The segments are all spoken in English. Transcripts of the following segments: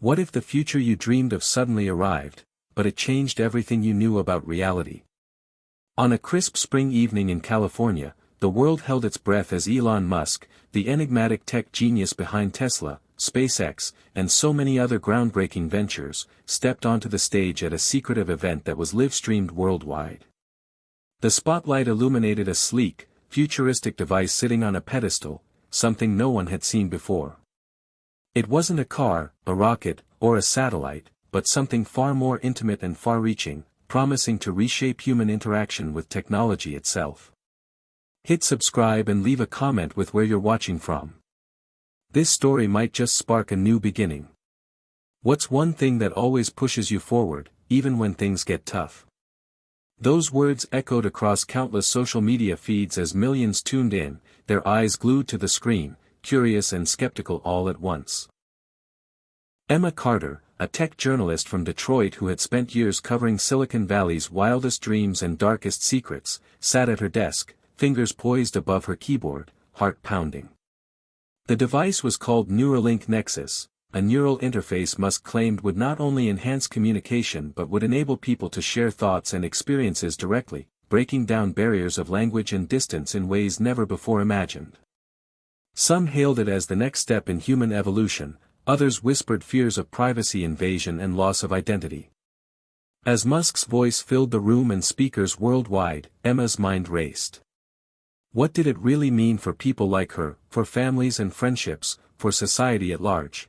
What if the future you dreamed of suddenly arrived, but it changed everything you knew about reality? On a crisp spring evening in California, the world held its breath as Elon Musk, the enigmatic tech genius behind Tesla, SpaceX, and so many other groundbreaking ventures, stepped onto the stage at a secretive event that was live-streamed worldwide. The spotlight illuminated a sleek, futuristic device sitting on a pedestal, something no one had seen before. It wasn't a car, a rocket, or a satellite, but something far more intimate and far-reaching, promising to reshape human interaction with technology itself. Hit subscribe and leave a comment with where you're watching from. This story might just spark a new beginning. What's one thing that always pushes you forward, even when things get tough? Those words echoed across countless social media feeds as millions tuned in, their eyes glued to the screen, curious and skeptical all at once. Emma Carter, a tech journalist from Detroit who had spent years covering Silicon Valley's wildest dreams and darkest secrets, sat at her desk, fingers poised above her keyboard, heart pounding. The device was called Neuralink Nexus, a neural interface Musk claimed would not only enhance communication but would enable people to share thoughts and experiences directly, breaking down barriers of language and distance in ways never before imagined. Some hailed it as the next step in human evolution, others whispered fears of privacy invasion and loss of identity. As Musk's voice filled the room and speakers worldwide, Emma's mind raced. What did it really mean for people like her, for families and friendships, for society at large?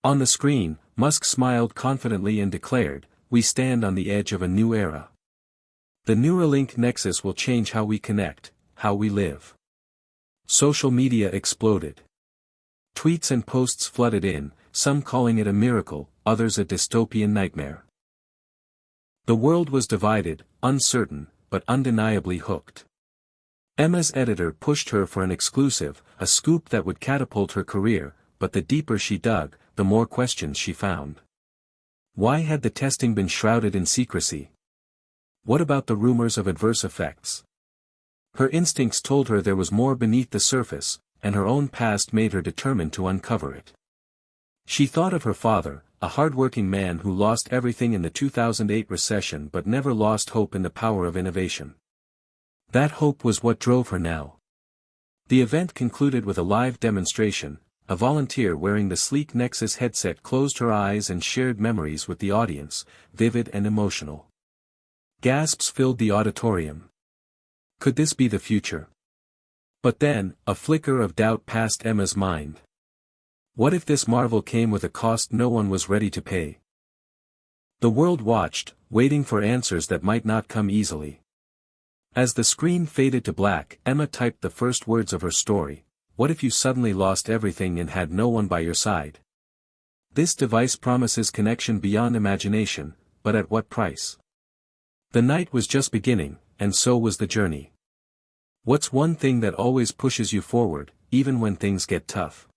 On the screen, Musk smiled confidently and declared, "We stand on the edge of a new era. The Neuralink Nexus will change how we connect, how we live." Social media exploded. Tweets and posts flooded in, some calling it a miracle, others a dystopian nightmare. The world was divided, uncertain, but undeniably hooked. Emma's editor pushed her for an exclusive, a scoop that would catapult her career, but the deeper she dug, the more questions she found. Why had the testing been shrouded in secrecy? What about the rumors of adverse effects? Her instincts told her there was more beneath the surface, and her own past made her determined to uncover it. She thought of her father, a hard-working man who lost everything in the 2008 recession but never lost hope in the power of innovation. That hope was what drove her now. The event concluded with a live demonstration. A volunteer wearing the sleek Nexus headset closed her eyes and shared memories with the audience, vivid and emotional. Gasps filled the auditorium. Could this be the future? But then, a flicker of doubt passed Emma's mind. What if this marvel came with a cost no one was ready to pay? The world watched, waiting for answers that might not come easily. As the screen faded to black, Emma typed the first words of her story. What if you suddenly lost everything and had no one by your side? This device promises connection beyond imagination, but at what price? The night was just beginning, and so was the journey. What's one thing that always pushes you forward, even when things get tough?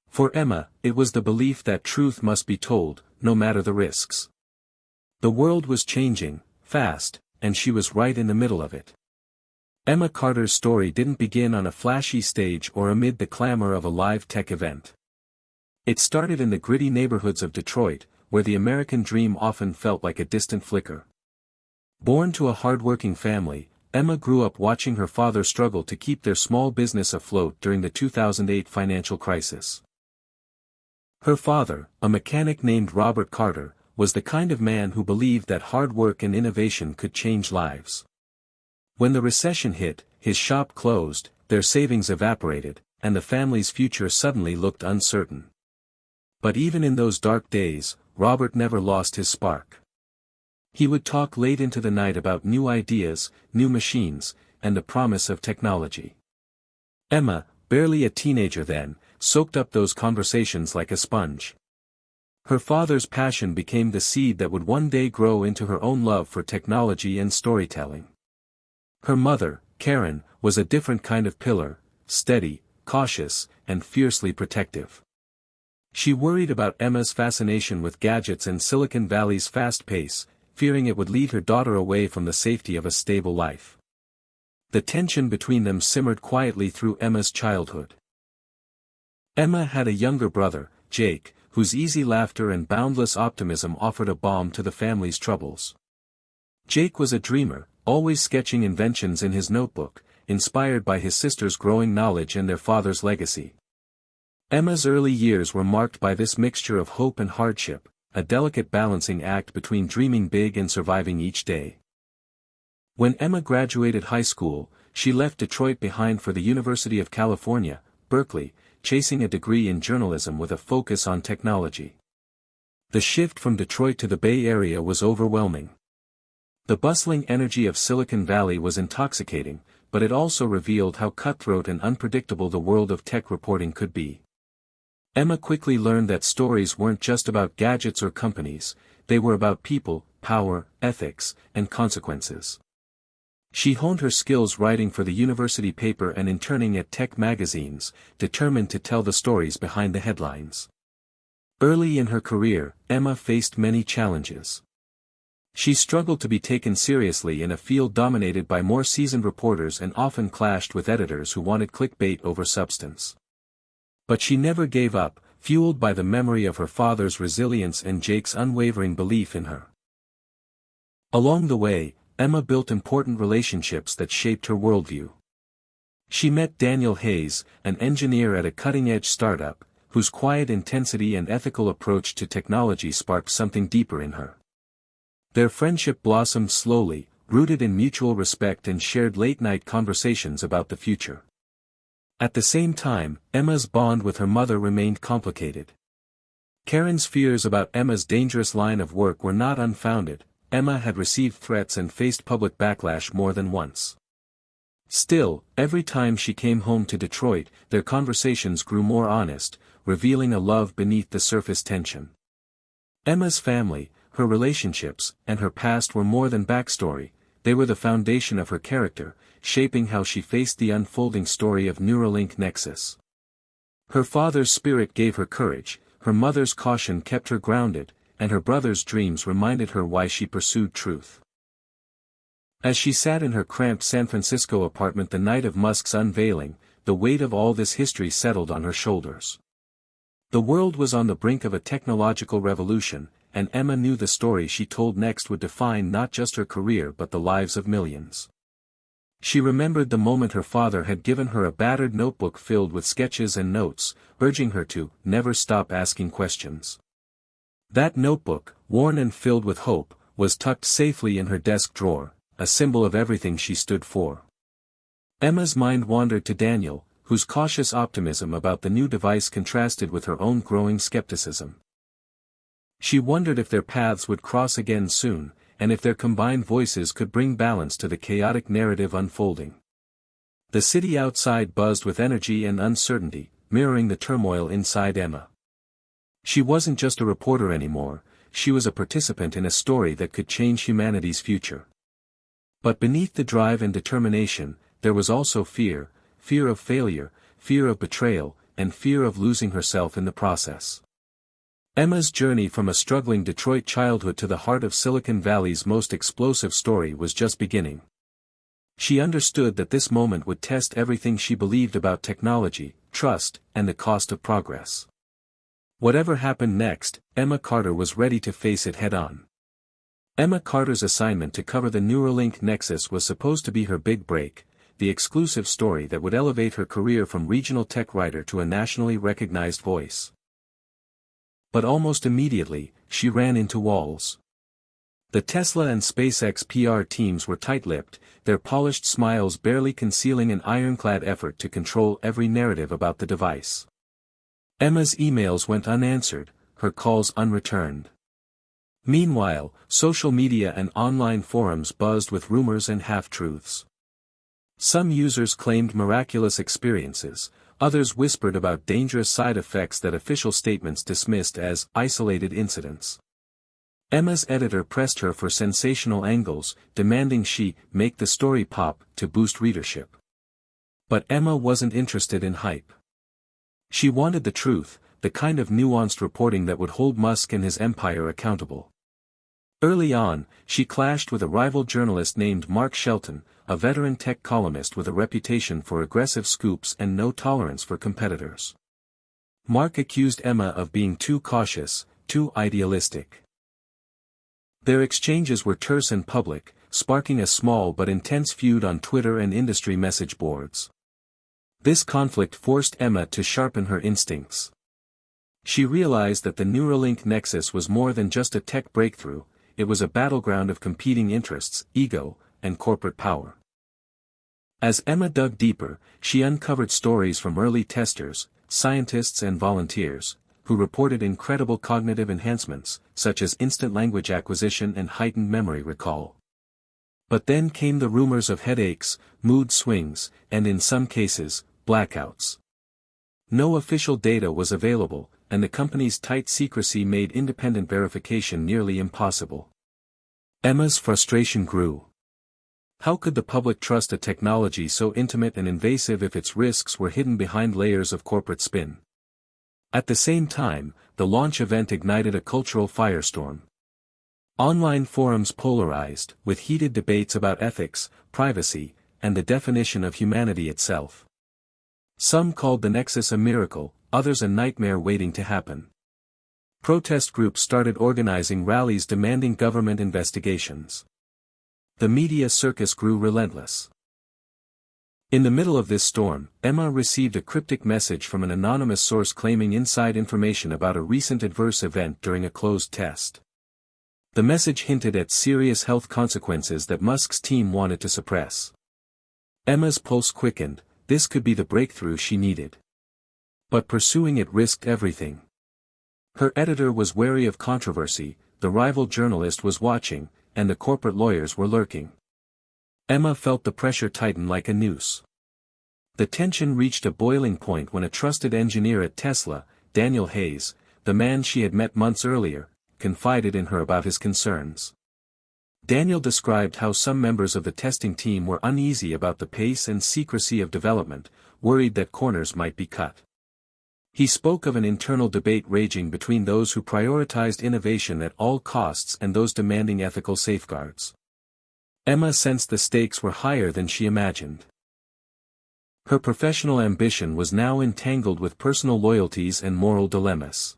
For Emma, it was the belief that truth must be told, no matter the risks. The world was changing, fast, and she was right in the middle of it. Emma Carter's story didn't begin on a flashy stage or amid the clamor of a live tech event. It started in the gritty neighborhoods of Detroit, where the American dream often felt like a distant flicker. Born to a hard-working family, Emma grew up watching her father struggle to keep their small business afloat during the 2008 financial crisis. Her father, a mechanic named Robert Carter, was the kind of man who believed that hard work and innovation could change lives. When the recession hit, his shop closed, their savings evaporated, and the family's future suddenly looked uncertain. But even in those dark days, Robert never lost his spark. He would talk late into the night about new ideas, new machines, and the promise of technology. Emma, barely a teenager then, soaked up those conversations like a sponge. Her father's passion became the seed that would one day grow into her own love for technology and storytelling. Her mother, Karen, was a different kind of pillar, steady, cautious, and fiercely protective. She worried about Emma's fascination with gadgets and Silicon Valley's fast pace, fearing it would lead her daughter away from the safety of a stable life. The tension between them simmered quietly through Emma's childhood. Emma had a younger brother, Jake, whose easy laughter and boundless optimism offered a balm to the family's troubles. Jake was a dreamer, always sketching inventions in his notebook, inspired by his sister's growing knowledge and their father's legacy. Emma's early years were marked by this mixture of hope and hardship, a delicate balancing act between dreaming big and surviving each day. When Emma graduated high school, she left Detroit behind for the University of California, Berkeley, chasing a degree in journalism with a focus on technology. The shift from Detroit to the Bay Area was overwhelming. The bustling energy of Silicon Valley was intoxicating, but it also revealed how cutthroat and unpredictable the world of tech reporting could be. Emma quickly learned that stories weren't just about gadgets or companies, they were about people, power, ethics, and consequences. She honed her skills writing for the university paper and interning at tech magazines, determined to tell the stories behind the headlines. Early in her career, Emma faced many challenges. She struggled to be taken seriously in a field dominated by more seasoned reporters and often clashed with editors who wanted clickbait over substance. But she never gave up, fueled by the memory of her father's resilience and Jake's unwavering belief in her. Along the way, Emma built important relationships that shaped her worldview. She met Daniel Hayes, an engineer at a cutting-edge startup, whose quiet intensity and ethical approach to technology sparked something deeper in her. Their friendship blossomed slowly, rooted in mutual respect and shared late-night conversations about the future. At the same time, Emma's bond with her mother remained complicated. Karen's fears about Emma's dangerous line of work were not unfounded. Emma had received threats and faced public backlash more than once. Still, every time she came home to Detroit, their conversations grew more honest, revealing a love beneath the surface tension. Emma's family, her relationships, and her past were more than backstory, they were the foundation of her character, shaping how she faced the unfolding story of Neuralink Nexus. Her father's spirit gave her courage, her mother's caution kept her grounded, and her brother's dreams reminded her why she pursued truth. As she sat in her cramped San Francisco apartment the night of Musk's unveiling, the weight of all this history settled on her shoulders. The world was on the brink of a technological revolution, and Emma knew the story she told next would define not just her career but the lives of millions. She remembered the moment her father had given her a battered notebook filled with sketches and notes, urging her to never stop asking questions. That notebook, worn and filled with hope, was tucked safely in her desk drawer, a symbol of everything she stood for. Emma's mind wandered to Daniel, whose cautious optimism about the new device contrasted with her own growing skepticism. She wondered if their paths would cross again soon, and if their combined voices could bring balance to the chaotic narrative unfolding. The city outside buzzed with energy and uncertainty, mirroring the turmoil inside Emma. She wasn't just a reporter anymore, she was a participant in a story that could change humanity's future. But beneath the drive and determination, there was also fear, fear of failure, fear of betrayal, and fear of losing herself in the process. Emma's journey from a struggling Detroit childhood to the heart of Silicon Valley's most explosive story was just beginning. She understood that this moment would test everything she believed about technology, trust, and the cost of progress. Whatever happened next, Emma Carter was ready to face it head-on. Emma Carter's assignment to cover the Neuralink Nexus was supposed to be her big break, the exclusive story that would elevate her career from regional tech writer to a nationally recognized voice. But almost immediately, she ran into walls. The Tesla and SpaceX PR teams were tight-lipped, their polished smiles barely concealing an ironclad effort to control every narrative about the device. Emma's emails went unanswered, her calls unreturned. Meanwhile, social media and online forums buzzed with rumors and half-truths. Some users claimed miraculous experiences, others whispered about dangerous side effects that official statements dismissed as isolated incidents. Emma's editor pressed her for sensational angles, demanding she make the story pop to boost readership. But Emma wasn't interested in hype. She wanted the truth, the kind of nuanced reporting that would hold Musk and his empire accountable. Early on, she clashed with a rival journalist named Mark Shelton, a veteran tech columnist with a reputation for aggressive scoops and no tolerance for competitors. Mark accused Emma of being too cautious, too idealistic. Their exchanges were terse and public, sparking a small but intense feud on Twitter and industry message boards. This conflict forced Emma to sharpen her instincts. She realized that the Neuralink Nexus was more than just a tech breakthrough, it was a battleground of competing interests, ego, and corporate power. As Emma dug deeper, she uncovered stories from early testers, scientists and volunteers, who reported incredible cognitive enhancements, such as instant language acquisition and heightened memory recall. But then came the rumors of headaches, mood swings, and in some cases, blackouts. No official data was available, and the company's tight secrecy made independent verification nearly impossible. Emma's frustration grew. How could the public trust a technology so intimate and invasive if its risks were hidden behind layers of corporate spin? At the same time, the launch event ignited a cultural firestorm. Online forums polarized, with heated debates about ethics, privacy, and the definition of humanity itself. Some called the Nexus a miracle, others a nightmare waiting to happen. Protest groups started organizing rallies demanding government investigations. The media circus grew relentless. In the middle of this storm, Emma received a cryptic message from an anonymous source claiming inside information about a recent adverse event during a closed test. The message hinted at serious health consequences that Musk's team wanted to suppress. Emma's pulse quickened, this could be the breakthrough she needed. But pursuing it risked everything. Her editor was wary of controversy, the rival journalist was watching, and the corporate lawyers were lurking. Emma felt the pressure tighten like a noose. The tension reached a boiling point when a trusted engineer at Tesla, Daniel Hayes, the man she had met months earlier, confided in her about his concerns. Daniel described how some members of the testing team were uneasy about the pace and secrecy of development, worried that corners might be cut. He spoke of an internal debate raging between those who prioritized innovation at all costs and those demanding ethical safeguards. Emma sensed the stakes were higher than she imagined. Her professional ambition was now entangled with personal loyalties and moral dilemmas.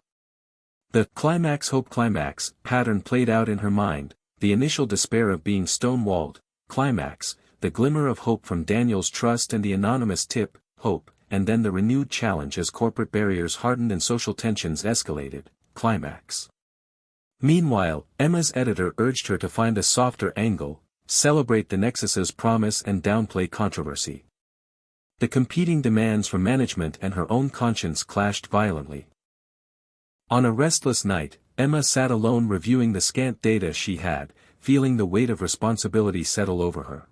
The climax-hope-climax pattern played out in her mind, the initial despair of being stonewalled, climax, the glimmer of hope from Daniel's trust and the anonymous tip, hope, and then the renewed challenge as corporate barriers hardened and social tensions escalated, climax. Meanwhile, Emma's editor urged her to find a softer angle, celebrate the Nexus's promise and downplay controversy. The competing demands from management and her own conscience clashed violently. On a restless night, Emma sat alone reviewing the scant data she had, feeling the weight of responsibility settle over her.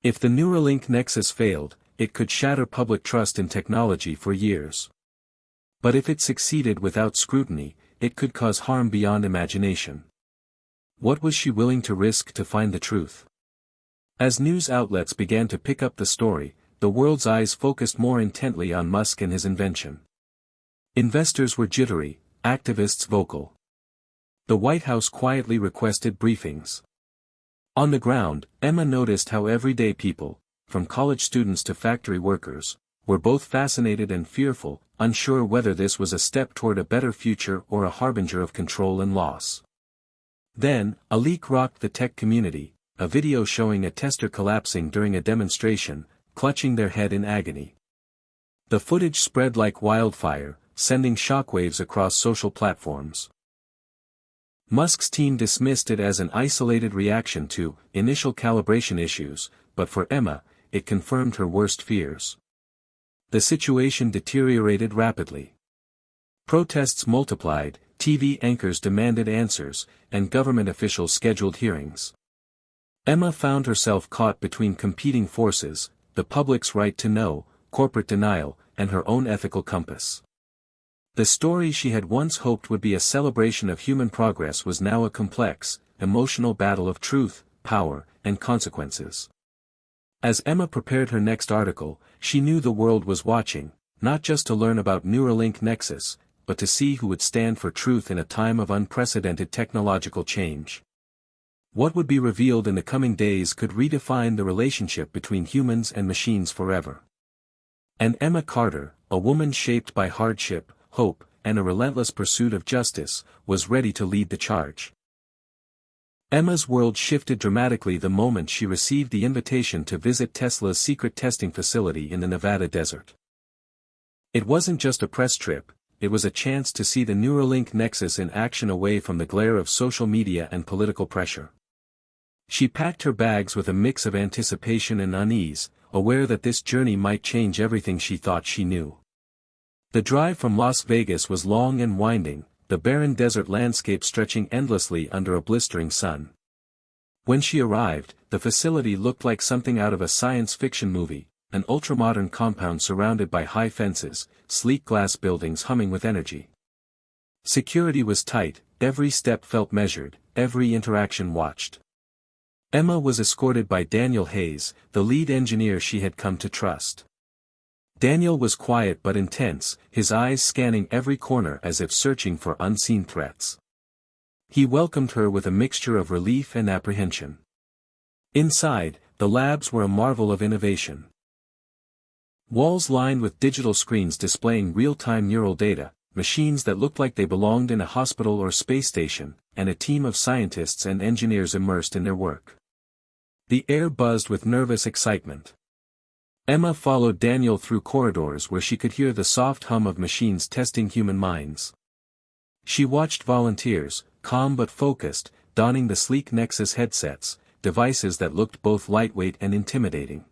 If the Neuralink Nexus failed, it could shatter public trust in technology for years. But if it succeeded without scrutiny, it could cause harm beyond imagination. What was she willing to risk to find the truth? As news outlets began to pick up the story, the world's eyes focused more intently on Musk and his invention. Investors were jittery, activists vocal. The White House quietly requested briefings. On the ground, Emma noticed how everyday people, from college students to factory workers, were both fascinated and fearful, unsure whether this was a step toward a better future or a harbinger of control and loss. Then, a leak rocked the tech community, a video showing a tester collapsing during a demonstration, clutching their head in agony. The footage spread like wildfire, sending shockwaves across social platforms. Musk's team dismissed it as an isolated reaction to initial calibration issues, but for Emma, it confirmed her worst fears. The situation deteriorated rapidly. Protests multiplied, TV anchors demanded answers, and government officials scheduled hearings. Emma found herself caught between competing forces, the public's right to know, corporate denial, and her own ethical compass. The story she had once hoped would be a celebration of human progress was now a complex, emotional battle of truth, power, and consequences. As Emma prepared her next article, she knew the world was watching, not just to learn about Neuralink Nexus, but to see who would stand for truth in a time of unprecedented technological change. What would be revealed in the coming days could redefine the relationship between humans and machines forever. And Emma Carter, a woman shaped by hardship, hope, and a relentless pursuit of justice, was ready to lead the charge. Emma's world shifted dramatically the moment she received the invitation to visit Tesla's secret testing facility in the Nevada desert. It wasn't just a press trip, it was a chance to see the Neuralink Nexus in action away from the glare of social media and political pressure. She packed her bags with a mix of anticipation and unease, aware that this journey might change everything she thought she knew. The drive from Las Vegas was long and winding, the barren desert landscape stretching endlessly under a blistering sun. When she arrived, the facility looked like something out of a science fiction movie, an ultramodern compound surrounded by high fences, sleek glass buildings humming with energy. Security was tight, every step felt measured, every interaction watched. Emma was escorted by Daniel Hayes, the lead engineer she had come to trust. Daniel was quiet but intense, his eyes scanning every corner as if searching for unseen threats. He welcomed her with a mixture of relief and apprehension. Inside, the labs were a marvel of innovation. Walls lined with digital screens displaying real-time neural data, machines that looked like they belonged in a hospital or space station, and a team of scientists and engineers immersed in their work. The air buzzed with nervous excitement. Emma followed Daniel through corridors where she could hear the soft hum of machines testing human minds. She watched volunteers, calm but focused, donning the sleek Nexus headsets, devices that looked both lightweight and intimidating.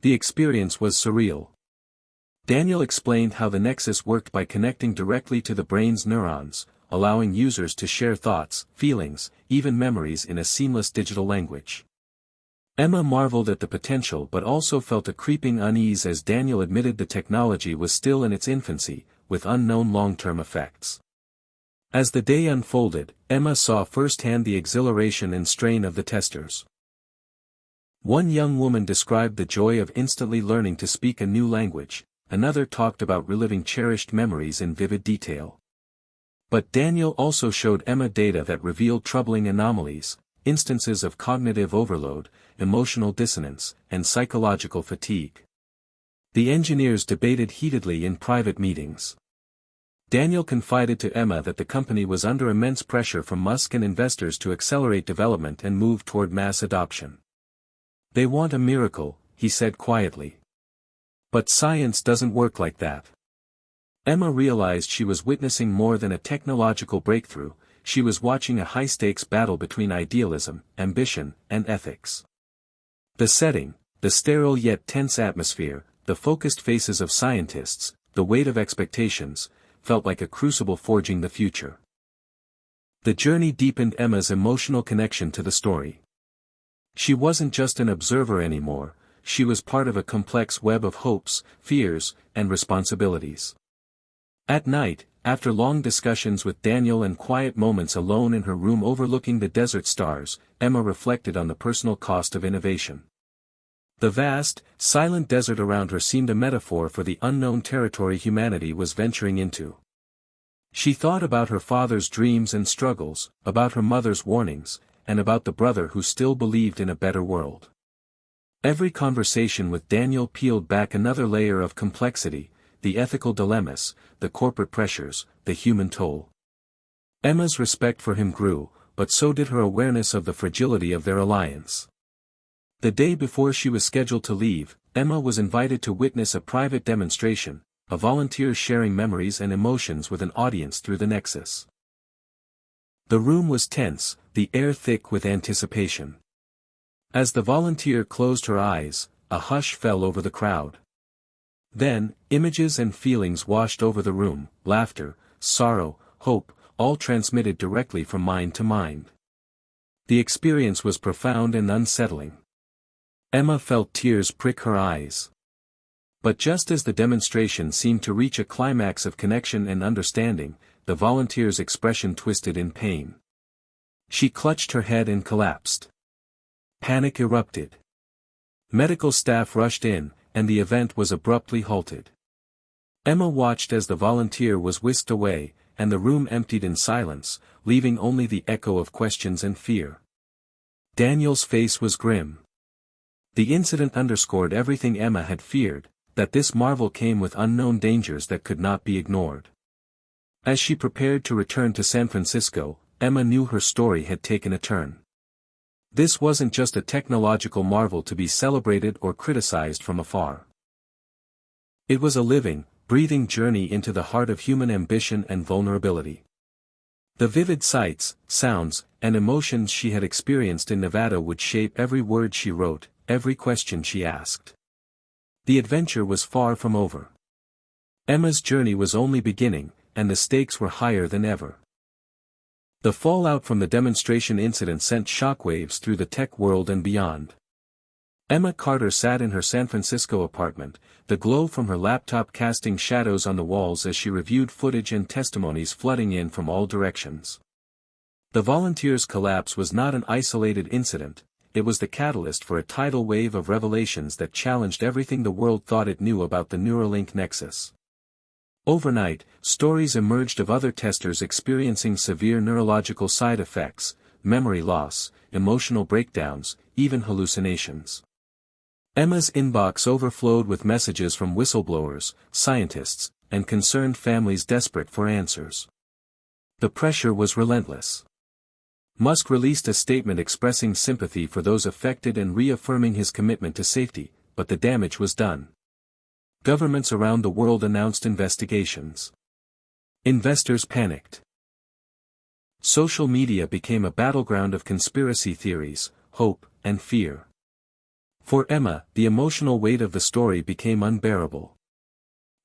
The experience was surreal. Daniel explained how the Nexus worked by connecting directly to the brain's neurons, allowing users to share thoughts, feelings, even memories in a seamless digital language. Emma marveled at the potential but also felt a creeping unease as Daniel admitted the technology was still in its infancy, with unknown long-term effects. As the day unfolded, Emma saw firsthand the exhilaration and strain of the testers. One young woman described the joy of instantly learning to speak a new language, another talked about reliving cherished memories in vivid detail. But Daniel also showed Emma data that revealed troubling anomalies, instances of cognitive overload, emotional dissonance, and psychological fatigue. The engineers debated heatedly in private meetings. Daniel confided to Emma that the company was under immense pressure from Musk and investors to accelerate development and move toward mass adoption. "They want a miracle," he said quietly. "But science doesn't work like that." Emma realized she was witnessing more than a technological breakthrough, she was watching a high-stakes battle between idealism, ambition, and ethics. The setting, the sterile yet tense atmosphere, the focused faces of scientists, the weight of expectations, felt like a crucible forging the future. The journey deepened Emma's emotional connection to the story. She wasn't just an observer anymore, she was part of a complex web of hopes, fears, and responsibilities. At night, after long discussions with Daniel and quiet moments alone in her room overlooking the desert stars, Emma reflected on the personal cost of innovation. The vast, silent desert around her seemed a metaphor for the unknown territory humanity was venturing into. She thought about her father's dreams and struggles, about her mother's warnings, and about the brother who still believed in a better world. Every conversation with Daniel peeled back another layer of complexity, the ethical dilemmas, the corporate pressures, the human toll. Emma's respect for him grew, but so did her awareness of the fragility of their alliance. The day before she was scheduled to leave, Emma was invited to witness a private demonstration, a volunteer sharing memories and emotions with an audience through the Nexus. The room was tense, the air thick with anticipation. As the volunteer closed her eyes, a hush fell over the crowd. Then, images and feelings washed over the room, laughter, sorrow, hope, all transmitted directly from mind to mind. The experience was profound and unsettling. Emma felt tears prick her eyes. But just as the demonstration seemed to reach a climax of connection and understanding, the volunteer's expression twisted in pain. She clutched her head and collapsed. Panic erupted. Medical staff rushed in, and the event was abruptly halted. Emma watched as the volunteer was whisked away, and the room emptied in silence, leaving only the echo of questions and fear. Daniel's face was grim. The incident underscored everything Emma had feared, that this marvel came with unknown dangers that could not be ignored. As she prepared to return to San Francisco, Emma knew her story had taken a turn. This wasn't just a technological marvel to be celebrated or criticized from afar. It was a living, breathing journey into the heart of human ambition and vulnerability. The vivid sights, sounds, and emotions she had experienced in Nevada would shape every word she wrote, every question she asked. The adventure was far from over. Emma's journey was only beginning, and the stakes were higher than ever. The fallout from the demonstration incident sent shockwaves through the tech world and beyond. Emma Carter sat in her San Francisco apartment, the glow from her laptop casting shadows on the walls as she reviewed footage and testimonies flooding in from all directions. The volunteers' collapse was not an isolated incident, it was the catalyst for a tidal wave of revelations that challenged everything the world thought it knew about the Neuralink nexus. Overnight, stories emerged of other testers experiencing severe neurological side effects, memory loss, emotional breakdowns, even hallucinations. Emma's inbox overflowed with messages from whistleblowers, scientists, and concerned families desperate for answers. The pressure was relentless. Musk released a statement expressing sympathy for those affected and reaffirming his commitment to safety, but the damage was done. Governments around the world announced investigations. Investors panicked. Social media became a battleground of conspiracy theories, hope, and fear. For Emma, the emotional weight of the story became unbearable.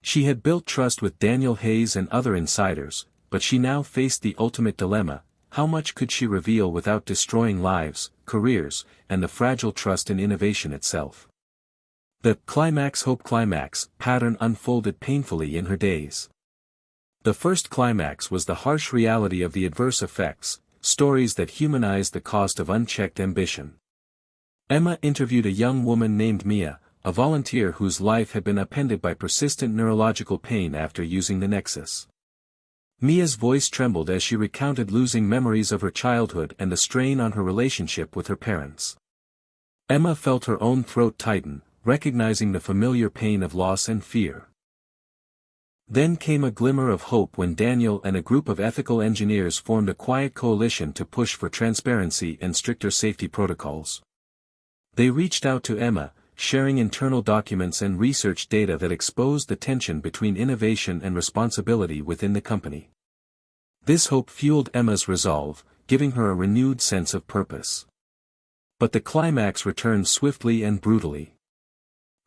She had built trust with Daniel Hayes and other insiders, but she now faced the ultimate dilemma: how much could she reveal without destroying lives, careers, and the fragile trust in innovation itself? The climax-hope climax pattern unfolded painfully in her days. The first climax was the harsh reality of the adverse effects, stories that humanized the cost of unchecked ambition. Emma interviewed a young woman named Mia, a volunteer whose life had been upended by persistent neurological pain after using the Nexus. Mia's voice trembled as she recounted losing memories of her childhood and the strain on her relationship with her parents. Emma felt her own throat tighten, recognizing the familiar pain of loss and fear. Then came a glimmer of hope when Daniel and a group of ethical engineers formed a quiet coalition to push for transparency and stricter safety protocols. They reached out to Emma, sharing internal documents and research data that exposed the tension between innovation and responsibility within the company. This hope fueled Emma's resolve, giving her a renewed sense of purpose. But the climax returned swiftly and brutally.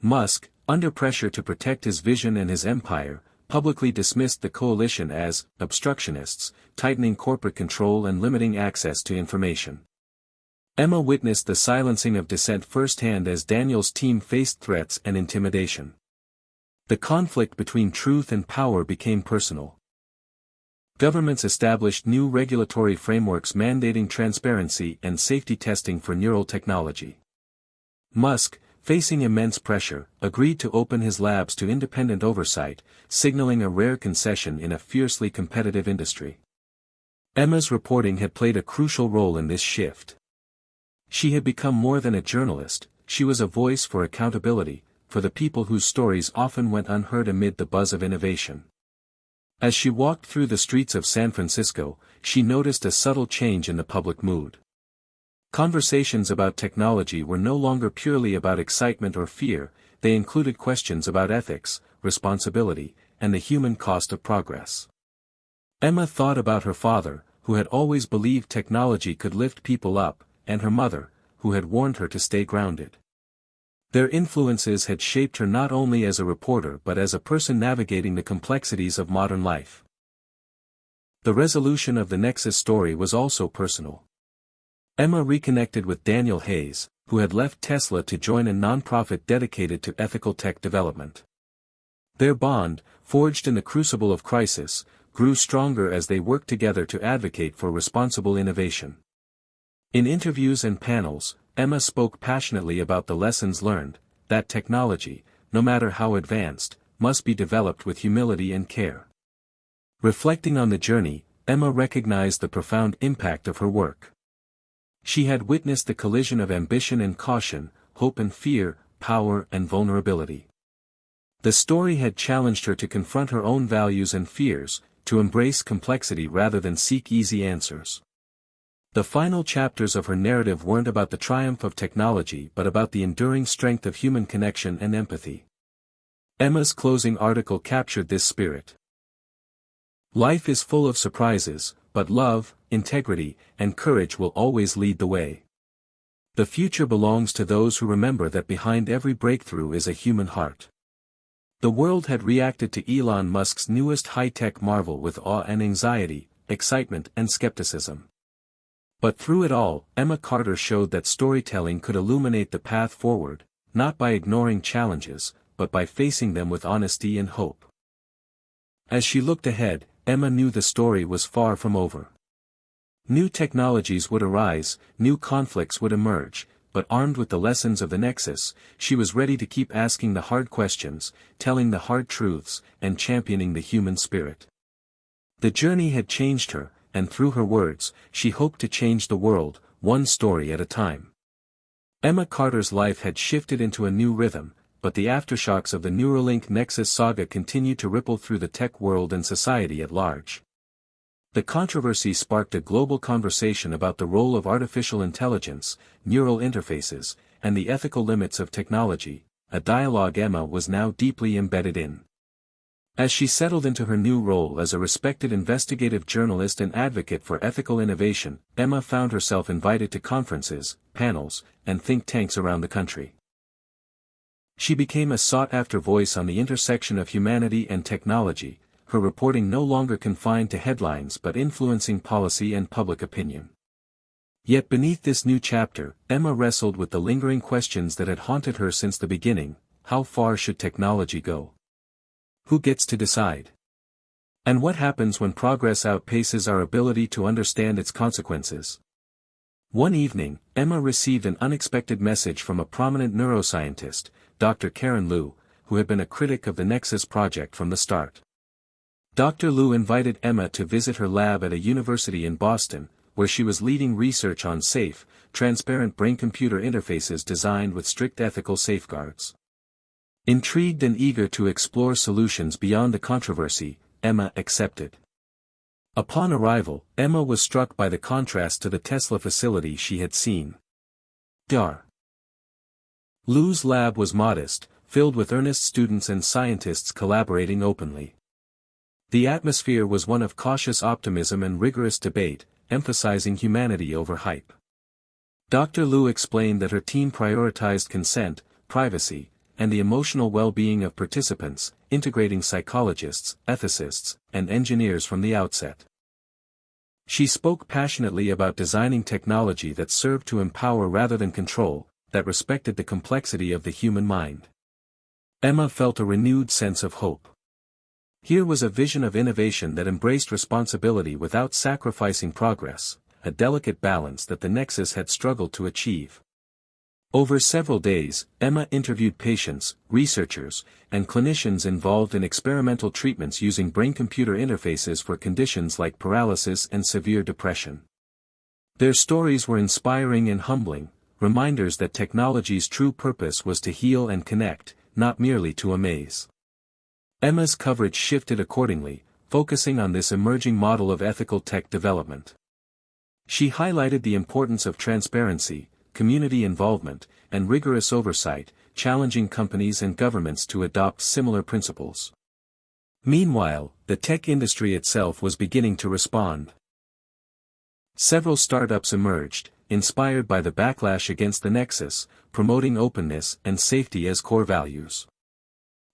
Musk, under pressure to protect his vision and his empire, publicly dismissed the coalition as obstructionists, tightening corporate control and limiting access to information. Emma witnessed the silencing of dissent firsthand as Daniel's team faced threats and intimidation. The conflict between truth and power became personal. Governments established new regulatory frameworks mandating transparency and safety testing for neural technology. Musk, facing immense pressure, agreed to open his labs to independent oversight, signaling a rare concession in a fiercely competitive industry. Emma's reporting had played a crucial role in this shift. She had become more than a journalist, she was a voice for accountability, for the people whose stories often went unheard amid the buzz of innovation. As she walked through the streets of San Francisco, she noticed a subtle change in the public mood. Conversations about technology were no longer purely about excitement or fear, they included questions about ethics, responsibility, and the human cost of progress. Emma thought about her father, who had always believed technology could lift people up, and her mother, who had warned her to stay grounded. Their influences had shaped her not only as a reporter but as a person navigating the complexities of modern life. The resolution of the Nexus story was also personal. Emma reconnected with Daniel Hayes, who had left Tesla to join a nonprofit dedicated to ethical tech development. Their bond, forged in the crucible of crisis, grew stronger as they worked together to advocate for responsible innovation. In interviews and panels, Emma spoke passionately about the lessons learned, that technology, no matter how advanced, must be developed with humility and care. Reflecting on the journey, Emma recognized the profound impact of her work. She had witnessed the collision of ambition and caution, hope and fear, power and vulnerability. The story had challenged her to confront her own values and fears, to embrace complexity rather than seek easy answers. The final chapters of her narrative weren't about the triumph of technology but about the enduring strength of human connection and empathy. Emma's closing article captured this spirit. Life is full of surprises, but love, integrity, and courage will always lead the way. The future belongs to those who remember that behind every breakthrough is a human heart. The world had reacted to Elon Musk's newest high-tech marvel with awe and anxiety, excitement and skepticism. But through it all, Emma Carter showed that storytelling could illuminate the path forward, not by ignoring challenges, but by facing them with honesty and hope. As she looked ahead, Emma knew the story was far from over. New technologies would arise, new conflicts would emerge, but armed with the lessons of the Nexus, she was ready to keep asking the hard questions, telling the hard truths, and championing the human spirit. The journey had changed her, and through her words, she hoped to change the world, one story at a time. Emma Carter's life had shifted into a new rhythm, but the aftershocks of the Neuralink Nexus saga continued to ripple through the tech world and society at large. The controversy sparked a global conversation about the role of artificial intelligence, neural interfaces, and the ethical limits of technology, a dialogue Emma was now deeply embedded in. As she settled into her new role as a respected investigative journalist and advocate for ethical innovation, Emma found herself invited to conferences, panels, and think tanks around the country. She became a sought-after voice on the intersection of humanity and technology, her reporting no longer confined to headlines but influencing policy and public opinion. Yet beneath this new chapter, Emma wrestled with the lingering questions that had haunted her since the beginning: how far should technology go? Who gets to decide? And what happens when progress outpaces our ability to understand its consequences? One evening, Emma received an unexpected message from a prominent neuroscientist, Dr. Karen Liu, who had been a critic of the Nexus project from the start. Dr. Liu invited Emma to visit her lab at a university in Boston, where she was leading research on safe, transparent brain-computer interfaces designed with strict ethical safeguards. Intrigued and eager to explore solutions beyond the controversy, Emma accepted. Upon arrival, Emma was struck by the contrast to the Tesla facility she had seen. Dr. Liu's lab was modest, filled with earnest students and scientists collaborating openly. The atmosphere was one of cautious optimism and rigorous debate, emphasizing humanity over hype. Dr. Liu explained that her team prioritized consent, privacy, and the emotional well-being of participants, integrating psychologists, ethicists, and engineers from the outset. She spoke passionately about designing technology that served to empower rather than control, that respected the complexity of the human mind. Emma felt a renewed sense of hope. Here was a vision of innovation that embraced responsibility without sacrificing progress, a delicate balance that the Nexus had struggled to achieve. Over several days, Emma interviewed patients, researchers, and clinicians involved in experimental treatments using brain-computer interfaces for conditions like paralysis and severe depression. Their stories were inspiring and humbling, reminders that technology's true purpose was to heal and connect, not merely to amaze. Emma's coverage shifted accordingly, focusing on this emerging model of ethical tech development. She highlighted the importance of transparency, community involvement, and rigorous oversight, challenging companies and governments to adopt similar principles. Meanwhile, the tech industry itself was beginning to respond. Several startups emerged, inspired by the backlash against the Nexus, promoting openness and safety as core values.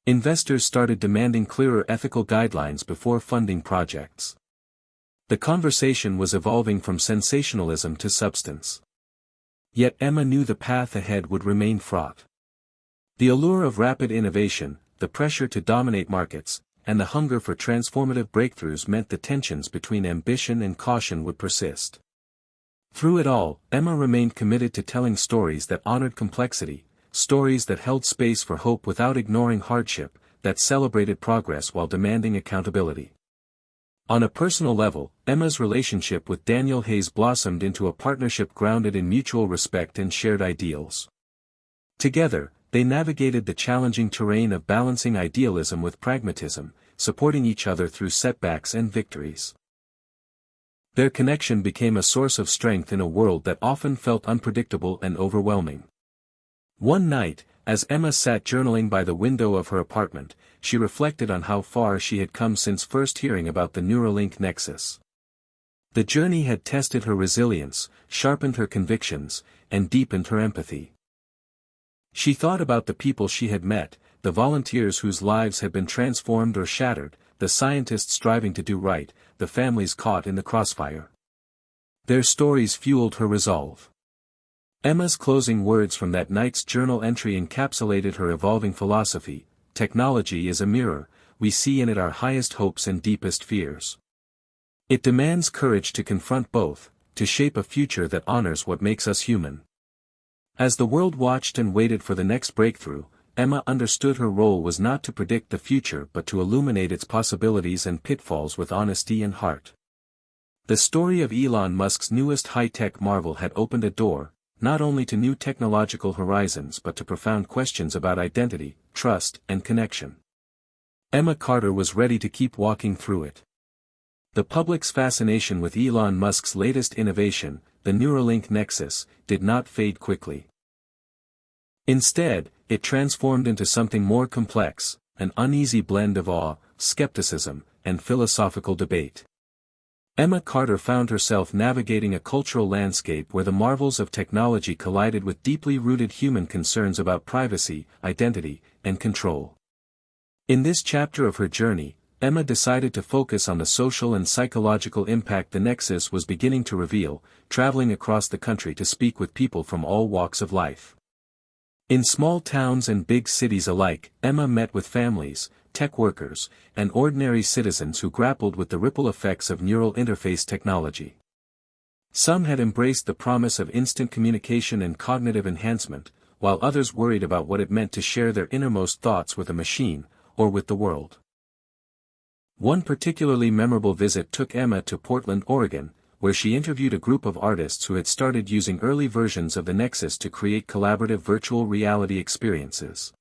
Investors started demanding clearer ethical guidelines before funding projects. The conversation was evolving from sensationalism to substance. Yet Emma knew the path ahead would remain fraught. The allure of rapid innovation, the pressure to dominate markets, and the hunger for transformative breakthroughs meant the tensions between ambition and caution would persist. Through it all, Emma remained committed to telling stories that honored complexity, stories that held space for hope without ignoring hardship, that celebrated progress while demanding accountability. On a personal level, Emma's relationship with Daniel Hayes blossomed into a partnership grounded in mutual respect and shared ideals. Together, they navigated the challenging terrain of balancing idealism with pragmatism, supporting each other through setbacks and victories. Their connection became a source of strength in a world that often felt unpredictable and overwhelming. One night, as Emma sat journaling by the window of her apartment, she reflected on how far she had come since first hearing about the Neuralink nexus. The journey had tested her resilience, sharpened her convictions, and deepened her empathy. She thought about the people she had met, the volunteers whose lives had been transformed or shattered, the scientists striving to do right, the families caught in the crossfire. Their stories fueled her resolve. Emma's closing words from that night's journal entry encapsulated her evolving philosophy: technology is a mirror, we see in it our highest hopes and deepest fears. It demands courage to confront both, to shape a future that honors what makes us human. As the world watched and waited for the next breakthrough, Emma understood her role was not to predict the future but to illuminate its possibilities and pitfalls with honesty and heart. The story of Elon Musk's newest high-tech marvel had opened a door, not only to new technological horizons but to profound questions about identity, trust, and connection. Emma Carter was ready to keep walking through it. The public's fascination with Elon Musk's latest innovation, the Neuralink nexus, did not fade quickly. Instead, it transformed into something more complex, an uneasy blend of awe, skepticism, and philosophical debate. Emma Carter found herself navigating a cultural landscape where the marvels of technology collided with deeply rooted human concerns about privacy, identity, and control. In this chapter of her journey, Emma decided to focus on the social and psychological impact the nexus was beginning to reveal, traveling across the country to speak with people from all walks of life. In small towns and big cities alike, Emma met with families, tech workers, and ordinary citizens who grappled with the ripple effects of neural interface technology. Some had embraced the promise of instant communication and cognitive enhancement, while others worried about what it meant to share their innermost thoughts with a machine, or with the world. One particularly memorable visit took Emma to Portland, Oregon, where she interviewed a group of artists who had started using early versions of the Nexus to create collaborative virtual reality experiences.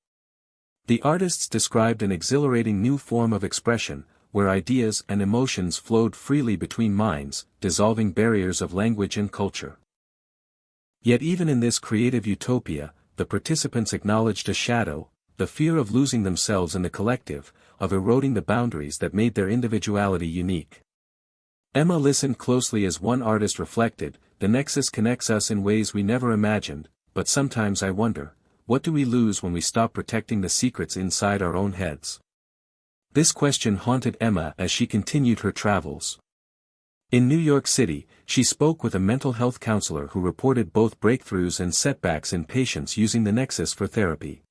The artists described an exhilarating new form of expression, where ideas and emotions flowed freely between minds, dissolving barriers of language and culture. Yet even in this creative utopia, the participants acknowledged a shadow, the fear of losing themselves in the collective, of eroding the boundaries that made their individuality unique. Emma listened closely as one artist reflected, "The Nexus connects us in ways we never imagined, but sometimes I wonder, what do we lose when we stop protecting the secrets inside our own heads?" This question haunted Emma as she continued her travels. In New York City, she spoke with a mental health counselor who reported both breakthroughs and setbacks in patients using the Nexus for therapy.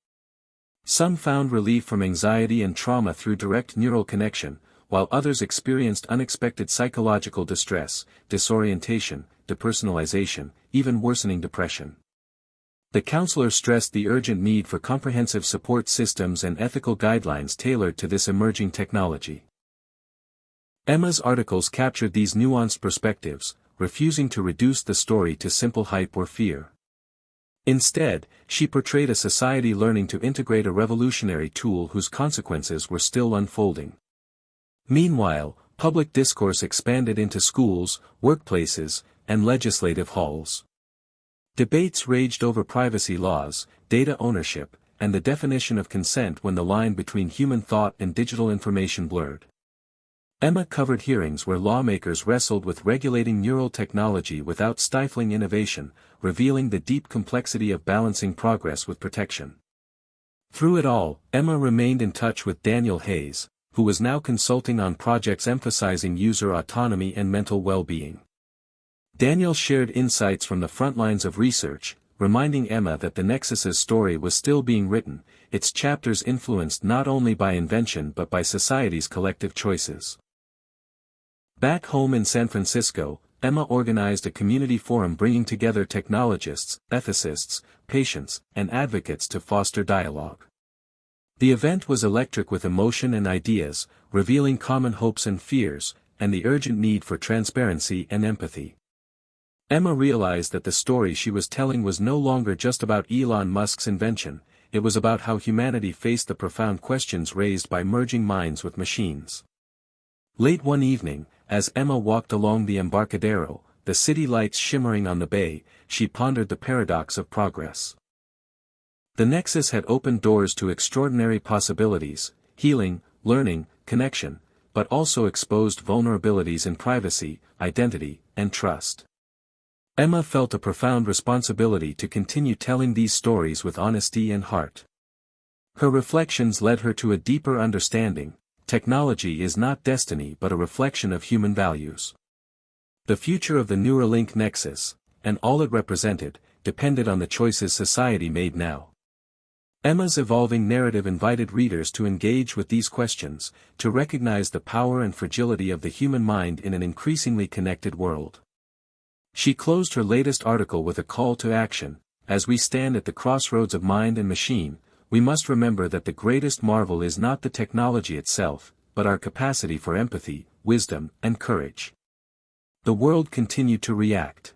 Some found relief from anxiety and trauma through direct neural connection, while others experienced unexpected psychological distress, disorientation, depersonalization, even worsening depression. The counselor stressed the urgent need for comprehensive support systems and ethical guidelines tailored to this emerging technology. Emma's articles captured these nuanced perspectives, refusing to reduce the story to simple hype or fear. Instead, she portrayed a society learning to integrate a revolutionary tool whose consequences were still unfolding. Meanwhile, public discourse expanded into schools, workplaces, and legislative halls. Debates raged over privacy laws, data ownership, and the definition of consent when the line between human thought and digital information blurred. Emma covered hearings where lawmakers wrestled with regulating neural technology without stifling innovation, revealing the deep complexity of balancing progress with protection. Through it all, Emma remained in touch with Daniel Hayes, who was now consulting on projects emphasizing user autonomy and mental well-being. Daniel shared insights from the front lines of research, reminding Emma that the Nexus's story was still being written, its chapters influenced not only by invention but by society's collective choices. Back home in San Francisco, Emma organized a community forum bringing together technologists, ethicists, patients, and advocates to foster dialogue. The event was electric with emotion and ideas, revealing common hopes and fears, and the urgent need for transparency and empathy. Emma realized that the story she was telling was no longer just about Elon Musk's invention, it was about how humanity faced the profound questions raised by merging minds with machines. Late one evening, as Emma walked along the Embarcadero, the city lights shimmering on the bay, she pondered the paradox of progress. The Nexus had opened doors to extraordinary possibilities, healing, learning, connection, but also exposed vulnerabilities in privacy, identity, and trust. Emma felt a profound responsibility to continue telling these stories with honesty and heart. Her reflections led her to a deeper understanding: technology is not destiny but a reflection of human values. The future of the Neuralink Nexus, and all it represented, depended on the choices society made now. Emma's evolving narrative invited readers to engage with these questions, to recognize the power and fragility of the human mind in an increasingly connected world. She closed her latest article with a call to action: as we stand at the crossroads of mind and machine, we must remember that the greatest marvel is not the technology itself, but our capacity for empathy, wisdom, and courage. The world continued to react.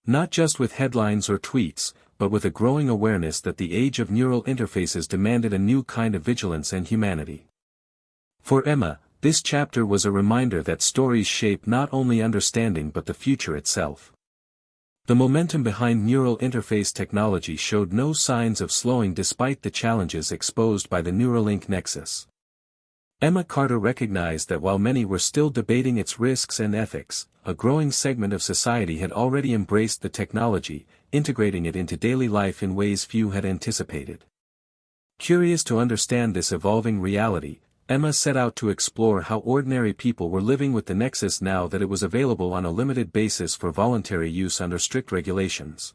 Not just with headlines or tweets, but with a growing awareness that the age of neural interfaces demanded a new kind of vigilance and humanity. For Emma, this chapter was a reminder that stories shape not only understanding but the future itself. The momentum behind neural interface technology showed no signs of slowing despite the challenges exposed by the Neuralink Nexus. Emma Carter recognized that while many were still debating its risks and ethics, a growing segment of society had already embraced the technology, integrating it into daily life in ways few had anticipated. Curious to understand this evolving reality, Emma set out to explore how ordinary people were living with the Nexus now that it was available on a limited basis for voluntary use under strict regulations.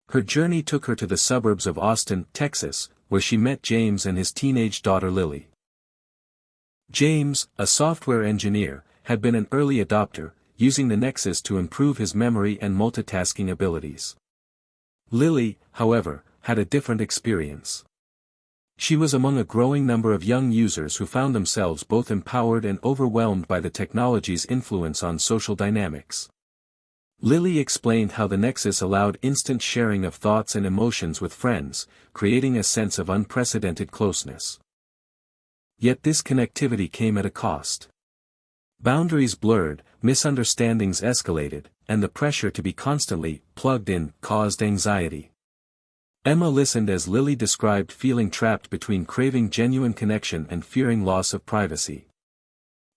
Her journey took her to the suburbs of Austin, Texas, where she met James and his teenage daughter Lily. James, a software engineer, had been an early adopter, using the Nexus to improve his memory and multitasking abilities. Lily, however, had a different experience. She was among a growing number of young users who found themselves both empowered and overwhelmed by the technology's influence on social dynamics. Lily explained how the Nexus allowed instant sharing of thoughts and emotions with friends, creating a sense of unprecedented closeness. Yet this connectivity came at a cost. Boundaries blurred, misunderstandings escalated, and the pressure to be constantly plugged in caused anxiety. Emma listened as Lily described feeling trapped between craving genuine connection and fearing loss of privacy.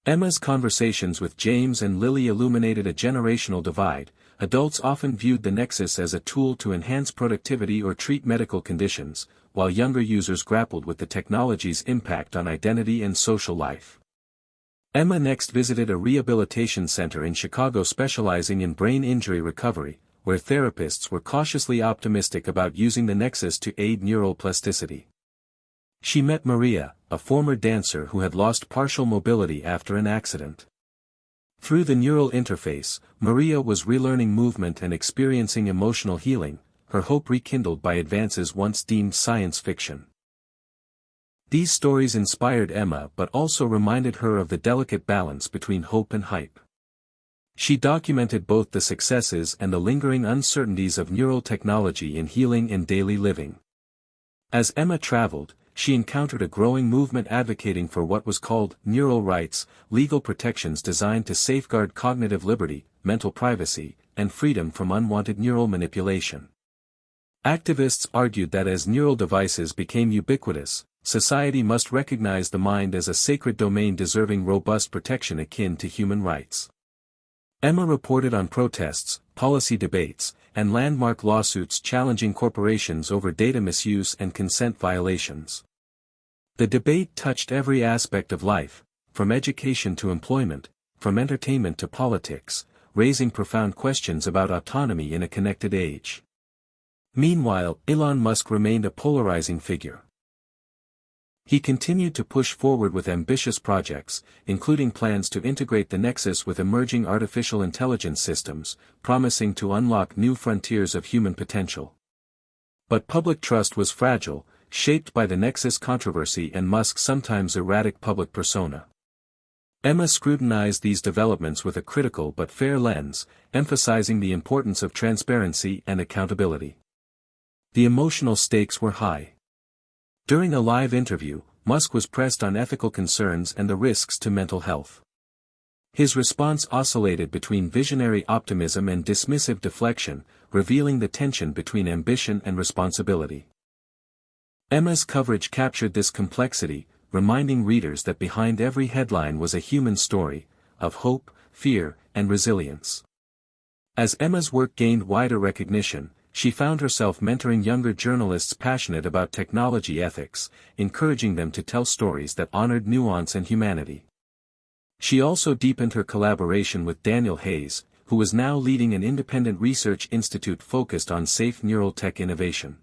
Emma's conversations with James and Lily illuminated a generational divide. Adults often viewed the Nexus as a tool to enhance productivity or treat medical conditions, while younger users grappled with the technology's impact on identity and social life. Emma next visited a rehabilitation center in Chicago specializing in brain injury recovery, where therapists were cautiously optimistic about using the Nexus to aid neural plasticity. She met Maria, a former dancer who had lost partial mobility after an accident. Through the neural interface, Maria was relearning movement and experiencing emotional healing, her hope rekindled by advances once deemed science fiction. These stories inspired Emma but also reminded her of the delicate balance between hope and hype. She documented both the successes and the lingering uncertainties of neural technology in healing and daily living. As Emma traveled, she encountered a growing movement advocating for what was called neural rights, legal protections designed to safeguard cognitive liberty, mental privacy, and freedom from unwanted neural manipulation. Activists argued that as neural devices became ubiquitous, society must recognize the mind as a sacred domain deserving robust protection akin to human rights. Emma reported on protests, policy debates, and landmark lawsuits challenging corporations over data misuse and consent violations. The debate touched every aspect of life, from education to employment, from entertainment to politics, raising profound questions about autonomy in a connected age. Meanwhile, Elon Musk remained a polarizing figure. He continued to push forward with ambitious projects, including plans to integrate the Nexus with emerging artificial intelligence systems, promising to unlock new frontiers of human potential. But public trust was fragile, shaped by the Nexus controversy and Musk's sometimes erratic public persona. Emma scrutinized these developments with a critical but fair lens, emphasizing the importance of transparency and accountability. The emotional stakes were high. During a live interview, Musk was pressed on ethical concerns and the risks to mental health. His response oscillated between visionary optimism and dismissive deflection, revealing the tension between ambition and responsibility. Emma's coverage captured this complexity, reminding readers that behind every headline was a human story, of hope, fear, and resilience. As Emma's work gained wider recognition, she found herself mentoring younger journalists passionate about technology ethics, encouraging them to tell stories that honored nuance and humanity. She also deepened her collaboration with Daniel Hayes, who was now leading an independent research institute focused on safe neural tech innovation.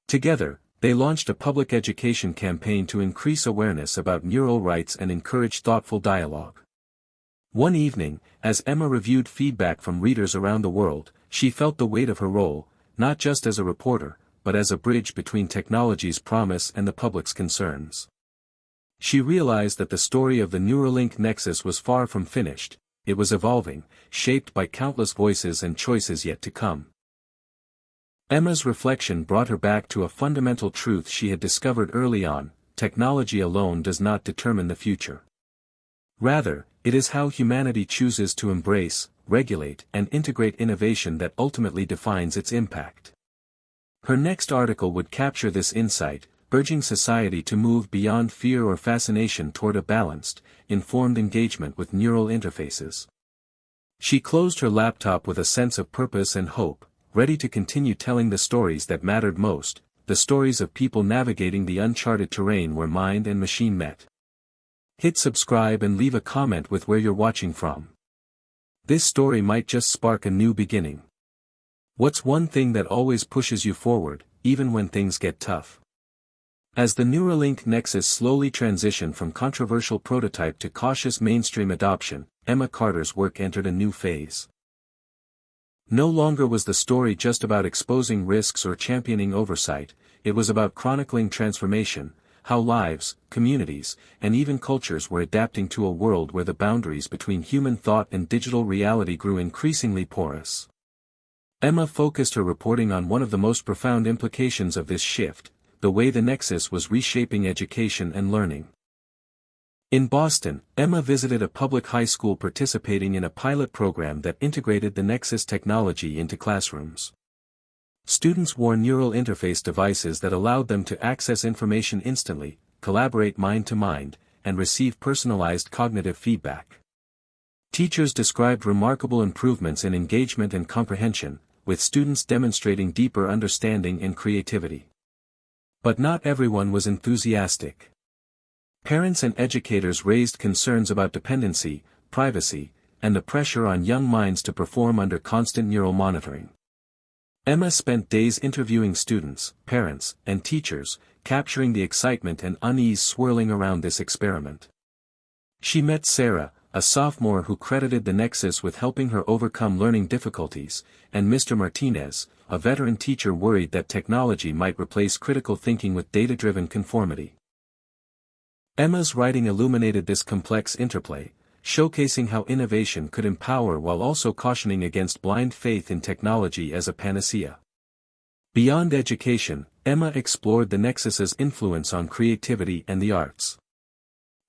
Together, they launched a public education campaign to increase awareness about neural rights and encourage thoughtful dialogue. One evening, as Emma reviewed feedback from readers around the world, she felt the weight of her role, not just as a reporter, but as a bridge between technology's promise and the public's concerns. She realized that the story of the Neuralink nexus was far from finished, it was evolving, shaped by countless voices and choices yet to come. Emma's reflection brought her back to a fundamental truth she had discovered early on: technology alone does not determine the future. Rather, it is how humanity chooses to embrace, regulate, and integrate innovation that ultimately defines its impact. Her next article would capture this insight, urging society to move beyond fear or fascination toward a balanced, informed engagement with neural interfaces. She closed her laptop with a sense of purpose and hope, ready to continue telling the stories that mattered most, the stories of people navigating the uncharted terrain where mind and machine met. Hit subscribe and leave a comment with where you're watching from. This story might just spark a new beginning. What's one thing that always pushes you forward, even when things get tough? As the Neuralink nexus slowly transitioned from controversial prototype to cautious mainstream adoption, Emma Carter's work entered a new phase. No longer was the story just about exposing risks or championing oversight, it was about chronicling transformation, how lives, communities, and even cultures were adapting to a world where the boundaries between human thought and digital reality grew increasingly porous. Emma focused her reporting on one of the most profound implications of this shift: the way the nexus was reshaping education and learning. In Boston, Emma visited a public high school participating in a pilot program that integrated the nexus technology into classrooms. Students wore neural interface devices that allowed them to access information instantly, collaborate mind-to-mind, and receive personalized cognitive feedback. Teachers described remarkable improvements in engagement and comprehension, with students demonstrating deeper understanding and creativity. But not everyone was enthusiastic. Parents and educators raised concerns about dependency, privacy, and the pressure on young minds to perform under constant neural monitoring. Emma spent days interviewing students, parents, and teachers, capturing the excitement and unease swirling around this experiment. She met Sarah, a sophomore who credited the nexus with helping her overcome learning difficulties, and Mr. Martinez, a veteran teacher worried that technology might replace critical thinking with data-driven conformity. Emma's writing illuminated this complex interplay, showcasing how innovation could empower while also cautioning against blind faith in technology as a panacea. Beyond education, Emma explored the nexus's influence on creativity and the arts.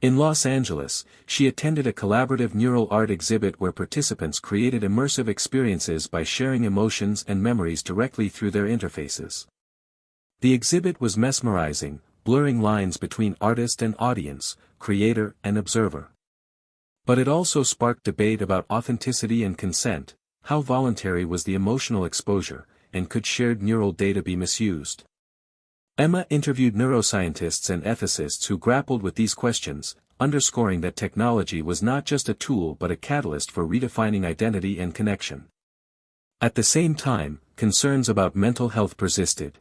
In Los Angeles, she attended a collaborative neural art exhibit where participants created immersive experiences by sharing emotions and memories directly through their interfaces. The exhibit was mesmerizing, blurring lines between artist and audience, creator and observer. But it also sparked debate about authenticity and consent: how voluntary was the emotional exposure, and could shared neural data be misused? Emma interviewed neuroscientists and ethicists who grappled with these questions, underscoring that technology was not just a tool but a catalyst for redefining identity and connection. At the same time, concerns about mental health persisted.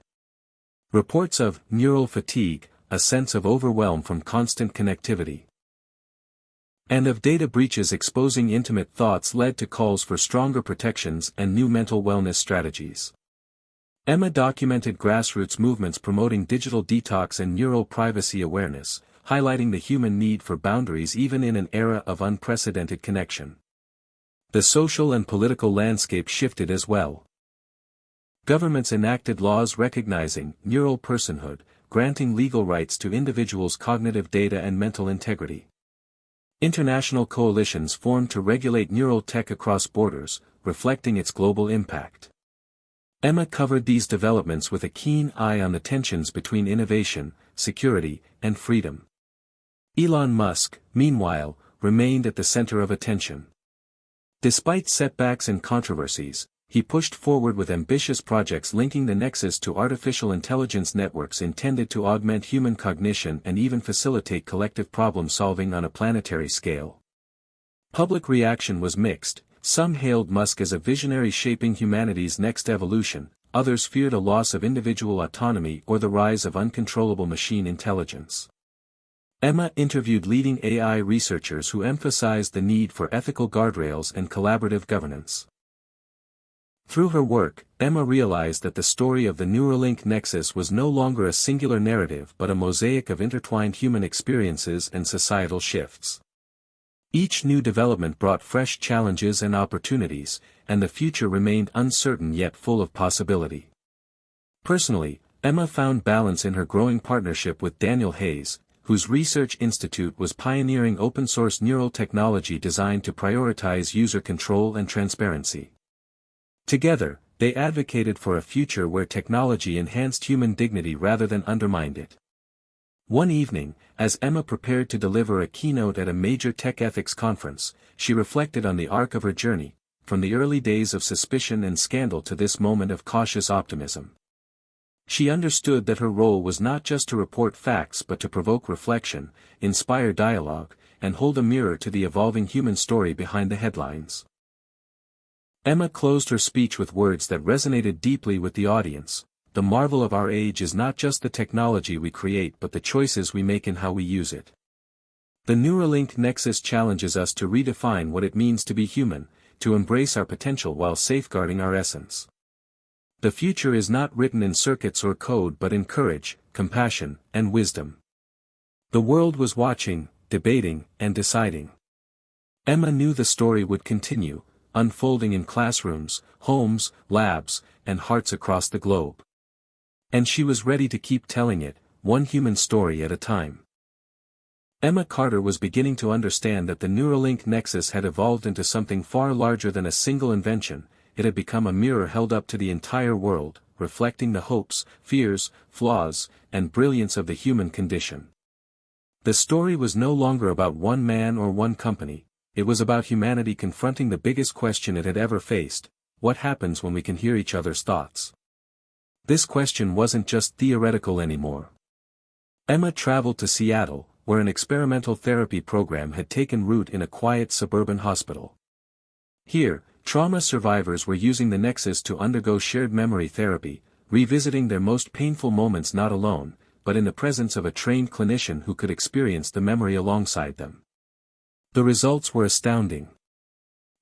Reports of neural fatigue, a sense of overwhelm from constant connectivity, and of data breaches exposing intimate thoughts led to calls for stronger protections and new mental wellness strategies. Emma documented grassroots movements promoting digital detox and neural privacy awareness, highlighting the human need for boundaries even in an era of unprecedented connection. The social and political landscape shifted as well. Governments enacted laws recognizing neural personhood, granting legal rights to individuals' cognitive data and mental integrity. International coalitions formed to regulate neural tech across borders, reflecting its global impact. Emma covered these developments with a keen eye on the tensions between innovation, security, and freedom. Elon Musk, meanwhile, remained at the center of attention. Despite setbacks and controversies, he pushed forward with ambitious projects linking the Nexus to artificial intelligence networks intended to augment human cognition and even facilitate collective problem-solving on a planetary scale. Public reaction was mixed. Some hailed Musk as a visionary shaping humanity's next evolution, others feared a loss of individual autonomy or the rise of uncontrollable machine intelligence. Emma interviewed leading AI researchers who emphasized the need for ethical guardrails and collaborative governance. Through her work, Emma realized that the story of the Neuralink Nexus was no longer a singular narrative but a mosaic of intertwined human experiences and societal shifts. Each new development brought fresh challenges and opportunities, and the future remained uncertain yet full of possibility. Personally, Emma found balance in her growing partnership with Daniel Hayes, whose research institute was pioneering open-source neural technology designed to prioritize user control and transparency. Together, they advocated for a future where technology enhanced human dignity rather than undermined it. One evening, as Emma prepared to deliver a keynote at a major tech ethics conference, she reflected on the arc of her journey, from the early days of suspicion and scandal to this moment of cautious optimism. She understood that her role was not just to report facts but to provoke reflection, inspire dialogue, and hold a mirror to the evolving human story behind the headlines. Emma closed her speech with words that resonated deeply with the audience. The marvel of our age is not just the technology we create but the choices we make in how we use it. The Neuralink Nexus challenges us to redefine what it means to be human, to embrace our potential while safeguarding our essence. The future is not written in circuits or code but in courage, compassion, and wisdom. The world was watching, debating, and deciding. Emma knew the story would continue, unfolding in classrooms, homes, labs, and hearts across the globe. And she was ready to keep telling it, one human story at a time. Emma Carter was beginning to understand that the Neuralink Nexus had evolved into something far larger than a single invention. It had become a mirror held up to the entire world, reflecting the hopes, fears, flaws, and brilliance of the human condition. The story was no longer about one man or one company, it was about humanity confronting the biggest question it had ever faced: what happens when we can hear each other's thoughts? This question wasn't just theoretical anymore. Emma traveled to Seattle, where an experimental therapy program had taken root in a quiet suburban hospital. Here, trauma survivors were using the Nexus to undergo shared memory therapy, revisiting their most painful moments not alone, but in the presence of a trained clinician who could experience the memory alongside them. The results were astounding.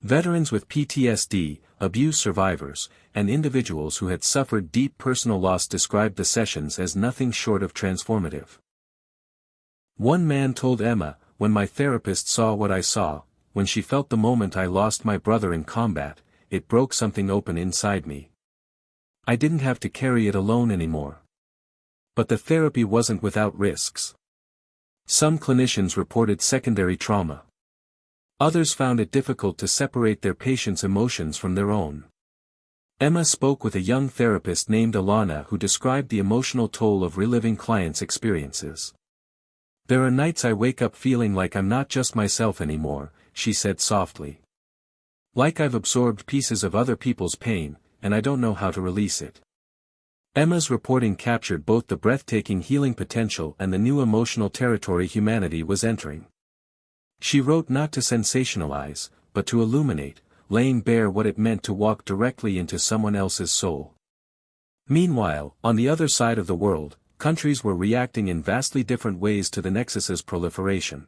Veterans with PTSD, abuse survivors, and individuals who had suffered deep personal loss described the sessions as nothing short of transformative. One man told Emma, "When my therapist saw what I saw, when she felt the moment I lost my brother in combat, it broke something open inside me. I didn't have to carry it alone anymore." But the therapy wasn't without risks. Some clinicians reported secondary trauma. Others found it difficult to separate their patients' emotions from their own. Emma spoke with a young therapist named Alana who described the emotional toll of reliving clients' experiences. "There are nights I wake up feeling like I'm not just myself anymore," she said softly. "Like I've absorbed pieces of other people's pain, and I don't know how to release it." Emma's reporting captured both the breathtaking healing potential and the new emotional territory humanity was entering. She wrote not to sensationalize, but to illuminate, laying bare what it meant to walk directly into someone else's soul. Meanwhile, on the other side of the world, countries were reacting in vastly different ways to the Nexus's proliferation.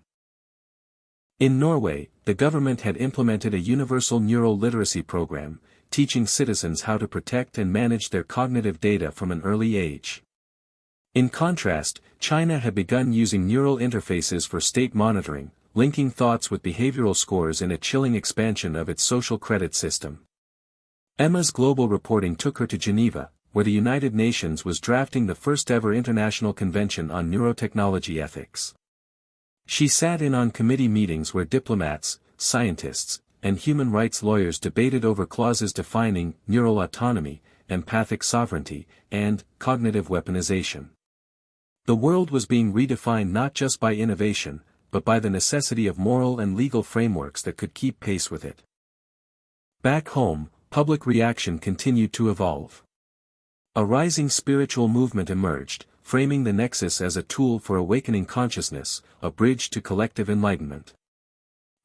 In Norway, the government had implemented a universal neural literacy program, teaching citizens how to protect and manage their cognitive data from an early age. In contrast, China had begun using neural interfaces for state monitoring, linking thoughts with behavioral scores in a chilling expansion of its social credit system. Emma's global reporting took her to Geneva, where the United Nations was drafting the first-ever International Convention on Neurotechnology Ethics. She sat in on committee meetings where diplomats, scientists, and human rights lawyers debated over clauses defining neural autonomy, empathic sovereignty, and cognitive weaponization. The world was being redefined not just by innovation, but by the necessity of moral and legal frameworks that could keep pace with it. Back home, public reaction continued to evolve. A rising spiritual movement emerged, framing the Nexus as a tool for awakening consciousness, a bridge to collective enlightenment.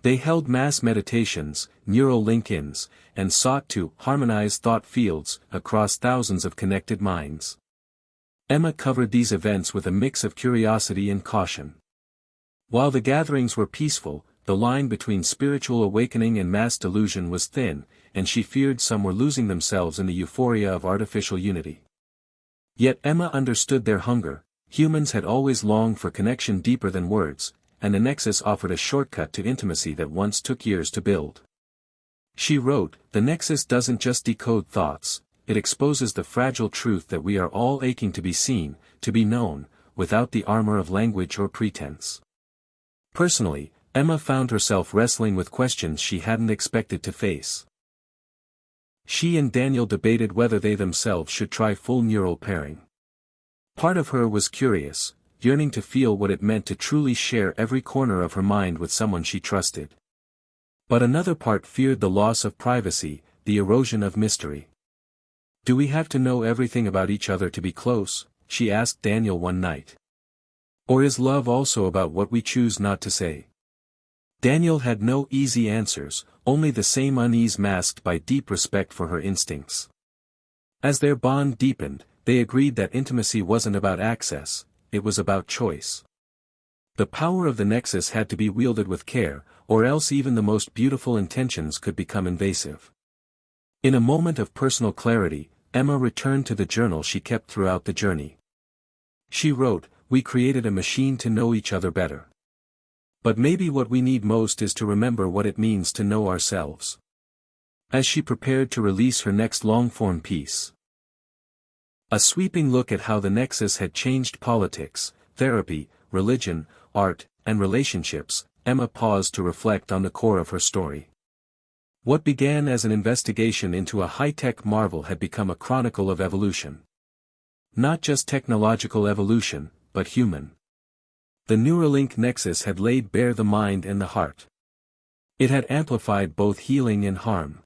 They held mass meditations, neural link-ins, and sought to harmonize thought fields across thousands of connected minds. Emma covered these events with a mix of curiosity and caution. While the gatherings were peaceful, the line between spiritual awakening and mass delusion was thin, and she feared some were losing themselves in the euphoria of artificial unity. Yet Emma understood their hunger. Humans had always longed for connection deeper than words, and the Nexus offered a shortcut to intimacy that once took years to build. She wrote, "The Nexus doesn't just decode thoughts, it exposes the fragile truth that we are all aching to be seen, to be known, without the armor of language or pretense." Personally, Emma found herself wrestling with questions she hadn't expected to face. She and Daniel debated whether they themselves should try full neural pairing. Part of her was curious, yearning to feel what it meant to truly share every corner of her mind with someone she trusted. But another part feared the loss of privacy, the erosion of mystery. "Do we have to know everything about each other to be close?" she asked Daniel one night. "Or is love also about what we choose not to say?" Daniel had no easy answers, only the same unease masked by deep respect for her instincts. As their bond deepened, they agreed that intimacy wasn't about access, it was about choice. The power of the Nexus had to be wielded with care, or else even the most beautiful intentions could become invasive. In a moment of personal clarity, Emma returned to the journal she kept throughout the journey. She wrote, "We created a machine to know each other better. But maybe what we need most is to remember what it means to know ourselves." As she prepared to release her next long-form piece. A sweeping look at how the Nexus had changed politics, therapy, religion, art, and relationships, Emma paused to reflect on the core of her story. What began as an investigation into a high-tech marvel had become a chronicle of evolution. Not just technological evolution, but human. The Neuralink Nexus had laid bare the mind and the heart. It had amplified both healing and harm.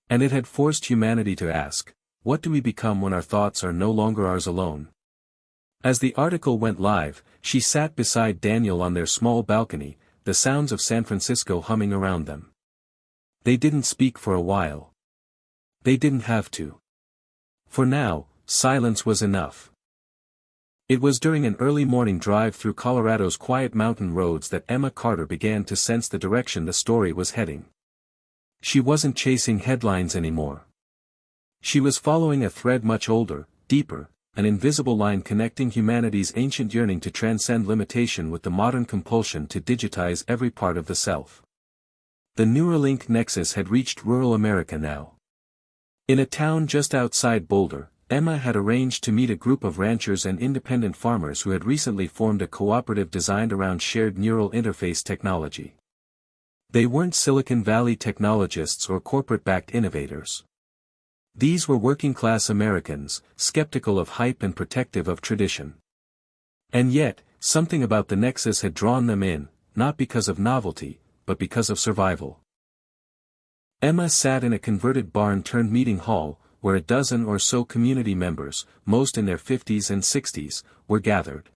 And it had forced humanity to ask, what do we become when our thoughts are no longer ours alone? As the article went live, she sat beside Daniel on their small balcony, the sounds of San Francisco humming around them. They didn't speak for a while. They didn't have to. For now, silence was enough. It was during an early morning drive through Colorado's quiet mountain roads that Emma Carter began to sense the direction the story was heading. She wasn't chasing headlines anymore. She was following a thread much older, deeper, an invisible line connecting humanity's ancient yearning to transcend limitation with the modern compulsion to digitize every part of the self. The Neuralink Nexus had reached rural America now. In a town just outside Boulder, Emma had arranged to meet a group of ranchers and independent farmers who had recently formed a cooperative designed around shared neural interface technology. They weren't Silicon Valley technologists or corporate-backed innovators. These were working-class Americans, skeptical of hype and protective of tradition. And yet, something about the Nexus had drawn them in, not because of novelty, but because of survival. Emma sat in a converted barn-turned-meeting hall, where a dozen or so community members, most in their 50s and 60s, were gathered.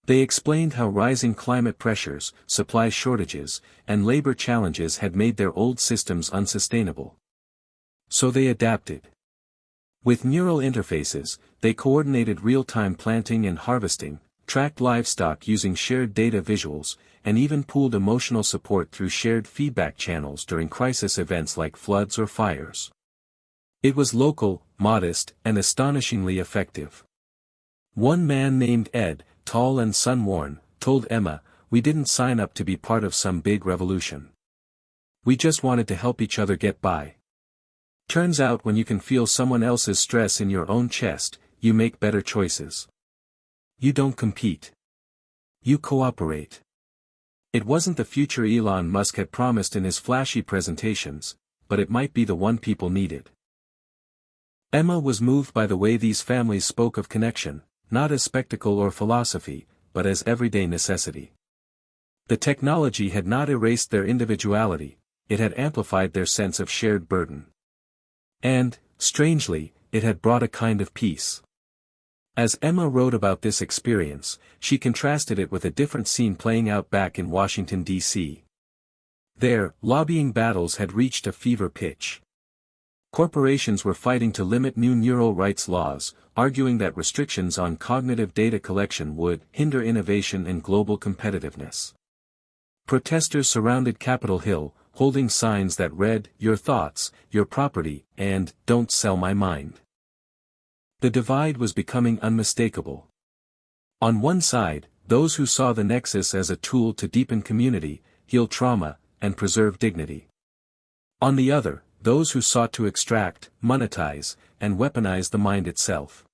They explained how rising climate pressures, supply shortages, and labor challenges had made their old systems unsustainable. So they adapted. With neural interfaces, they coordinated real-time planting and harvesting, tracked livestock using shared data visuals, and even pooled emotional support through shared feedback channels during crisis events like floods or fires. It was local, modest, and astonishingly effective. One man named Ed, tall and sun-worn, told Emma, "We didn't sign up to be part of some big revolution. We just wanted to help each other get by." Turns out when you can feel someone else's stress in your own chest, you make better choices. You don't compete. You cooperate. It wasn't the future Elon Musk had promised in his flashy presentations, but it might be the one people needed. Emma was moved by the way these families spoke of connection, not as spectacle or philosophy, but as everyday necessity. The technology had not erased their individuality, it had amplified their sense of shared burden. And, strangely, it had brought a kind of peace. As Emma wrote about this experience, she contrasted it with a different scene playing out back in Washington, D.C. There, lobbying battles had reached a fever pitch. Corporations were fighting to limit new neural rights laws, arguing that restrictions on cognitive data collection would hinder innovation and global competitiveness. Protesters surrounded Capitol Hill, holding signs that read, "Your thoughts, your property," and "Don't sell my mind." The divide was becoming unmistakable. On one side, those who saw the Nexus as a tool to deepen community, heal trauma, and preserve dignity. On the other, those who sought to extract, monetize, and weaponize the mind itself.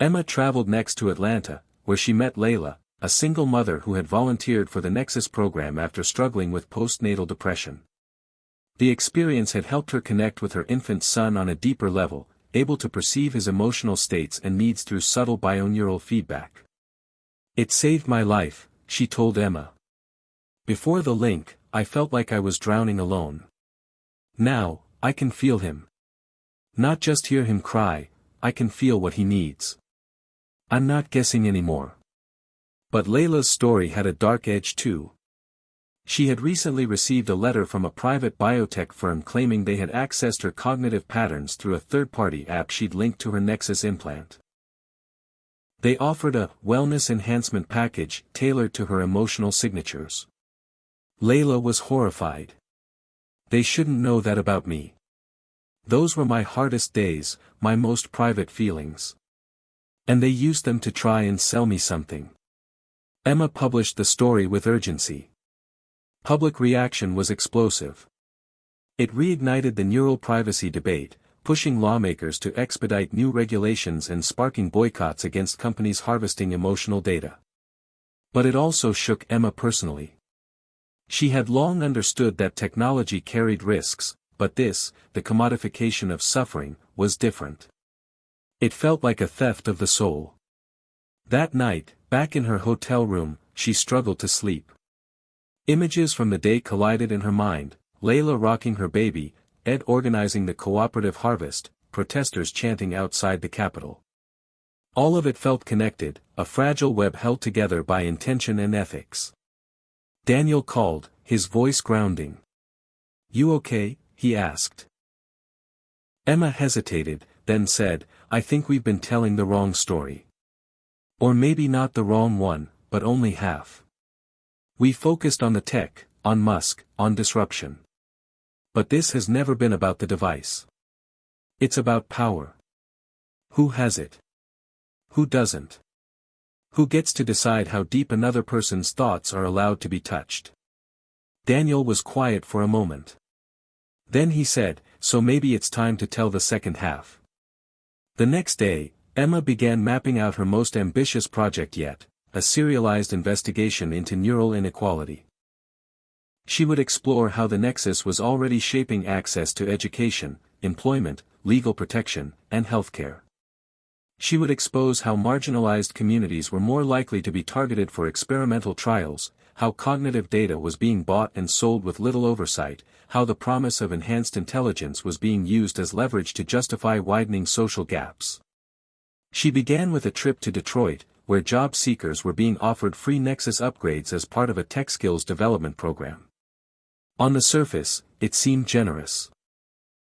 Emma traveled next to Atlanta, where she met Layla, a single mother who had volunteered for the Nexus program after struggling with postnatal depression. The experience had helped her connect with her infant son on a deeper level, able to perceive his emotional states and needs through subtle bioneural feedback. "It saved my life," she told Emma. "Before the link, I felt like I was drowning alone. Now, I can feel him. Not just hear him cry, I can feel what he needs. I'm not guessing anymore." But Layla's story had a dark edge too. She had recently received a letter from a private biotech firm claiming they had accessed her cognitive patterns through a third-party app she'd linked to her Nexus implant. They offered a wellness enhancement package tailored to her emotional signatures. Layla was horrified. "They shouldn't know that about me. Those were my hardest days, my most private feelings. And they used them to try and sell me something." Emma published the story with urgency. Public reaction was explosive. It reignited the neural privacy debate, pushing lawmakers to expedite new regulations and sparking boycotts against companies harvesting emotional data. But it also shook Emma personally. She had long understood that technology carried risks, but this, the commodification of suffering, was different. It felt like a theft of the soul. That night, back in her hotel room, she struggled to sleep. Images from the day collided in her mind, Layla rocking her baby, Ed organizing the cooperative harvest, protesters chanting outside the Capitol. All of it felt connected, a fragile web held together by intention and ethics. Daniel called, his voice grounding. "You okay?" he asked. Emma hesitated, then said, "I think we've been telling the wrong story. Or maybe not the wrong one, but only half. We focused on the tech, on Musk, on disruption. But this has never been about the device. It's about power. Who has it? Who doesn't? Who gets to decide how deep another person's thoughts are allowed to be touched?" Daniel was quiet for a moment. Then he said, "So maybe it's time to tell the second half." The next day, Emma began mapping out her most ambitious project yet, a serialized investigation into neural inequality. She would explore how the Nexus was already shaping access to education, employment, legal protection, and healthcare. She would expose how marginalized communities were more likely to be targeted for experimental trials, how cognitive data was being bought and sold with little oversight, how the promise of enhanced intelligence was being used as leverage to justify widening social gaps. She began with a trip to Detroit, where job seekers were being offered free Nexus upgrades as part of a tech skills development program. On the surface, it seemed generous.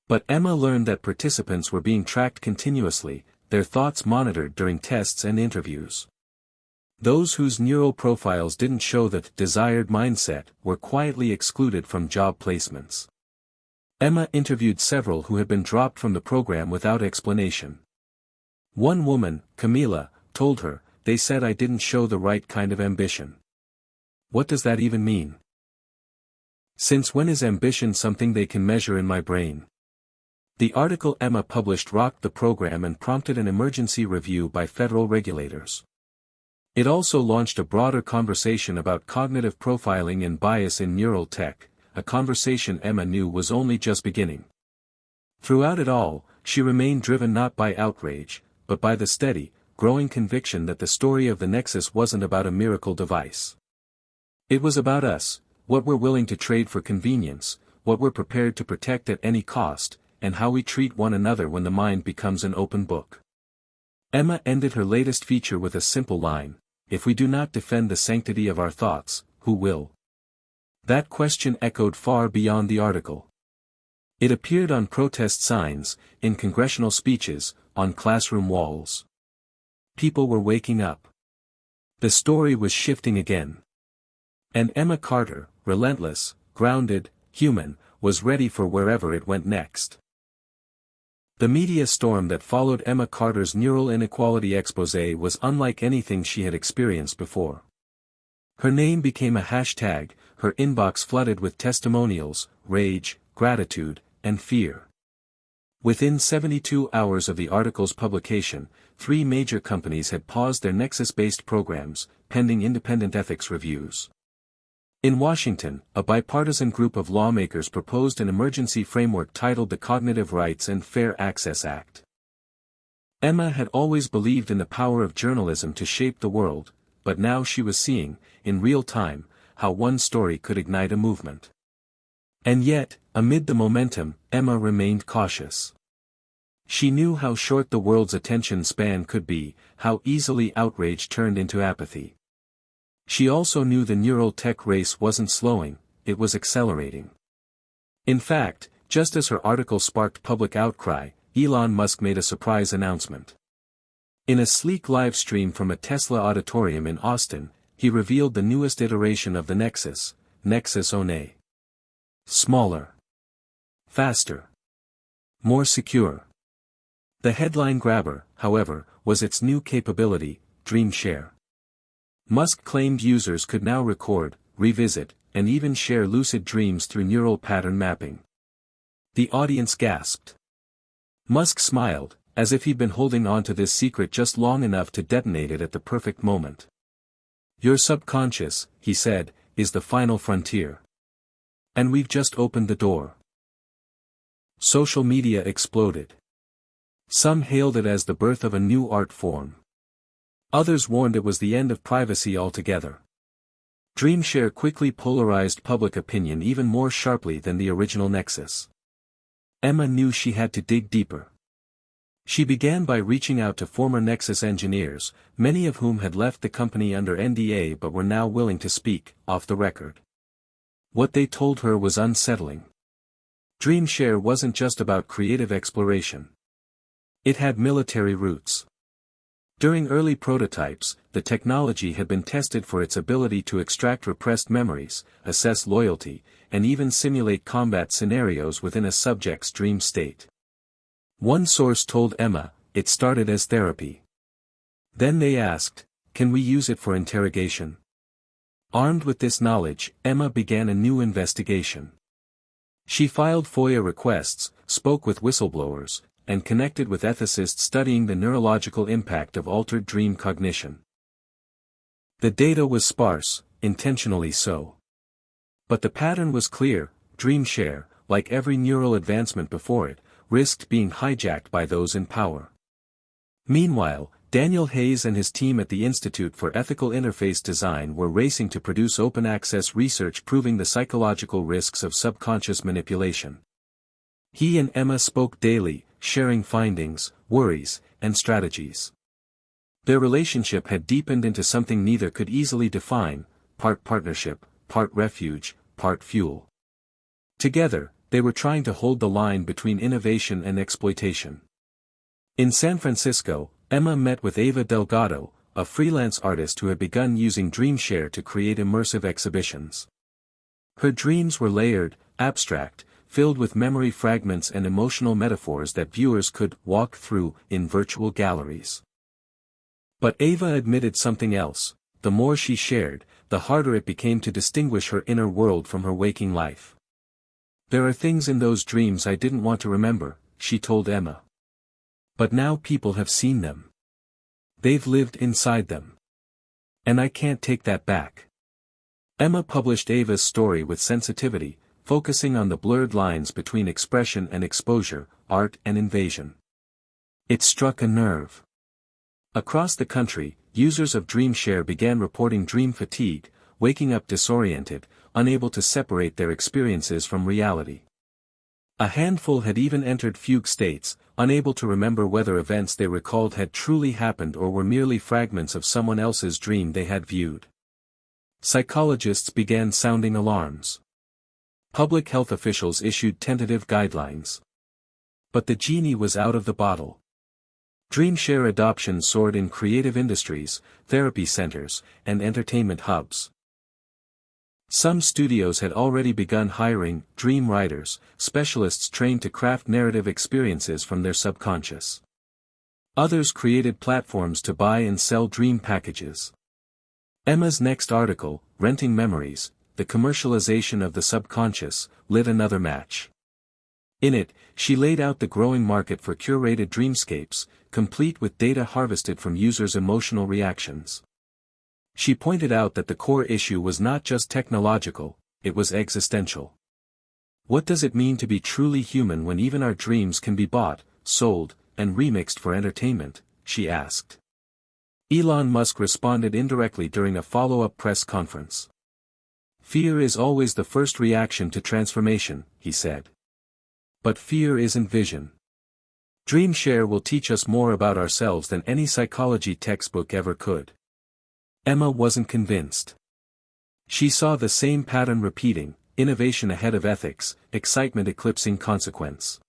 But Emma learned that participants were being tracked continuously, their thoughts monitored during tests and interviews. Those whose neural profiles didn't show that desired mindset were quietly excluded from job placements. Emma interviewed several who had been dropped from the program without explanation. One woman, Camila, told her, "They said I didn't show the right kind of ambition." "What does that even mean? Since when is ambition something they can measure in my brain?" The article Emma published rocked the program and prompted an emergency review by federal regulators. It also launched a broader conversation about cognitive profiling and bias in neural tech, a conversation Emma knew was only just beginning. Throughout it all, she remained driven not by outrage, but by the steady, growing conviction that the story of the Nexus wasn't about a miracle device. It was about us, what we're willing to trade for convenience, what we're prepared to protect at any cost, and how we treat one another when the mind becomes an open book. Emma ended her latest feature with a simple line: if we do not defend the sanctity of our thoughts, who will? That question echoed far beyond the article. It appeared on protest signs, in congressional speeches, on classroom walls. People were waking up. The story was shifting again. And Emma Carter, relentless, grounded, human, was ready for wherever it went next. The media storm that followed Emma Carter's neural inequality exposé was unlike anything she had experienced before. Her name became a hashtag, her inbox flooded with testimonials, rage, gratitude, and fear. Within 72 hours of the article's publication, 3 major companies had paused their Nexus-based programs, pending independent ethics reviews. In Washington, a bipartisan group of lawmakers proposed an emergency framework titled the Cognitive Rights and Fair Access Act. Emma had always believed in the power of journalism to shape the world, but now she was seeing, in real time, how one story could ignite a movement. And yet, amid the momentum, Emma remained cautious. She knew how short the world's attention span could be, how easily outrage turned into apathy. She also knew the neural tech race wasn't slowing, it was accelerating. In fact, just as her article sparked public outcry, Elon Musk made a surprise announcement. In a sleek live stream from a Tesla auditorium in Austin, he revealed the newest iteration of the Nexus, Nexus One. Smaller. Faster. More secure. The headline grabber, however, was its new capability, Dream Share. Musk claimed users could now record, revisit, and even share lucid dreams through neural pattern mapping. The audience gasped. Musk smiled, as if he'd been holding on to this secret just long enough to detonate it at the perfect moment. Your subconscious, he said, is the final frontier. And we've just opened the door. Social media exploded. Some hailed it as the birth of a new art form. Others warned it was the end of privacy altogether. DreamShare quickly polarized public opinion even more sharply than the original Nexus. Emma knew she had to dig deeper. She began by reaching out to former Nexus engineers, many of whom had left the company under NDA but were now willing to speak, off the record. What they told her was unsettling. DreamShare wasn't just about creative exploration. It had military roots. During early prototypes, the technology had been tested for its ability to extract repressed memories, assess loyalty, and even simulate combat scenarios within a subject's dream state. One source told Emma, it started as therapy. Then they asked, can we use it for interrogation? Armed with this knowledge, Emma began a new investigation. She filed FOIA requests, spoke with whistleblowers, and connected with ethicists studying the neurological impact of altered dream cognition. The data was sparse, intentionally so. But the pattern was clear: DreamShare, like every neural advancement before it, risked being hijacked by those in power. Meanwhile, Daniel Hayes and his team at the Institute for Ethical Interface Design were racing to produce open-access research proving the psychological risks of subconscious manipulation. He and Emma spoke daily, sharing findings, worries, and strategies. Their relationship had deepened into something neither could easily define: part partnership, part refuge, part fuel. Together, they were trying to hold the line between innovation and exploitation. In San Francisco, Emma met with Ava Delgado, a freelance artist who had begun using DreamShare to create immersive exhibitions. Her dreams were layered, abstract, filled with memory fragments and emotional metaphors that viewers could walk through in virtual galleries. But Ava admitted something else: the more she shared, the harder it became to distinguish her inner world from her waking life. There are things in those dreams I didn't want to remember, she told Emma. But now people have seen them. They've lived inside them. And I can't take that back. Emma published Ava's story with sensitivity, focusing on the blurred lines between expression and exposure, art and invasion. It struck a nerve. Across the country, users of DreamShare began reporting dream fatigue, waking up disoriented, unable to separate their experiences from reality. A handful had even entered fugue states, unable to remember whether events they recalled had truly happened or were merely fragments of someone else's dream they had viewed. Psychologists began sounding alarms. Public health officials issued tentative guidelines. But the genie was out of the bottle. DreamShare adoption soared in creative industries, therapy centers, and entertainment hubs. Some studios had already begun hiring dream writers, specialists trained to craft narrative experiences from their subconscious. Others created platforms to buy and sell dream packages. Emma's next article, Renting Memories, The Commercialization of the Subconscious, lit another match. In it, she laid out the growing market for curated dreamscapes, complete with data harvested from users' emotional reactions. She pointed out that the core issue was not just technological, it was existential. What does it mean to be truly human when even our dreams can be bought, sold, and remixed for entertainment? She asked. Elon Musk responded indirectly during a follow-up press conference. Fear is always the first reaction to transformation, he said. But fear isn't vision. DreamShare will teach us more about ourselves than any psychology textbook ever could. Emma wasn't convinced. She saw the same pattern repeating, innovation ahead of ethics, excitement eclipsing consequence.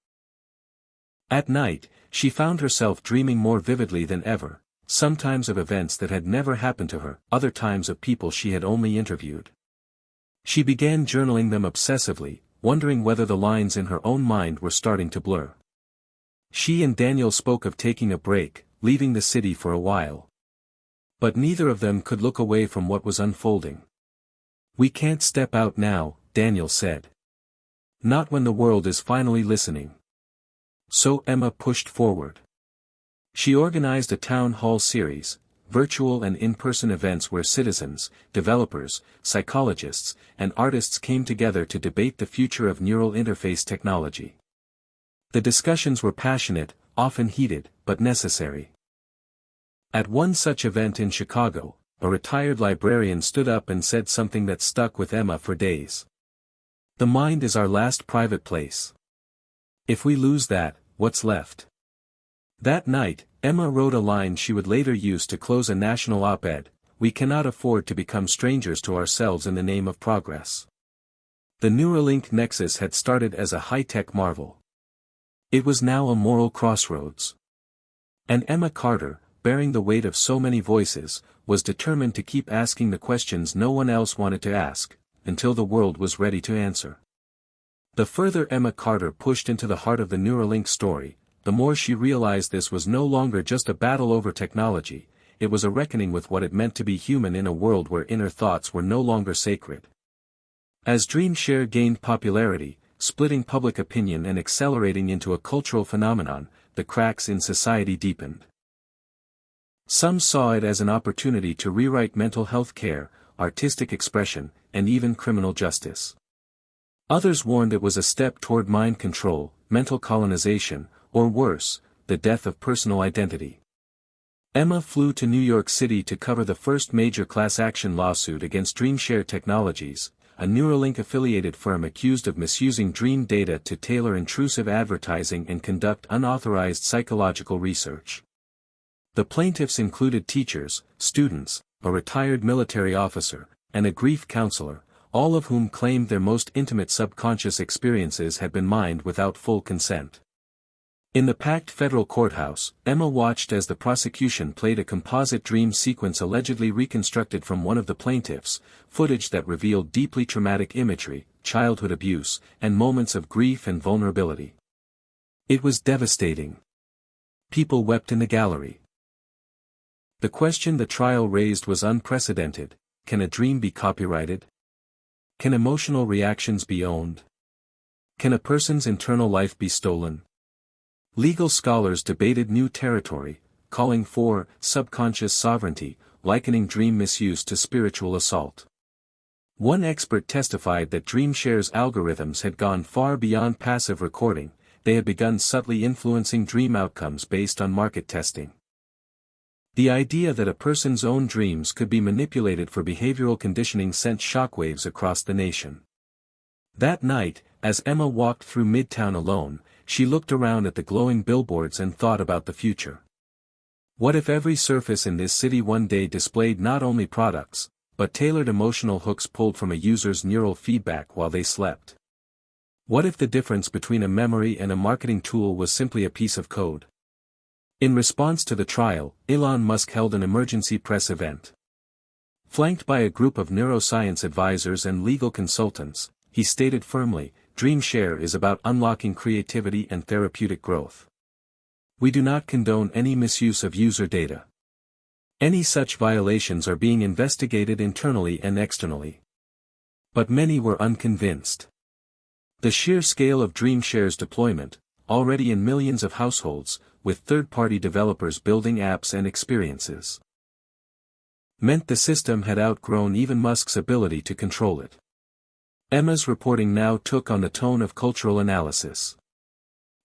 At night, she found herself dreaming more vividly than ever, sometimes of events that had never happened to her, other times of people she had only interviewed. She began journaling them obsessively, wondering whether the lines in her own mind were starting to blur. She and Daniel spoke of taking a break, leaving the city for a while. But neither of them could look away from what was unfolding. We can't step out now, Daniel said. Not when the world is finally listening. So Emma pushed forward. She organized a town hall series, virtual and in-person events where citizens, developers, psychologists, and artists came together to debate the future of neural interface technology. The discussions were passionate, often heated, but necessary. At one such event in Chicago, a retired librarian stood up and said something that stuck with Emma for days. The mind is our last private place. If we lose that, what's left? That night, Emma wrote a line she would later use to close a national op-ed: we cannot afford to become strangers to ourselves in the name of progress. The Neuralink nexus had started as a high-tech marvel. It was now a moral crossroads. And Emma Carter, bearing the weight of so many voices, was determined to keep asking the questions no one else wanted to ask, until the world was ready to answer. The further Emma Carter pushed into the heart of the Neuralink story, the more she realized this was no longer just a battle over technology, it was a reckoning with what it meant to be human in a world where inner thoughts were no longer sacred. As DreamShare gained popularity, splitting public opinion and accelerating into a cultural phenomenon, the cracks in society deepened. Some saw it as an opportunity to rewrite mental health care, artistic expression, and even criminal justice. Others warned it was a step toward mind control, mental colonization, or worse, the death of personal identity. Emma flew to New York City to cover the first major class action lawsuit against DreamShare Technologies, a Neuralink-affiliated firm accused of misusing dream data to tailor intrusive advertising and conduct unauthorized psychological research. The plaintiffs included teachers, students, a retired military officer, and a grief counselor, all of whom claimed their most intimate subconscious experiences had been mined without full consent. In the packed federal courthouse, Emma watched as the prosecution played a composite dream sequence allegedly reconstructed from one of the plaintiffs, footage that revealed deeply traumatic imagery, childhood abuse, and moments of grief and vulnerability. It was devastating. People wept in the gallery. The question the trial raised was unprecedented: can a dream be copyrighted? Can emotional reactions be owned? Can a person's internal life be stolen? Legal scholars debated new territory, calling for subconscious sovereignty, likening dream misuse to spiritual assault. One expert testified that DreamShare's algorithms had gone far beyond passive recording, they had begun subtly influencing dream outcomes based on market testing. The idea that a person's own dreams could be manipulated for behavioral conditioning sent shockwaves across the nation. That night, as Emma walked through Midtown alone, she looked around at the glowing billboards and thought about the future. What if every surface in this city one day displayed not only products, but tailored emotional hooks pulled from a user's neural feedback while they slept? What if the difference between a memory and a marketing tool was simply a piece of code? In response to the trial, Elon Musk held an emergency press event. Flanked by a group of neuroscience advisors and legal consultants, he stated firmly, DreamShare is about unlocking creativity and therapeutic growth. We do not condone any misuse of user data. Any such violations are being investigated internally and externally. But many were unconvinced. The sheer scale of DreamShare's deployment, already in millions of households, with third-party developers building apps and experiences, meant the system had outgrown even Musk's ability to control it. Emma's reporting now took on the tone of cultural analysis.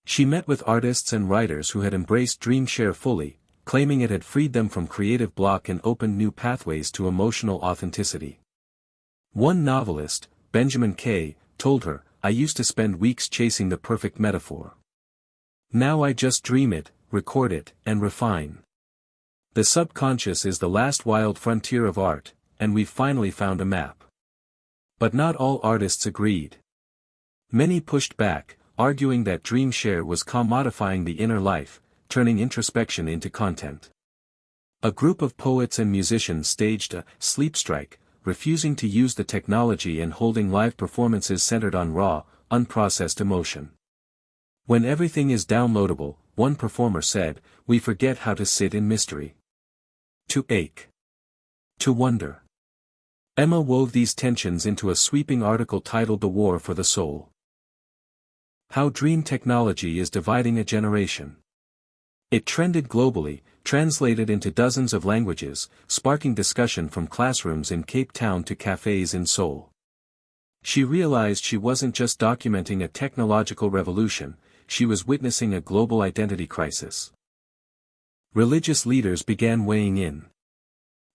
She met with artists and writers who had embraced DreamShare fully, claiming it had freed them from creative block and opened new pathways to emotional authenticity. One novelist, Benjamin K., told her, "I used to spend weeks chasing the perfect metaphor. Now I just dream it, record it, and refine. The subconscious is the last wild frontier of art, and we've finally found a map." But not all artists agreed. Many pushed back, arguing that DreamShare was commodifying the inner life, turning introspection into content. A group of poets and musicians staged a sleep strike, refusing to use the technology and holding live performances centered on raw, unprocessed emotion. When everything is downloadable, one performer said, we forget how to sit in mystery. To ache. To wonder. Emma wove these tensions into a sweeping article titled The War for the Soul. How Dream Technology is Dividing a Generation. It trended globally, translated into dozens of languages, sparking discussion from classrooms in Cape Town to cafes in Seoul. She realized she wasn't just documenting a technological revolution, she was witnessing a global identity crisis. Religious leaders began weighing in.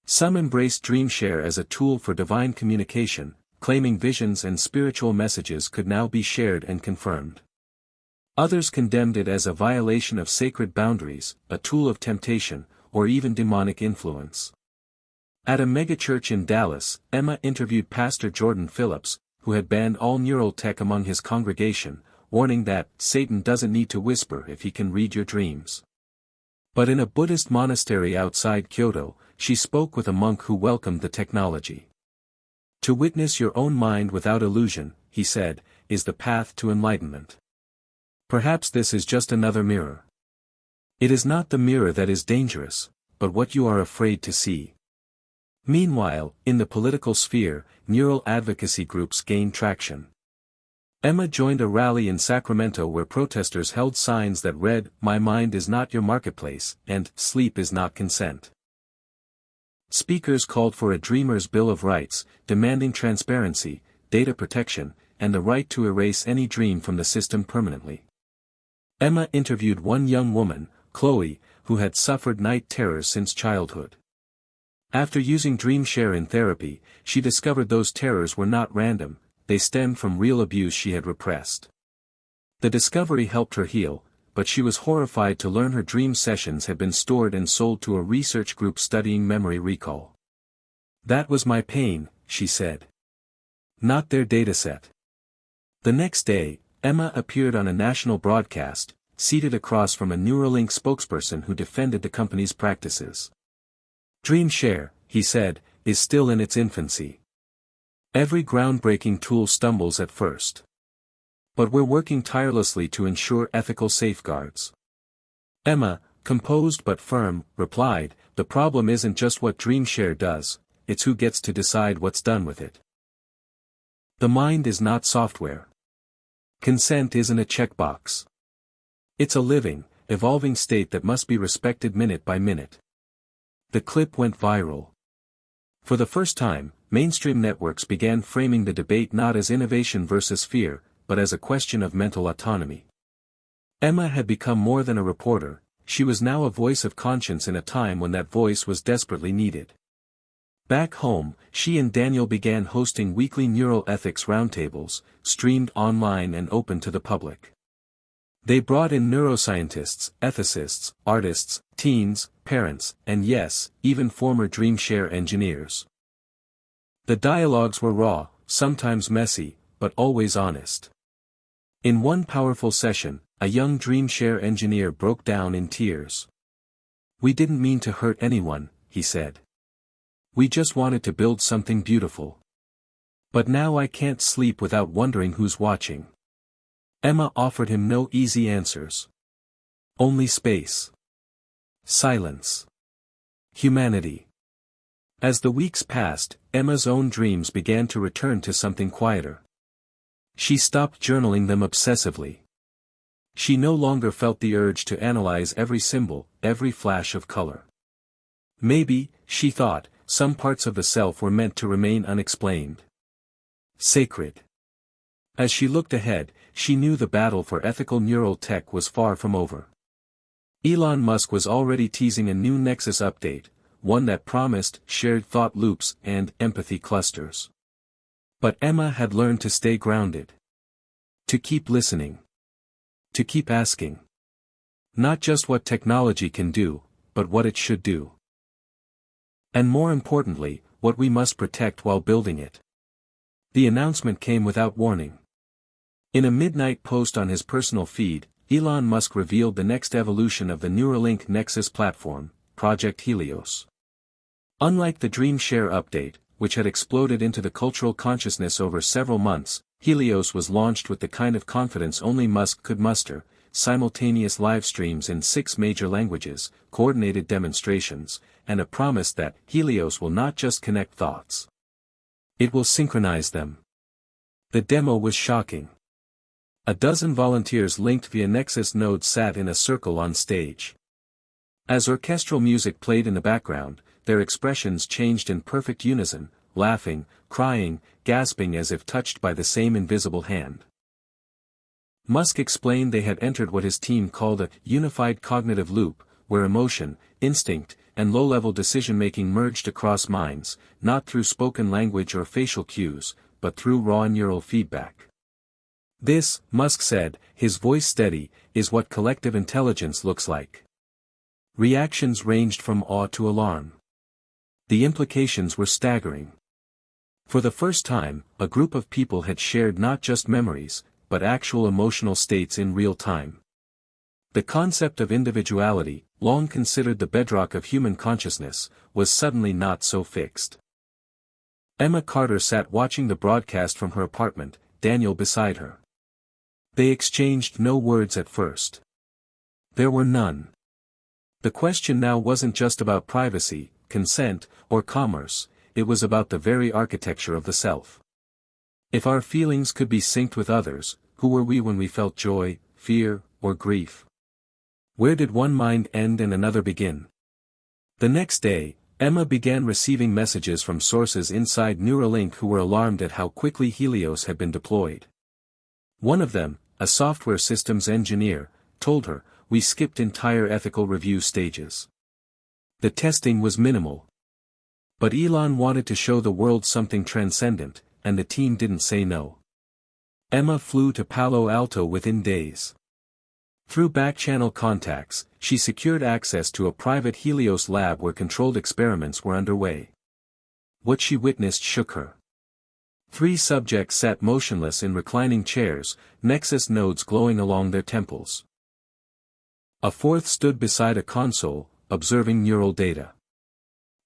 Some embraced DreamShare as a tool for divine communication, claiming visions and spiritual messages could now be shared and confirmed. Others condemned it as a violation of sacred boundaries, a tool of temptation, or even demonic influence. At a megachurch in Dallas, Emma interviewed Pastor Jordan Phillips, who had banned all neural tech among his congregation, warning that Satan doesn't need to whisper if he can read your dreams. But in a Buddhist monastery outside Kyoto, she spoke with a monk who welcomed the technology. To witness your own mind without illusion, he said, is the path to enlightenment. Perhaps this is just another mirror. It is not the mirror that is dangerous, but what you are afraid to see. Meanwhile, in the political sphere, neural advocacy groups gained traction. Emma joined a rally in Sacramento where protesters held signs that read, "My mind is not your marketplace," and "Sleep is not consent." Speakers called for a Dreamer's Bill of Rights, demanding transparency, data protection, and the right to erase any dream from the system permanently. Emma interviewed one young woman, Chloe, who had suffered night terrors since childhood. After using DreamShare in therapy, she discovered those terrors were not random, they stemmed from real abuse she had repressed. The discovery helped her heal, but she was horrified to learn her dream sessions had been stored and sold to a research group studying memory recall. "That was my pain," she said. "Not their dataset." The next day, Emma appeared on a national broadcast, seated across from a Neuralink spokesperson who defended the company's practices. DreamShare, he said, is still in its infancy. Every groundbreaking tool stumbles at first. But we're working tirelessly to ensure ethical safeguards. Emma, composed but firm, replied, "The problem isn't just what DreamShare does, it's who gets to decide what's done with it. The mind is not software. Consent isn't a checkbox. It's a living, evolving state that must be respected minute by minute. The clip went viral. For the first time, mainstream networks began framing the debate not as innovation versus fear, but as a question of mental autonomy. Emma had become more than a reporter, she was now a voice of conscience in a time when that voice was desperately needed. Back home, she and Daniel began hosting weekly neural ethics roundtables, streamed online and open to the public. They brought in neuroscientists, ethicists, artists, teens, parents, and yes, even former DreamShare engineers. The dialogues were raw, sometimes messy, but always honest. In one powerful session, a young DreamShare engineer broke down in tears. "We didn't mean to hurt anyone," he said. "We just wanted to build something beautiful. But now I can't sleep without wondering who's watching." Emma offered him no easy answers. Only space. Silence. Humanity. As the weeks passed, Emma's own dreams began to return to something quieter. She stopped journaling them obsessively. She no longer felt the urge to analyze every symbol, every flash of color. Maybe, she thought, some parts of the self were meant to remain unexplained. Sacred. As she looked ahead, she knew the battle for ethical neural tech was far from over. Elon Musk was already teasing a new Nexus update, one that promised shared thought loops and empathy clusters. But Emma had learned to stay grounded. To keep listening. To keep asking. Not just what technology can do, but what it should do. And more importantly, what we must protect while building it. The announcement came without warning. In a midnight post on his personal feed, Elon Musk revealed the next evolution of the Neuralink Nexus platform, Project Helios. Unlike the DreamShare update, which had exploded into the cultural consciousness over several months, Helios was launched with the kind of confidence only Musk could muster: simultaneous live streams in 6 major languages, coordinated demonstrations, and a promise that Helios will not just connect thoughts. It will synchronize them. The demo was shocking. A dozen volunteers linked via Nexus nodes sat in a circle on stage. As orchestral music played in the background, their expressions changed in perfect unison, laughing, crying, gasping as if touched by the same invisible hand. Musk explained they had entered what his team called a unified cognitive loop, where emotion, instinct, and low-level decision-making merged across minds, not through spoken language or facial cues, but through raw neural feedback. This, Musk said, his voice steady, is what collective intelligence looks like. Reactions ranged from awe to alarm. The implications were staggering. For the first time, a group of people had shared not just memories, but actual emotional states in real time. The concept of individuality, long considered the bedrock of human consciousness, was suddenly not so fixed. Emma Carter sat watching the broadcast from her apartment, Daniel beside her. They exchanged no words at first. There were none. The question now wasn't just about privacy, consent, or commerce, it was about the very architecture of the self. If our feelings could be synced with others, who were we when we felt joy, fear, or grief? Where did one mind end and another begin? The next day, Emma began receiving messages from sources inside Neuralink who were alarmed at how quickly Helios had been deployed. One of them, a software systems engineer, told her, "We skipped entire ethical review stages. The testing was minimal." But Elon wanted to show the world something transcendent, and the team didn't say no. Emma flew to Palo Alto within days. Through back-channel contacts, she secured access to a private Helios lab where controlled experiments were underway. What she witnessed shook her. 3 subjects sat motionless in reclining chairs, Nexus nodes glowing along their temples. A 4th stood beside a console, observing neural data.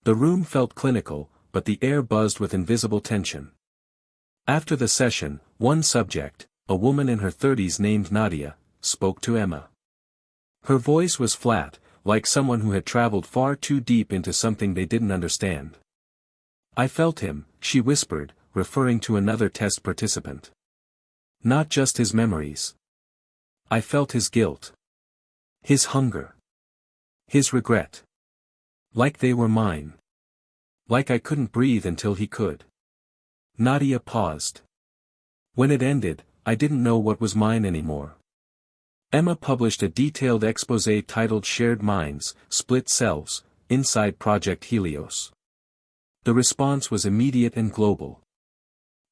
The room felt clinical, but the air buzzed with invisible tension. After the session, one subject, a woman in her 30s named Nadia, spoke to Emma. Her voice was flat, like someone who had traveled far too deep into something they didn't understand. "I felt him," she whispered, referring to another test participant. "Not just his memories. I felt his guilt. His hunger. His regret. Like they were mine. Like I couldn't breathe until he could. Nadia paused. When it ended, I didn't know what was mine anymore. Emma published a detailed exposé titled Shared Minds, Split Selves, Inside Project Helios. The response was immediate and global.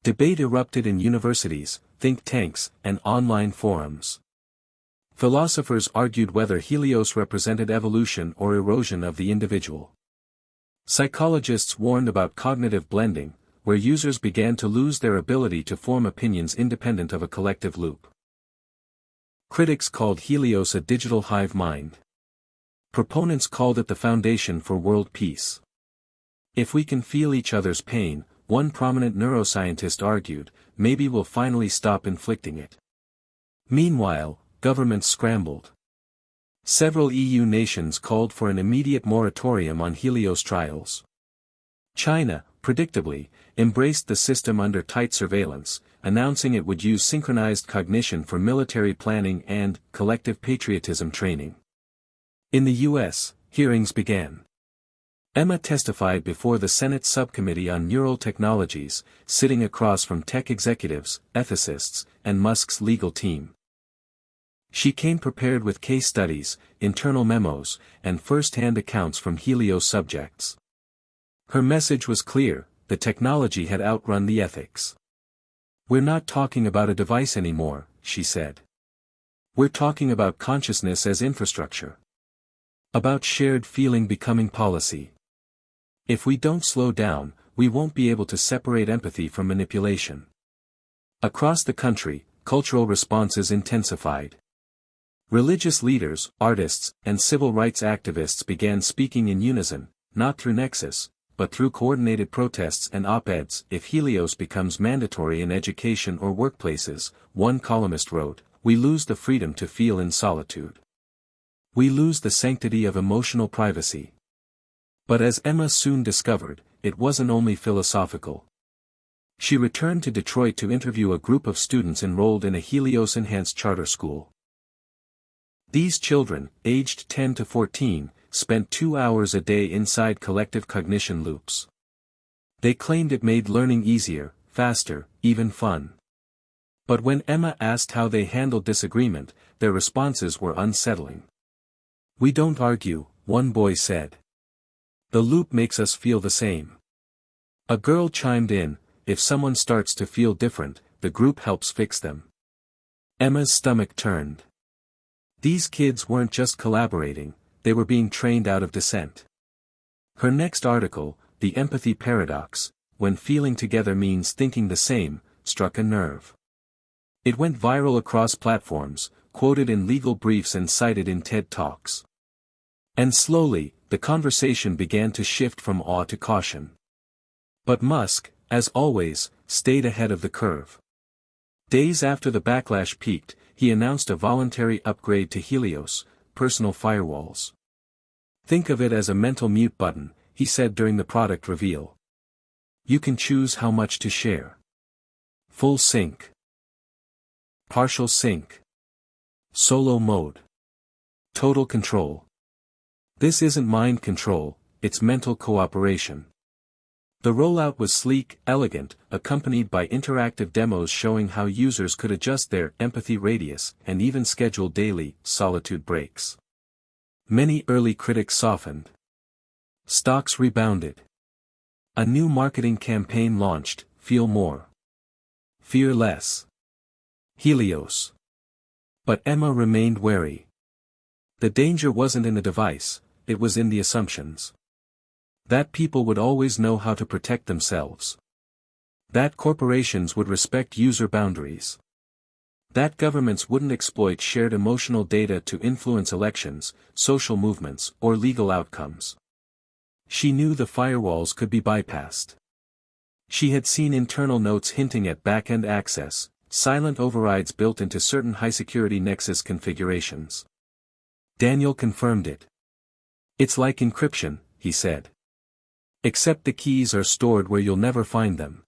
Debate erupted in universities, think tanks, and online forums. Philosophers argued whether Helios represented evolution or erosion of the individual. Psychologists warned about cognitive blending, where users began to lose their ability to form opinions independent of a collective loop. Critics called Helios a digital hive mind. Proponents called it the foundation for world peace. If we can feel each other's pain, one prominent neuroscientist argued, maybe we'll finally stop inflicting it. Meanwhile, governments scrambled. Several EU nations called for an immediate moratorium on Helios trials. China, predictably, embraced the system under tight surveillance, announcing it would use synchronized cognition for military planning and collective patriotism training. In the US, hearings began. Emma testified before the Senate Subcommittee on Neural Technologies, sitting across from tech executives, ethicists, and Musk's legal team. She came prepared with case studies, internal memos, and first-hand accounts from Helios subjects. Her message was clear: the technology had outrun the ethics. We're not talking about a device anymore, she said. We're talking about consciousness as infrastructure. About shared feeling becoming policy. If we don't slow down, we won't be able to separate empathy from manipulation. Across the country, cultural responses intensified. Religious leaders, artists, and civil rights activists began speaking in unison, not through Nexus, but through coordinated protests and op-eds. If Helios becomes mandatory in education or workplaces, one columnist wrote, we lose the freedom to feel in solitude. We lose the sanctity of emotional privacy. But as Emma soon discovered, it wasn't only philosophical. She returned to Detroit to interview a group of students enrolled in a Helios-enhanced charter school. These children, aged 10 to 14, spent 2 hours a day inside collective cognition loops. They claimed it made learning easier, faster, even fun. But when Emma asked how they handled disagreement, their responses were unsettling. We don't argue, one boy said. The loop makes us feel the same. A girl chimed in, if someone starts to feel different, the group helps fix them. Emma's stomach turned. These kids weren't just collaborating, they were being trained out of dissent. Her next article, The Empathy Paradox, When Feeling Together Means Thinking the Same, struck a nerve. It went viral across platforms, quoted in legal briefs and cited in TED Talks. And slowly, the conversation began to shift from awe to caution. But Musk, as always, stayed ahead of the curve. Days after the backlash peaked, he announced a voluntary upgrade to Helios, personal firewalls. Think of it as a mental mute button, he said during the product reveal. You can choose how much to share. Full sync. Partial sync. Solo mode. Total control. This isn't mind control, it's mental cooperation. The rollout was sleek, elegant, accompanied by interactive demos showing how users could adjust their empathy radius and even schedule daily solitude breaks. Many early critics softened. Stocks rebounded. A new marketing campaign launched, Feel More. Fear Less. Helios. But Emma remained wary. The danger wasn't in the device, it was in the assumptions. That people would always know how to protect themselves. That corporations would respect user boundaries. That governments wouldn't exploit shared emotional data to influence elections, social movements, or legal outcomes. She knew the firewalls could be bypassed. She had seen internal notes hinting at back-end access, silent overrides built into certain high-security Nexus configurations. Daniel confirmed it. It's like encryption, he said. Except the keys are stored where you'll never find them.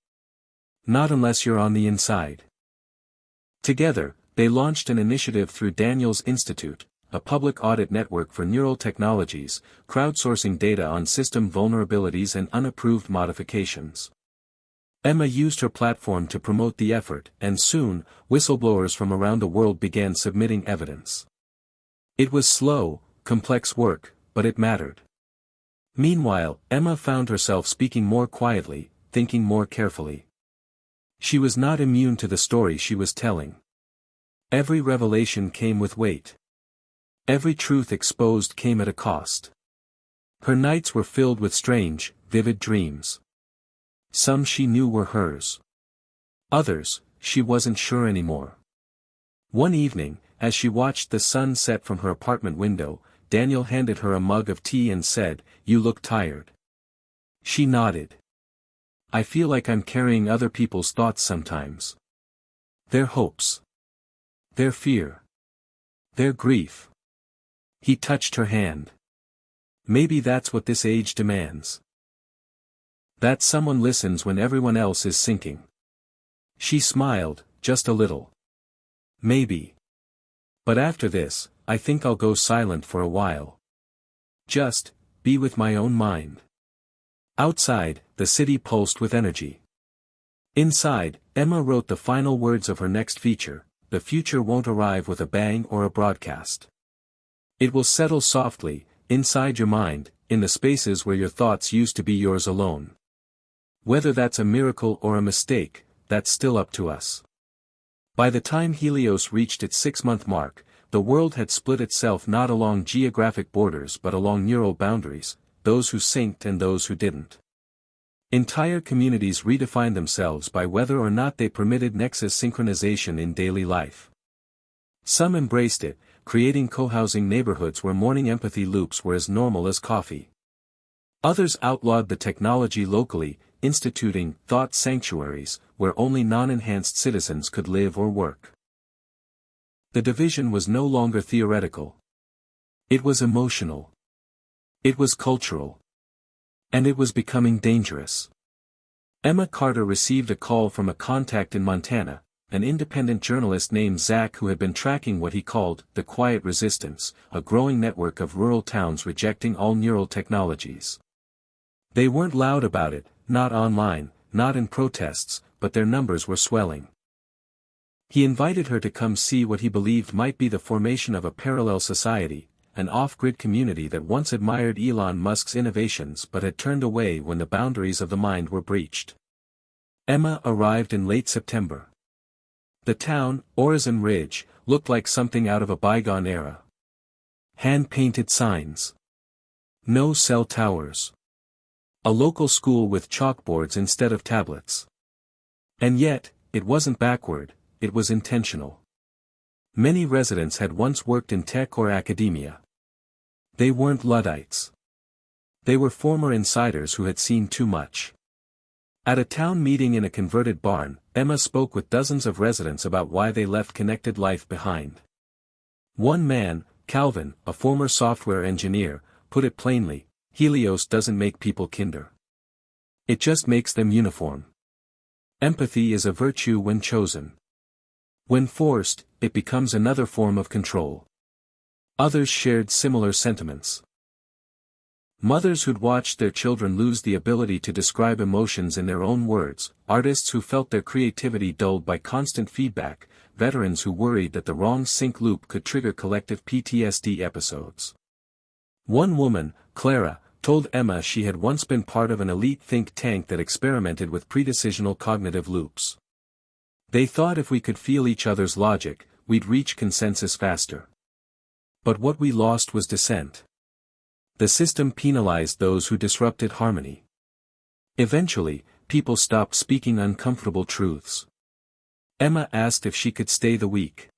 Not unless you're on the inside. Together, they launched an initiative through Daniel's Institute, a public audit network for neural technologies, crowdsourcing data on system vulnerabilities and unapproved modifications. Emma used her platform to promote the effort, and soon, whistleblowers from around the world began submitting evidence. It was slow, complex work, but it mattered. Meanwhile, Emma found herself speaking more quietly, thinking more carefully. She was not immune to the story she was telling. Every revelation came with weight. Every truth exposed came at a cost. Her nights were filled with strange, vivid dreams. Some she knew were hers. Others, she wasn't sure anymore. One evening, as she watched the sun set from her apartment window, Daniel handed her a mug of tea and said, "You look tired." She nodded. "I feel like I'm carrying other people's thoughts sometimes. Their hopes. Their fear. Their grief." He touched her hand. "Maybe that's what this age demands. That someone listens when everyone else is sinking." She smiled, just a little. "Maybe. But after this, I think I'll go silent for a while. Just, be with my own mind." Outside, the city pulsed with energy. Inside, Emma wrote the final words of her next feature: "The future won't arrive with a bang or a broadcast. It will settle softly, inside your mind, in the spaces where your thoughts used to be yours alone. Whether that's a miracle or a mistake, that's still up to us." By the time Helios reached its 6-month mark, the world had split itself not along geographic borders but along neural boundaries, those who synced and those who didn't. Entire communities redefined themselves by whether or not they permitted nexus synchronization in daily life. Some embraced it, creating co-housing neighborhoods where morning empathy loops were as normal as coffee. Others outlawed the technology locally, instituting thought sanctuaries, where only non-enhanced citizens could live or work. The division was no longer theoretical. It was emotional. It was cultural. And it was becoming dangerous. Emma Carter received a call from a contact in Montana, an independent journalist named Zach who had been tracking what he called the quiet resistance, a growing network of rural towns rejecting all neural technologies. They weren't loud about it, not online, not in protests, but their numbers were swelling. He invited her to come see what he believed might be the formation of a parallel society, an off-grid community that once admired Elon Musk's innovations but had turned away when the boundaries of the mind were breached. Emma arrived in late September. The town, Horizon Ridge, looked like something out of a bygone era. Hand-painted signs. No cell towers. A local school with chalkboards instead of tablets. And yet, it wasn't backward, it was intentional. Many residents had once worked in tech or academia. They weren't Luddites. They were former insiders who had seen too much. At a town meeting in a converted barn, Emma spoke with dozens of residents about why they left connected life behind. One man, Calvin, a former software engineer, put it plainly: Helios doesn't make people kinder. It just makes them uniform. Empathy is a virtue when chosen. When forced, it becomes another form of control. Others shared similar sentiments. Mothers who'd watched their children lose the ability to describe emotions in their own words, artists who felt their creativity dulled by constant feedback, veterans who worried that the wrong sync loop could trigger collective PTSD episodes. One woman, Clara, told Emma she had once been part of an elite think tank that experimented with predecisional cognitive loops. They thought if we could feel each other's logic, we'd reach consensus faster. But what we lost was dissent. The system penalized those who disrupted harmony. Eventually, people stopped speaking uncomfortable truths. Emma asked if she could stay the week.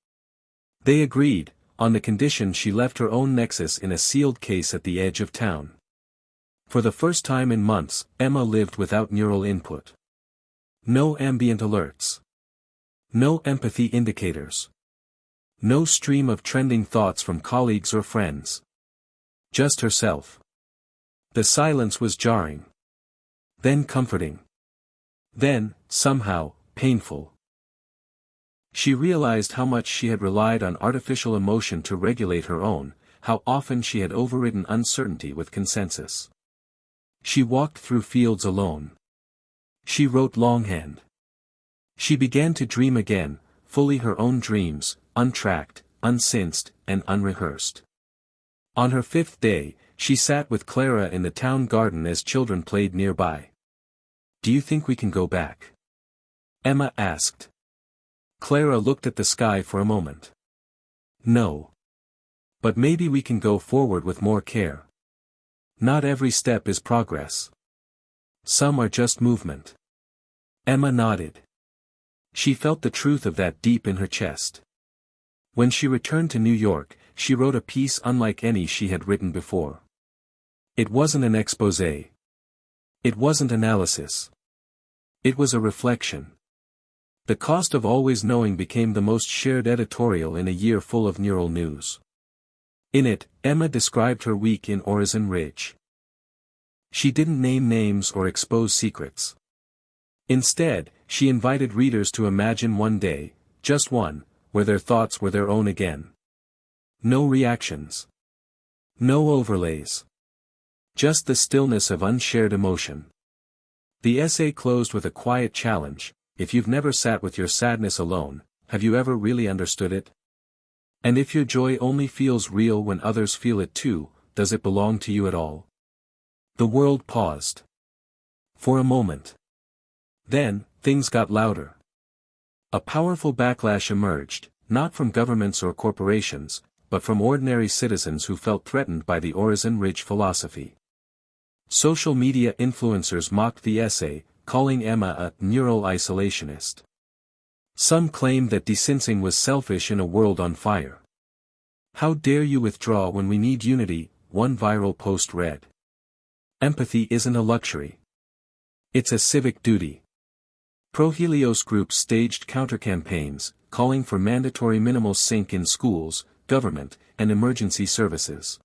They agreed, on the condition she left her own nexus in a sealed case at the edge of town. For the first time in months, Emma lived without neural input. No ambient alerts. No empathy indicators. No stream of trending thoughts from colleagues or friends. Just herself. The silence was jarring. Then comforting. Then, somehow, painful. She realized how much she had relied on artificial emotion to regulate her own, how often she had overridden uncertainty with consensus. She walked through fields alone. She wrote longhand. She began to dream again, fully her own dreams, untracked, unsensed, and unrehearsed. On her 5th day, she sat with Clara in the town garden as children played nearby. "Do you think we can go back?" Emma asked. Clara looked at the sky for a moment. "No. But maybe we can go forward with more care. Not every step is progress. Some are just movement." Emma nodded. She felt the truth of that deep in her chest. When she returned to New York, she wrote a piece unlike any she had written before. It wasn't an exposé. It wasn't analysis. It was a reflection. The Cost of Always Knowing became the most shared editorial in a year full of neural news. In it, Emma described her week in Horizon Ridge. She didn't name names or expose secrets. Instead, she invited readers to imagine one day, just one, where their thoughts were their own again. No reactions. No overlays. Just the stillness of unshared emotion. The essay closed with a quiet challenge: if you've never sat with your sadness alone, have you ever really understood it? And if your joy only feels real when others feel it too, does it belong to you at all? The world paused. For a moment. Then, things got louder. A powerful backlash emerged, not from governments or corporations, but from ordinary citizens who felt threatened by the Horizon Ridge philosophy. Social media influencers mocked the essay, calling Emma a neural isolationist. Some claimed that distancing was selfish in a world on fire. "How dare you withdraw when we need unity," one viral post read. "Empathy isn't a luxury. It's a civic duty." Pro-Helios groups staged counter-campaigns, calling for mandatory minimal sync in schools, government, and emergency services.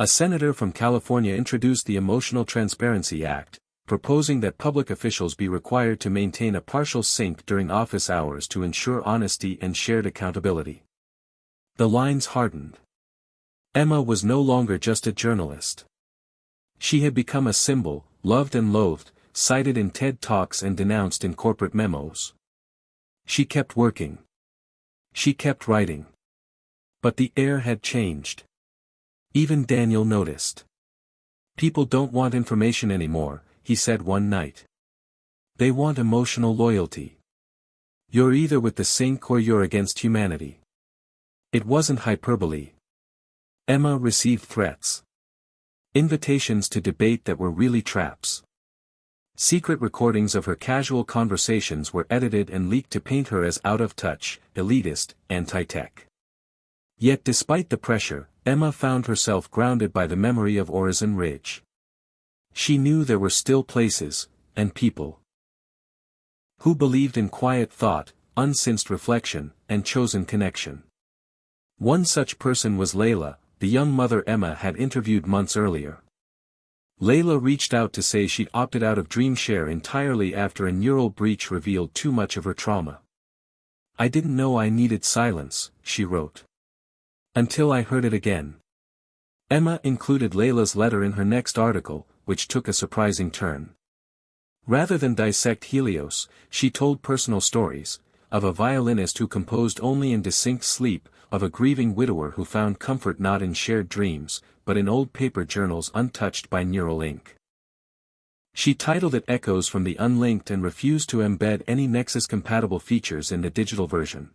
A senator from California introduced the Emotional Transparency Act, proposing that public officials be required to maintain a partial sync during office hours to ensure honesty and shared accountability. The lines hardened. Emma was no longer just a journalist. She had become a symbol, loved and loathed, cited in TED Talks and denounced in corporate memos. She kept working. She kept writing. But the air had changed. Even Daniel noticed. "People don't want information anymore," he said one night. "They want emotional loyalty. You're either with the sink or you're against humanity." It wasn't hyperbole. Emma received threats. Invitations to debate that were really traps. Secret recordings of her casual conversations were edited and leaked to paint her as out of touch, elitist, anti-tech. Yet despite the pressure, Emma found herself grounded by the memory of Horizon Ridge. She knew there were still places, and people, who believed in quiet thought, unsensed reflection, and chosen connection. One such person was Layla, the young mother Emma had interviewed months earlier. Layla reached out to say she'd opted out of DreamShare entirely after a neural breach revealed too much of her trauma. "I didn't know I needed silence," she wrote. "Until I heard it again." Emma included Layla's letter in her next article, which took a surprising turn. Rather than dissect Helios, she told personal stories, of a violinist who composed only in distinct sleep, of a grieving widower who found comfort not in shared dreams, but in old paper journals untouched by neural ink. She titled it Echoes from the Unlinked and refused to embed any Nexus-compatible features in the digital version.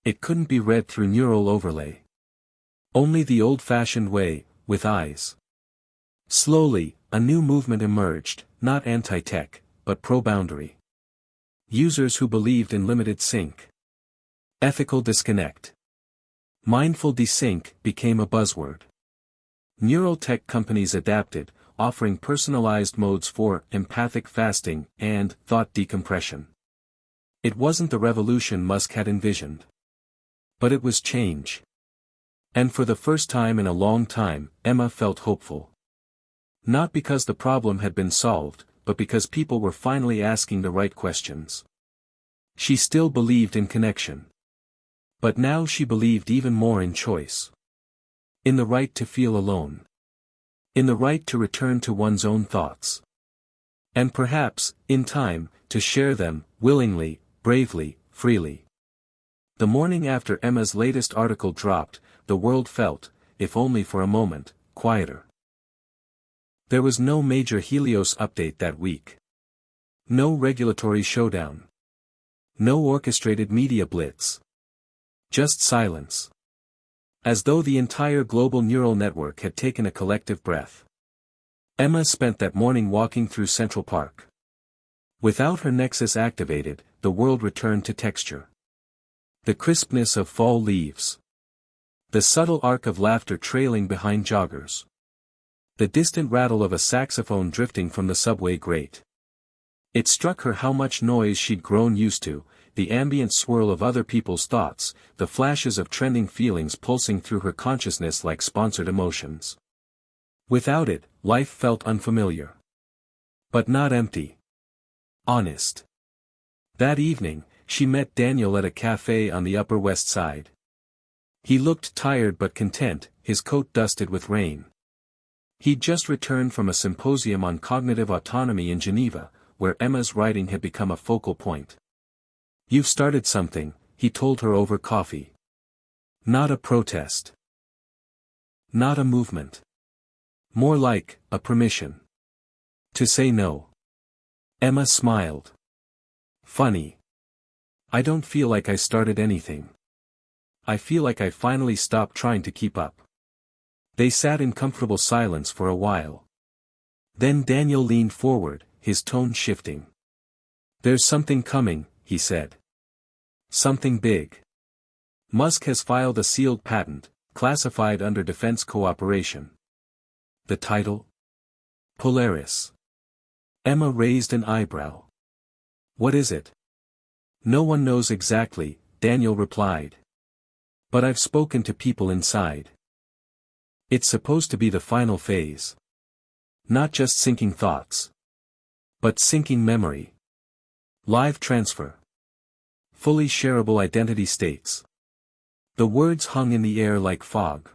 It couldn't be read through neural overlay. Only the old-fashioned way, with eyes. Slowly, a new movement emerged, not anti-tech, but pro-boundary. Users who believed in limited sync. Ethical disconnect. Mindful desync became a buzzword. Neural tech companies adapted, offering personalized modes for empathic fasting and thought decompression. It wasn't the revolution Musk had envisioned. But it was change. And for the first time in a long time, Emma felt hopeful. Not because the problem had been solved, but because people were finally asking the right questions. She still believed in connection. But now she believed even more in choice. In the right to feel alone. In the right to return to one's own thoughts. And perhaps, in time, to share them, willingly, bravely, freely. The morning after Emma's latest article dropped, the world felt, if only for a moment, quieter. There was no major Helios update that week. No regulatory showdown. No orchestrated media blitz. Just silence. As though the entire global neural network had taken a collective breath. Emma spent that morning walking through Central Park. Without her nexus activated, the world returned to texture. The crispness of fall leaves. The subtle arc of laughter trailing behind joggers. The distant rattle of a saxophone drifting from the subway grate. It struck her how much noise she'd grown used to, the ambient swirl of other people's thoughts, the flashes of trending feelings pulsing through her consciousness like sponsored emotions. Without it, life felt unfamiliar. But not empty. Honest. That evening, she met Daniel at a cafe on the Upper West Side. He looked tired but content, his coat dusted with rain. He'd just returned from a symposium on cognitive autonomy in Geneva, where Emma's writing had become a focal point. "You've started something," he told her over coffee. "Not a protest. Not a movement. More like, a permission. To say no." Emma smiled. "Funny. I don't feel like I started anything. I feel like I finally stopped trying to keep up." They sat in comfortable silence for a while. Then Daniel leaned forward, his tone shifting. "There's something coming," he said. "Something big. Musk has filed a sealed patent, classified under defense cooperation." The title? Polaris. Emma raised an eyebrow. "What is it?" "No one knows exactly," Daniel replied. "But I've spoken to people inside. It's supposed to be the final phase. Not just syncing thoughts. But syncing memory. Live transfer. Fully shareable identity states." The words hung in the air like fog.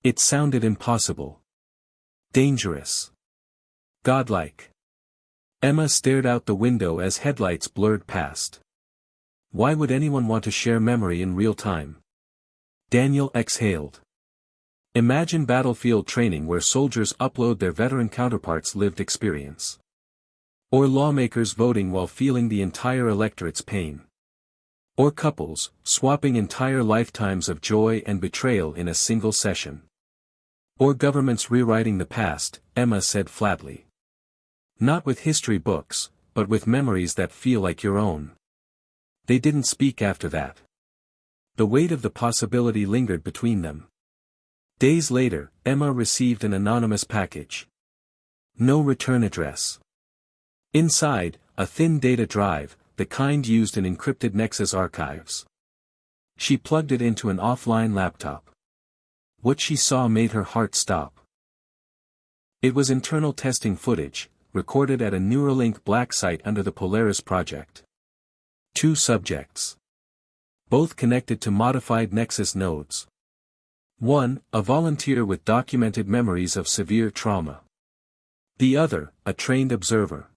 It sounded impossible. Dangerous. Godlike. Emma stared out the window as headlights blurred past. Why would anyone want to share memory in real time? Daniel exhaled. Imagine battlefield training where soldiers upload their veteran counterparts' lived experience. Or lawmakers voting while feeling the entire electorate's pain. Or couples, swapping entire lifetimes of joy and betrayal in a single session. Or governments rewriting the past, Emma said flatly. Not with history books, but with memories that feel like your own. They didn't speak after that. The weight of the possibility lingered between them. Days later, Emma received an anonymous package. No return address. Inside, a thin data drive, the kind used in encrypted Nexus archives. She plugged it into an offline laptop. What she saw made her heart stop. It was internal testing footage, recorded at a Neuralink black site under the Polaris project. 2 subjects. Both connected to modified Nexus nodes. One, a volunteer with documented memories of severe trauma. The other, a trained observer.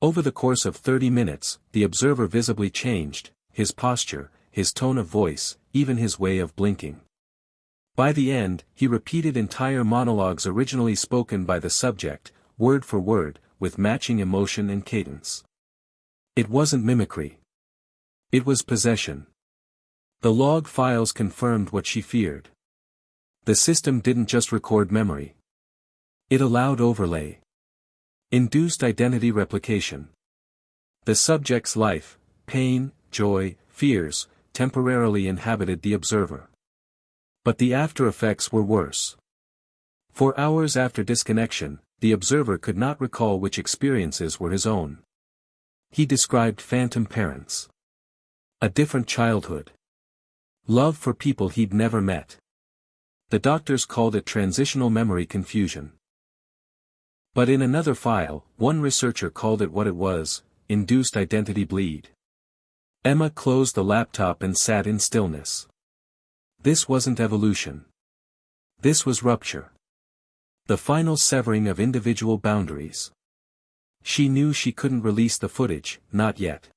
Over the course of 30 minutes, the observer visibly changed, his posture, his tone of voice, even his way of blinking. By the end, he repeated entire monologues originally spoken by the subject, word for word, with matching emotion and cadence. It wasn't mimicry. It was possession. The log files confirmed what she feared. The system didn't just record memory. It allowed overlay. Induced identity replication. The subject's life, pain, joy, fears, temporarily inhabited the observer. But the after effects were worse. For hours after disconnection, the observer could not recall which experiences were his own. He described phantom parents. A different childhood. Love for people he'd never met. The doctors called it transitional memory confusion. But in another file, one researcher called it what it was, induced identity bleed. Emma closed the laptop and sat in stillness. This wasn't evolution. This was rupture. The final severing of individual boundaries. She knew she couldn't release the footage, not yet.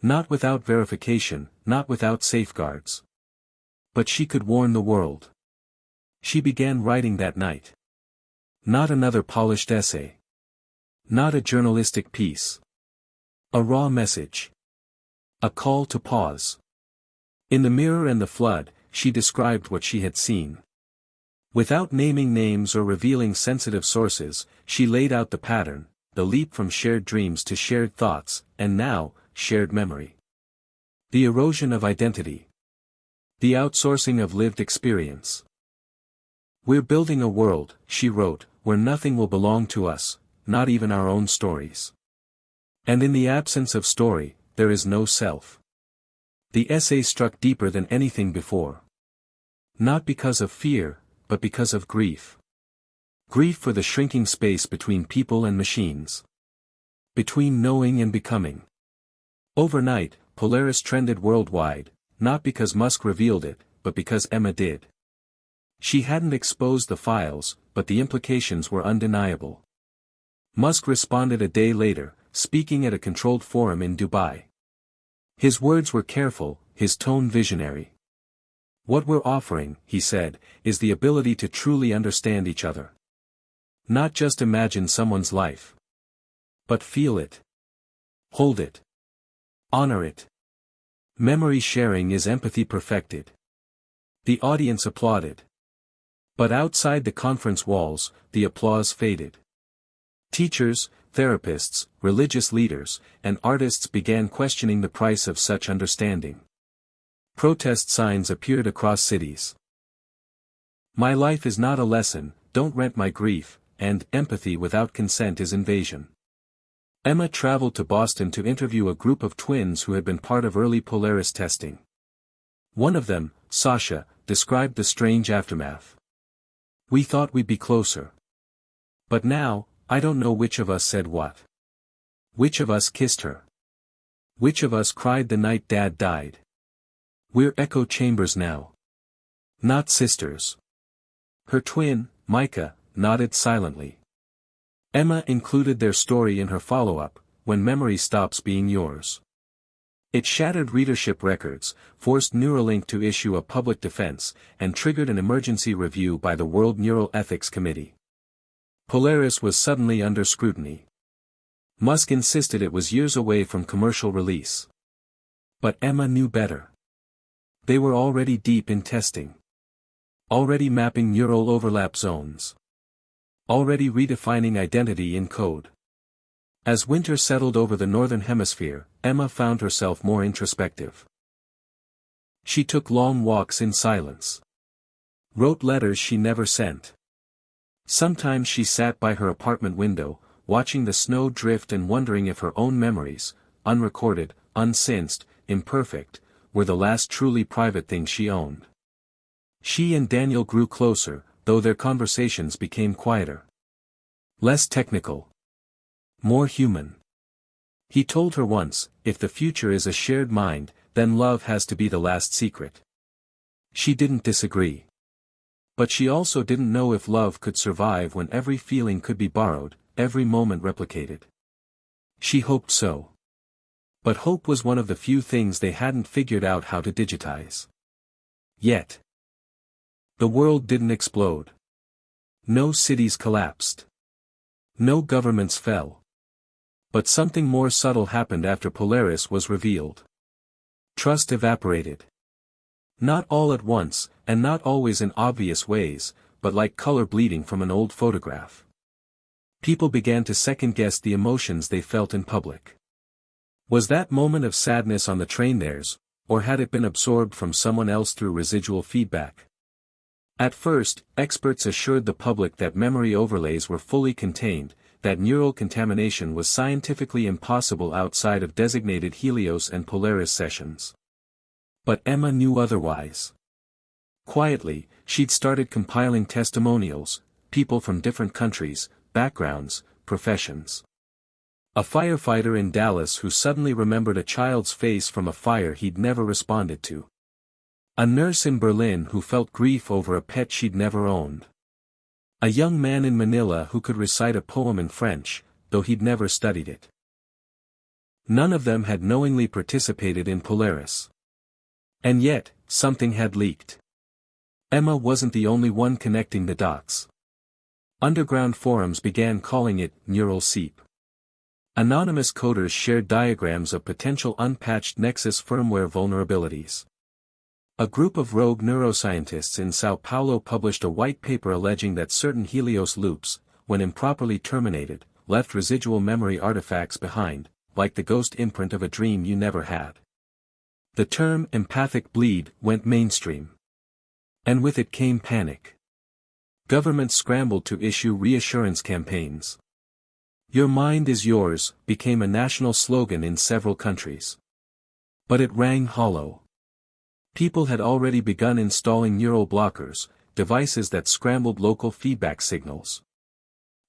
Not without verification, not without safeguards. But she could warn the world. She began writing that night. Not another polished essay. Not a journalistic piece. A raw message. A call to pause. In the mirror and the flood, she described what she had seen. Without naming names or revealing sensitive sources, she laid out the pattern, the leap from shared dreams to shared thoughts, and now, shared memory. The erosion of identity. The outsourcing of lived experience. We're building a world, she wrote, where nothing will belong to us, not even our own stories. And in the absence of story, there is no self. The essay struck deeper than anything before. Not because of fear, but because of grief. Grief for the shrinking space between people and machines. Between knowing and becoming. Overnight, Polaris trended worldwide, not because Musk revealed it, but because Emma did. She hadn't exposed the files, but the implications were undeniable. Musk responded a day later, speaking at a controlled forum in Dubai. His words were careful, his tone visionary. What we're offering, he said, is the ability to truly understand each other. Not just imagine someone's life. But feel it. Hold it. Honor it. Memory sharing is empathy perfected. The audience applauded. But outside the conference walls, the applause faded. Teachers, therapists, religious leaders, and artists began questioning the price of such understanding. Protest signs appeared across cities. My life is not a lesson, don't rent my grief, and empathy without consent is invasion. Emma traveled to Boston to interview a group of twins who had been part of early Polaris testing. One of them, Sasha, described the strange aftermath. We thought we'd be closer. But now, I don't know which of us said what. Which of us kissed her? Which of us cried the night Dad died? We're echo chambers now. Not sisters. Her twin, Micah, nodded silently. Emma included their story in her follow-up, When Memory Stops Being Yours. It shattered readership records, forced Neuralink to issue a public defense, and triggered an emergency review by the World Neural Ethics Committee. Polaris was suddenly under scrutiny. Musk insisted it was years away from commercial release. But Emma knew better. They were already deep in testing. Already mapping neural overlap zones. Already redefining identity in code. As winter settled over the northern hemisphere, Emma found herself more introspective. She took long walks in silence. Wrote letters she never sent. Sometimes she sat by her apartment window, watching the snow drift and wondering if her own memories, unrecorded, unsensed, imperfect, were the last truly private thing she owned. She and Daniel grew closer, though their conversations became quieter. Less technical. More human. He told her once, if the future is a shared mind, then love has to be the last secret. She didn't disagree. But she also didn't know if love could survive when every feeling could be borrowed, every moment replicated. She hoped so. But hope was one of the few things they hadn't figured out how to digitize. Yet. The world didn't explode. No cities collapsed. No governments fell. But something more subtle happened after Polaris was revealed. Trust evaporated. Not all at once, and not always in obvious ways, but like color bleeding from an old photograph. People began to second-guess the emotions they felt in public. Was that moment of sadness on the train theirs, or had it been absorbed from someone else through residual feedback? At first, experts assured the public that memory overlays were fully contained, that neural contamination was scientifically impossible outside of designated Helios and Polaris sessions. But Emma knew otherwise. Quietly, she'd started compiling testimonials, people from different countries, backgrounds, professions. A firefighter in Dallas who suddenly remembered a child's face from a fire he'd never responded to. A nurse in Berlin who felt grief over a pet she'd never owned. A young man in Manila who could recite a poem in French, though he'd never studied it. None of them had knowingly participated in Polaris. And yet, something had leaked. Emma wasn't the only one connecting the dots. Underground forums began calling it neural seep. Anonymous coders shared diagrams of potential unpatched Nexus firmware vulnerabilities. A group of rogue neuroscientists in Sao Paulo published a white paper alleging that certain Helios loops, when improperly terminated, left residual memory artifacts behind, like the ghost imprint of a dream you never had. The term empathic bleed went mainstream. And with it came panic. Governments scrambled to issue reassurance campaigns. "Your mind is yours" became a national slogan in several countries. But it rang hollow. People had already begun installing neural blockers, devices that scrambled local feedback signals.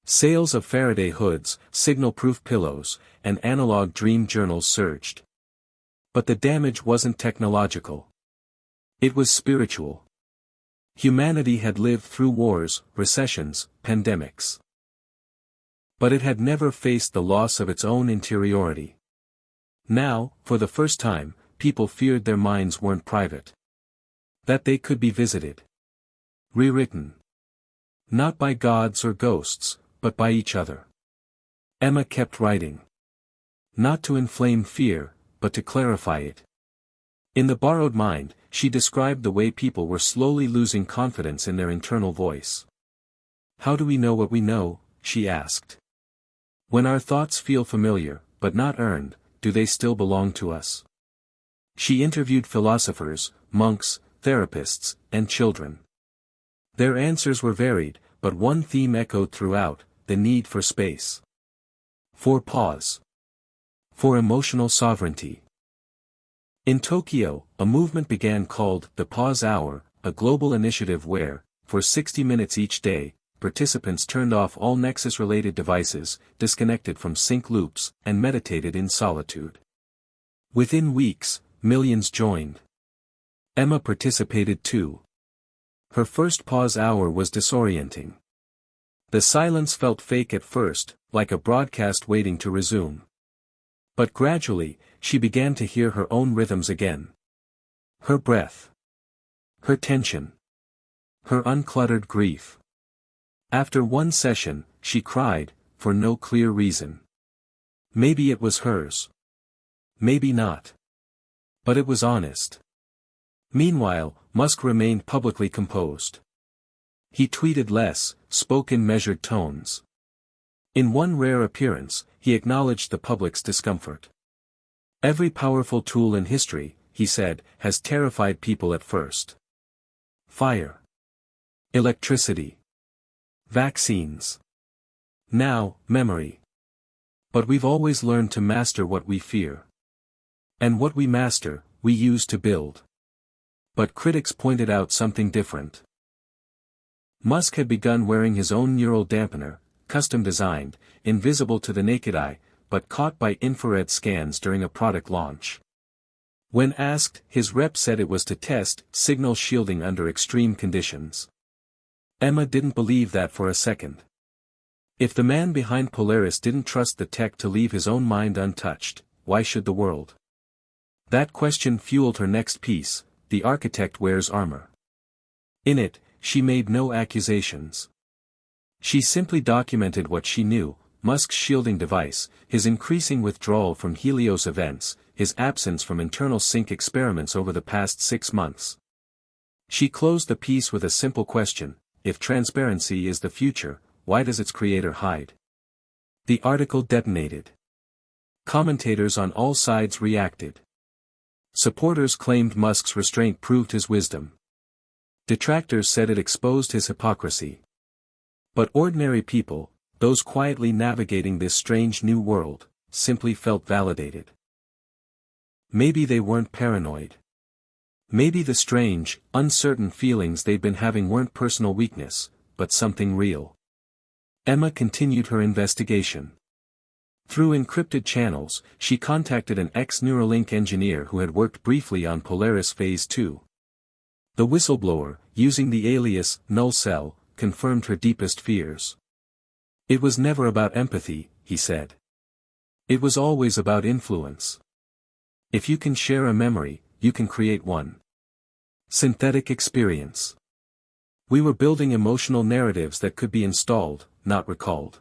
Sales of Faraday hoods, signal-proof pillows, and analog dream journals surged. But the damage wasn't technological. It was spiritual. Humanity had lived through wars, recessions, pandemics. But it had never faced the loss of its own interiority. Now, for the first time, people feared their minds weren't private. That they could be visited. Rewritten. Not by gods or ghosts, but by each other. Emma kept writing. Not to inflame fear, but to clarify it. In The Borrowed Mind, she described the way people were slowly losing confidence in their internal voice. How do we know what we know, she asked. When our thoughts feel familiar, but not earned, do they still belong to us? She interviewed philosophers, monks, therapists, and children. Their answers were varied, but one theme echoed throughout: the need for space. For pause. For emotional sovereignty. In Tokyo, a movement began called the Pause Hour, a global initiative where, for 60 minutes each day, participants turned off all Nexus-related devices, disconnected from sync loops, and meditated in solitude. Within weeks, millions joined. Emma participated too. Her first pause hour was disorienting. The silence felt fake at first, like a broadcast waiting to resume. But gradually, she began to hear her own rhythms again. Her breath. Her tension. Her uncluttered grief. After one session, she cried, for no clear reason. Maybe it was hers. Maybe not. But it was honest. Meanwhile, Musk remained publicly composed. He tweeted less, spoke in measured tones. In one rare appearance, he acknowledged the public's discomfort. Every powerful tool in history, he said, has terrified people at first. Fire. Electricity. Vaccines. Now, memory. But we've always learned to master what we fear. And what we master, we use to build. But critics pointed out something different. Musk had begun wearing his own neural dampener, custom-designed, invisible to the naked eye, but caught by infrared scans during a product launch. When asked, his rep said it was to test signal shielding under extreme conditions. Emma didn't believe that for a second. If the man behind Polaris didn't trust the tech to leave his own mind untouched, why should the world? That question fueled her next piece, The Architect Wears Armor. In it, she made no accusations. She simply documented what she knew: Musk's shielding device, his increasing withdrawal from Helios events, his absence from internal sync experiments over the past 6 months. She closed the piece with a simple question: if transparency is the future, why does its creator hide? The article detonated. Commentators on all sides reacted. Supporters claimed Musk's restraint proved his wisdom. Detractors said it exposed his hypocrisy. But ordinary people, those quietly navigating this strange new world, simply felt validated. Maybe they weren't paranoid. Maybe the strange, uncertain feelings they'd been having weren't personal weakness, but something real. Emma continued her investigation. Through encrypted channels, she contacted an ex-Neuralink engineer who had worked briefly on Polaris Phase 2. The whistleblower, using the alias Null Cell, confirmed her deepest fears. It was never about empathy, he said. It was always about influence. If you can share a memory, you can create one. Synthetic experience. We were building emotional narratives that could be installed, not recalled.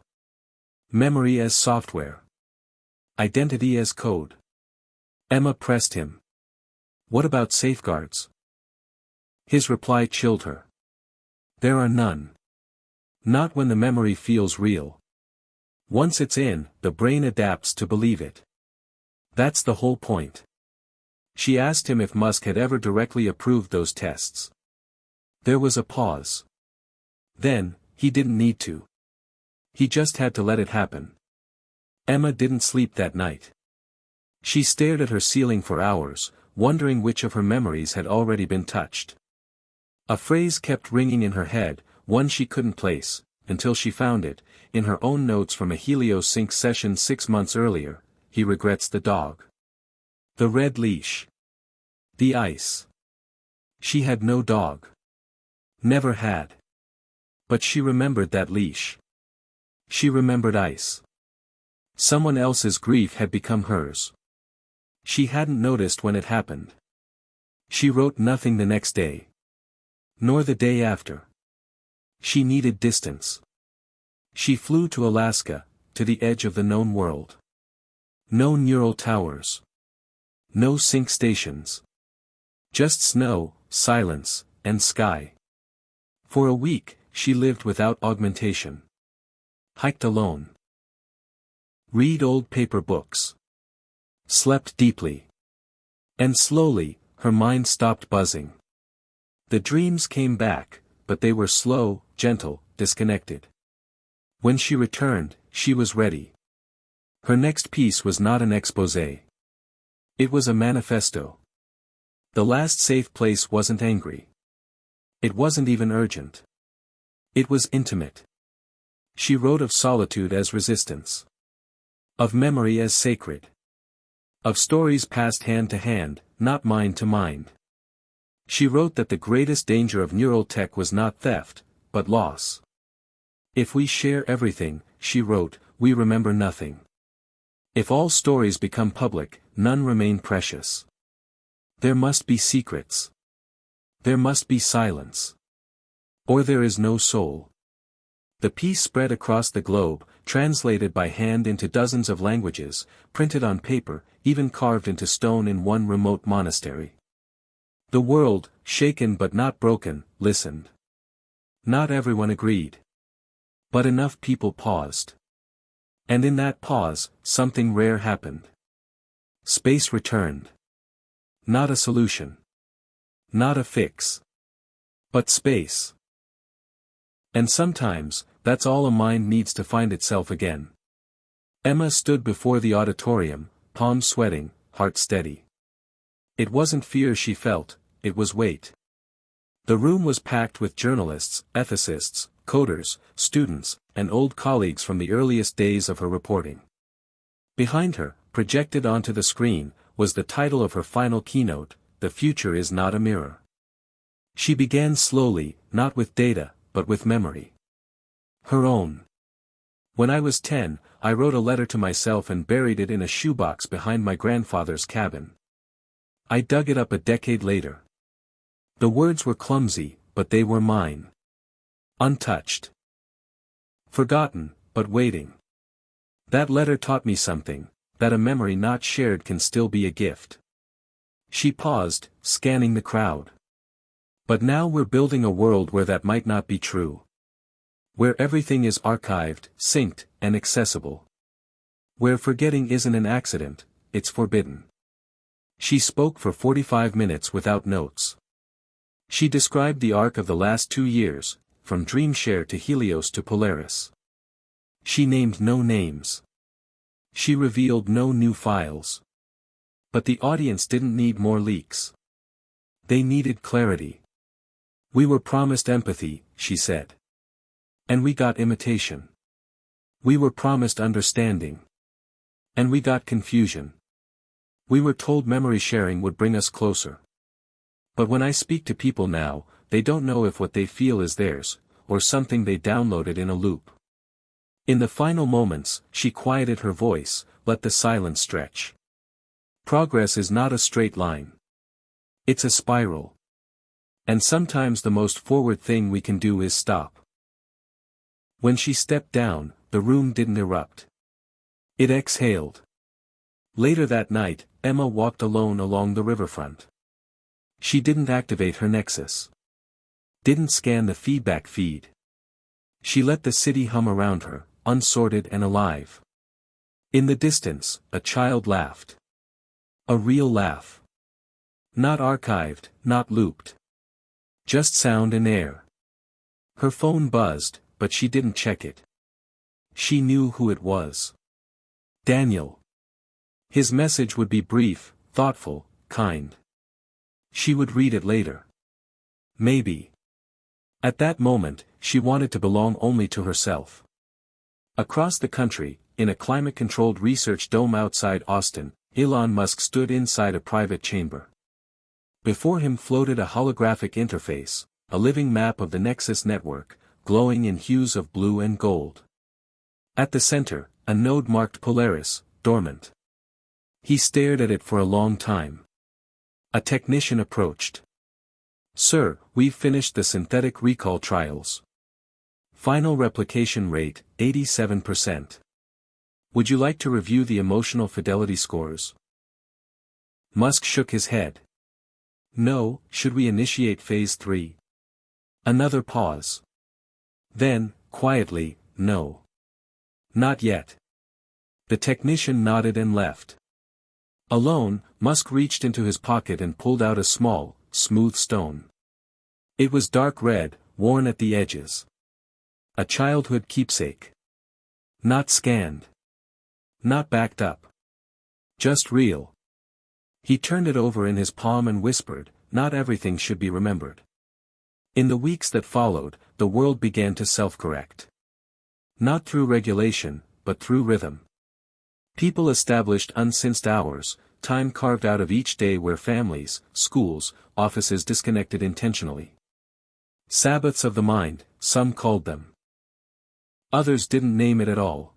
Memory as software. Identity as code. Emma pressed him. What about safeguards? His reply chilled her. There are none. Not when the memory feels real. Once it's in, the brain adapts to believe it. That's the whole point. She asked him if Musk had ever directly approved those tests. There was a pause. Then, he didn't need to. He just had to let it happen. Emma didn't sleep that night. She stared at her ceiling for hours, wondering which of her memories had already been touched. A phrase kept ringing in her head, one she couldn't place, until she found it, in her own notes from a HelioSync session 6 months earlier. He regrets the dog. The red leash. The ice. She had no dog. Never had. But she remembered that leash. She remembered ice. Someone else's grief had become hers. She hadn't noticed when it happened. She wrote nothing the next day. Nor the day after. She needed distance. She flew to Alaska, to the edge of the known world. No neural towers. No sync stations. Just snow, silence, and sky. For a week, she lived without augmentation. Hiked alone. Read old paper books. Slept deeply. And slowly, her mind stopped buzzing. The dreams came back, but they were slow, gentle, disconnected. When she returned, she was ready. Her next piece was not an exposé. It was a manifesto. The last safe place wasn't angry. It wasn't even urgent. It was intimate. She wrote of solitude as resistance. Of memory as sacred. Of stories passed hand to hand, not mind to mind. She wrote that the greatest danger of neural tech was not theft, but loss. If we share everything, she wrote, we remember nothing. If all stories become public, none remain precious. There must be secrets. There must be silence. Or there is no soul. The piece spread across the globe, translated by hand into dozens of languages, printed on paper, even carved into stone in one remote monastery. The world, shaken but not broken, listened. Not everyone agreed. But enough people paused. And in that pause, something rare happened. Space returned. Not a solution. Not a fix. But space. And sometimes, that's all a mind needs to find itself again. Emma stood before the auditorium, palms sweating, heart steady. It wasn't fear she felt, it was weight. The room was packed with journalists, ethicists, coders, students, and old colleagues from the earliest days of her reporting. Behind her, projected onto the screen, was the title of her final keynote, "The Future is Not a Mirror." She began slowly, not with data, but with memory. Her own. When I was 10, I wrote a letter to myself and buried it in a shoebox behind my grandfather's cabin. I dug it up a decade later. The words were clumsy, but they were mine. Untouched. Forgotten, but waiting. That letter taught me something, that a memory not shared can still be a gift. She paused, scanning the crowd. But now we're building a world where that might not be true. Where everything is archived, synced, and accessible. Where forgetting isn't an accident, it's forbidden. She spoke for 45 minutes without notes. She described the arc of the last 2 years, from DreamShare to Helios to Polaris. She named no names. She revealed no new files. But the audience didn't need more leaks. They needed clarity. We were promised empathy, she said. And we got imitation. We were promised understanding. And we got confusion. We were told memory sharing would bring us closer. But when I speak to people now, they don't know if what they feel is theirs, or something they downloaded in a loop. In the final moments, she quieted her voice, let the silence stretch. Progress is not a straight line. It's a spiral. And sometimes the most forward thing we can do is stop. When she stepped down, the room didn't erupt. It exhaled. Later that night, Emma walked alone along the riverfront. She didn't activate her nexus. Didn't scan the feedback feed. She let the city hum around her, unsorted and alive. In the distance, a child laughed. A real laugh. Not archived, not looped. Just sound and air. Her phone buzzed, but she didn't check it. She knew who it was. Daniel. His message would be brief, thoughtful, kind. She would read it later. Maybe. At that moment, she wanted to belong only to herself. Across the country, in a climate-controlled research dome outside Austin, Elon Musk stood inside a private chamber. Before him floated a holographic interface, a living map of the Nexus network, glowing in hues of blue and gold. At the center, a node marked Polaris, dormant. He stared at it for a long time. A technician approached. "Sir, we've finished the synthetic recall trials. Final replication rate, 87%. Would you like to review the emotional fidelity scores?" Musk shook his head. "No, should we initiate phase 3? Another pause. Then, quietly, "No. Not yet." The technician nodded and left. Alone, Musk reached into his pocket and pulled out a small, smooth stone. It was dark red, worn at the edges. A childhood keepsake. Not scanned. Not backed up. Just real. He turned it over in his palm and whispered, "Not everything should be remembered." In the weeks that followed, the world began to self-correct. Not through regulation, but through rhythm. People established unsynced hours, time carved out of each day where families, schools, offices disconnected intentionally. Sabbaths of the mind, some called them. Others didn't name it at all.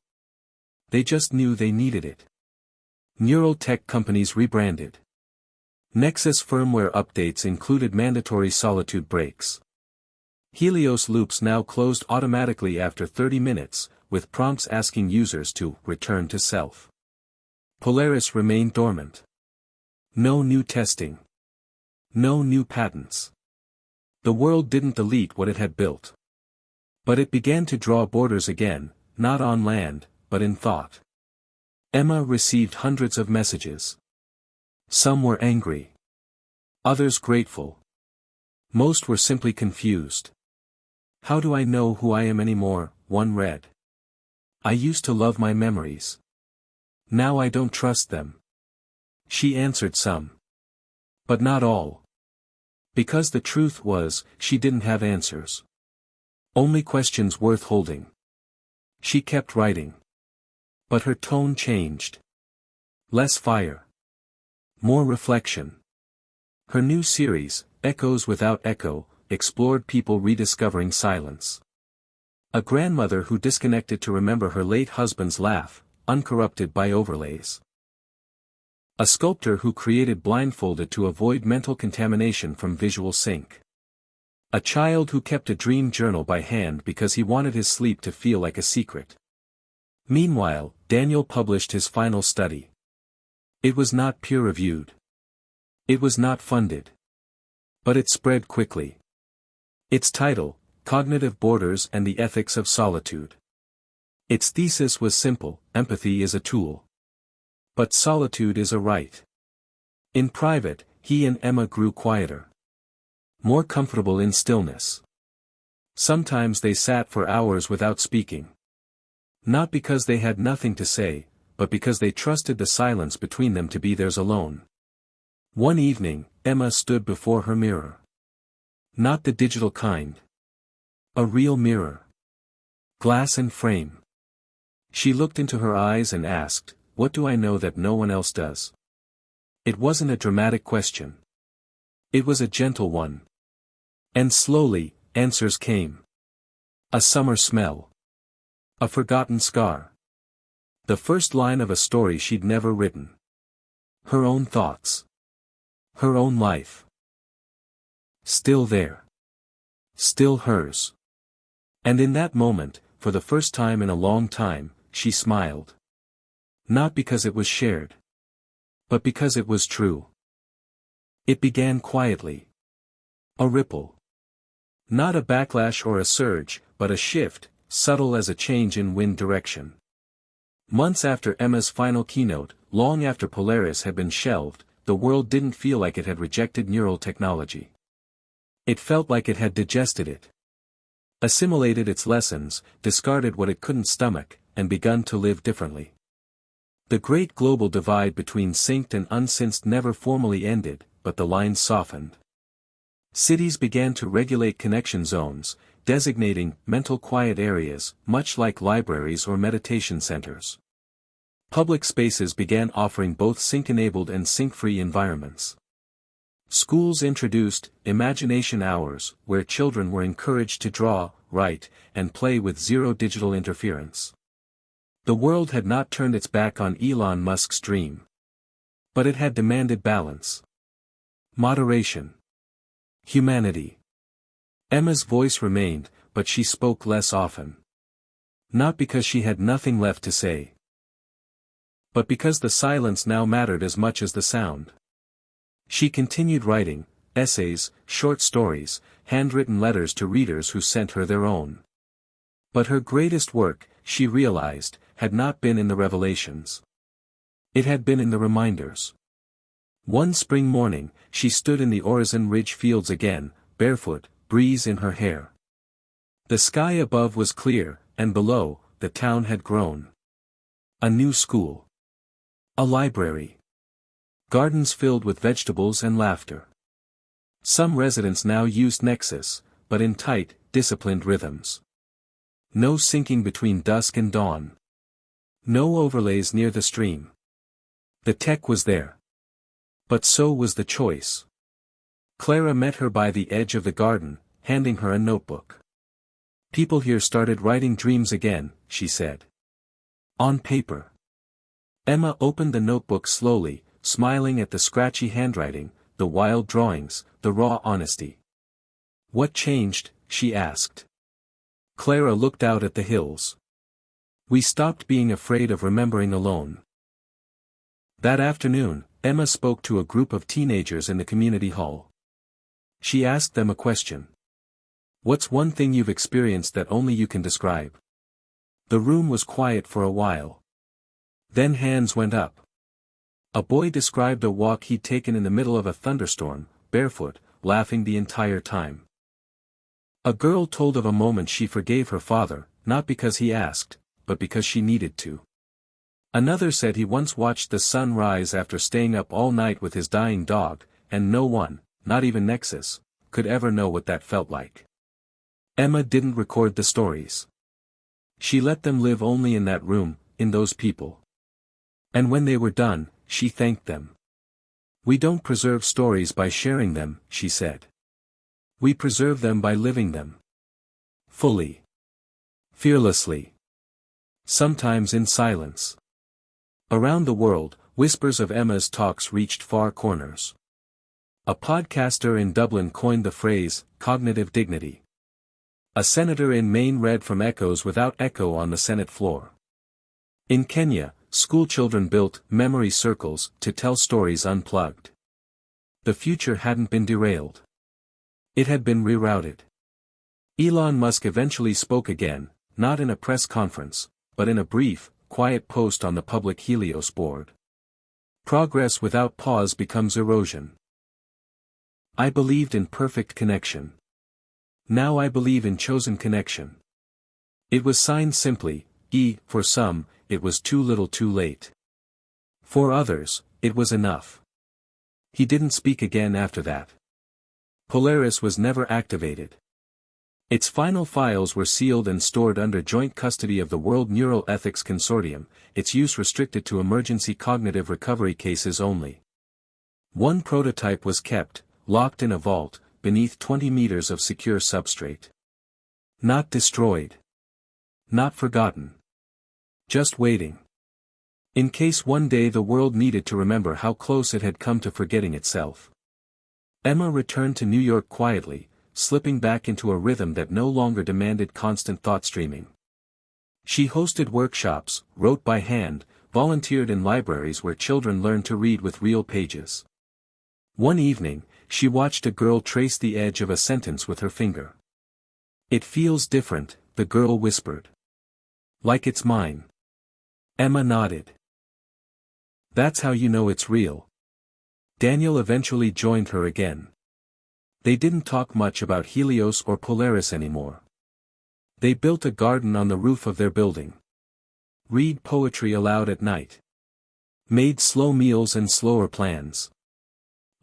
They just knew they needed it. Neural tech companies rebranded. Nexus firmware updates included mandatory solitude breaks. Helios loops now closed automatically after 30 minutes, with prompts asking users to return to self. Polaris remained dormant. No new testing. No new patents. The world didn't delete what it had built. But it began to draw borders again, not on land, but in thought. Emma received hundreds of messages. Some were angry. Others grateful. Most were simply confused. "How do I know who I am anymore?" one read. "I used to love my memories. Now I don't trust them." She answered some. But not all. Because the truth was, she didn't have answers. Only questions worth holding. She kept writing. But her tone changed. Less fire. More reflection. Her new series, Echoes Without Echo, explored people rediscovering silence. A grandmother who disconnected to remember her late husband's laugh, uncorrupted by overlays. A sculptor who created blindfolded to avoid mental contamination from visual sync. A child who kept a dream journal by hand because he wanted his sleep to feel like a secret. Meanwhile, Daniel published his final study. It was not peer-reviewed. It was not funded. But it spread quickly. Its title, Cognitive Borders and the Ethics of Solitude. Its thesis was simple: empathy is a tool. But solitude is a right. In private, he and Emma grew quieter. More comfortable in stillness. Sometimes they sat for hours without speaking. Not because they had nothing to say, but because they trusted the silence between them to be theirs alone. One evening, Emma stood before her mirror. Not the digital kind. A real mirror. Glass and frame. She looked into her eyes and asked, what do I know that no one else does? It wasn't a dramatic question. It was a gentle one. And slowly, answers came. A summer smell. A forgotten scar. The first line of a story she'd never written. Her own thoughts. Her own life. Still there. Still hers. And in that moment, for the first time in a long time, she smiled. Not because it was shared. But because it was true. It began quietly. A ripple. Not a backlash or a surge, but a shift, subtle as a change in wind direction. Months after Emma's final keynote, long after Polaris had been shelved, the world didn't feel like it had rejected neural technology. It felt like it had digested it. Assimilated its lessons, discarded what it couldn't stomach, and begun to live differently. The great global divide between synced and unsynced never formally ended, but the lines softened. Cities began to regulate connection zones, designating mental quiet areas, much like libraries or meditation centers. Public spaces began offering both sync-enabled and sync-free environments. Schools introduced imagination hours, where children were encouraged to draw, write, and play with zero digital interference. The world had not turned its back on Elon Musk's dream. But it had demanded balance. Moderation. Humanity. Emma's voice remained, but she spoke less often. Not because she had nothing left to say. But because the silence now mattered as much as the sound. She continued writing, essays, short stories, handwritten letters to readers who sent her their own. But her greatest work, she realized, had not been in the revelations. It had been in the reminders. One spring morning, she stood in the Orizon Ridge fields again, barefoot, breeze in her hair. The sky above was clear, and below, the town had grown. A new school. A library. Gardens filled with vegetables and laughter. Some residents now used Nexus, but in tight, disciplined rhythms. No sinking between dusk and dawn. No overlays near the stream. The tech was there. But so was the choice. Clara met her by the edge of the garden, handing her a notebook. People here started writing dreams again, she said. On paper. Emma opened the notebook slowly, smiling at the scratchy handwriting, the wild drawings, the raw honesty. What changed? She asked. Clara looked out at the hills. We stopped being afraid of remembering alone. That afternoon, Emma spoke to a group of teenagers in the community hall. She asked them a question. What's one thing you've experienced that only you can describe? The room was quiet for a while. Then hands went up. A boy described a walk he'd taken in the middle of a thunderstorm, barefoot, laughing the entire time. A girl told of a moment she forgave her father, not because he asked, but because she needed to. Another said he once watched the sun rise after staying up all night with his dying dog, and no one, not even Nexus, could ever know what that felt like. Emma didn't record the stories. She let them live only in that room, in those people. And when they were done, she thanked them. We don't preserve stories by sharing them, she said. We preserve them by living them. Fully. Fearlessly. Sometimes in silence. Around the world, whispers of Emma's talks reached far corners. A podcaster in Dublin coined the phrase, cognitive dignity. A senator in Maine read from echoes without echo on the Senate floor. In Kenya, schoolchildren built memory circles to tell stories unplugged. The future hadn't been derailed. It had been rerouted. Elon Musk eventually spoke again, not in a press conference, but in a brief, quiet post on the public Helios board. Progress without pause becomes erosion. I believed in perfect connection. Now I believe in chosen connection. It was signed simply, E. For some, it was too little too late. For others, it was enough. He didn't speak again after that. Polaris was never activated. Its final files were sealed and stored under joint custody of the World Neural Ethics Consortium, its use restricted to emergency cognitive recovery cases only. One prototype was kept, locked in a vault, beneath 20 meters of secure substrate. Not destroyed. Not forgotten. Just waiting. In case one day the world needed to remember how close it had come to forgetting itself. Emma returned to New York quietly, slipping back into a rhythm that no longer demanded constant thought streaming. She hosted workshops, wrote by hand, volunteered in libraries where children learned to read with real pages. One evening, she watched a girl trace the edge of a sentence with her finger. "It feels different," the girl whispered. "Like it's mine." Emma nodded. "That's how you know it's real." Daniel eventually joined her again. They didn't talk much about Helios or Polaris anymore. They built a garden on the roof of their building. Read poetry aloud at night. Made slow meals and slower plans.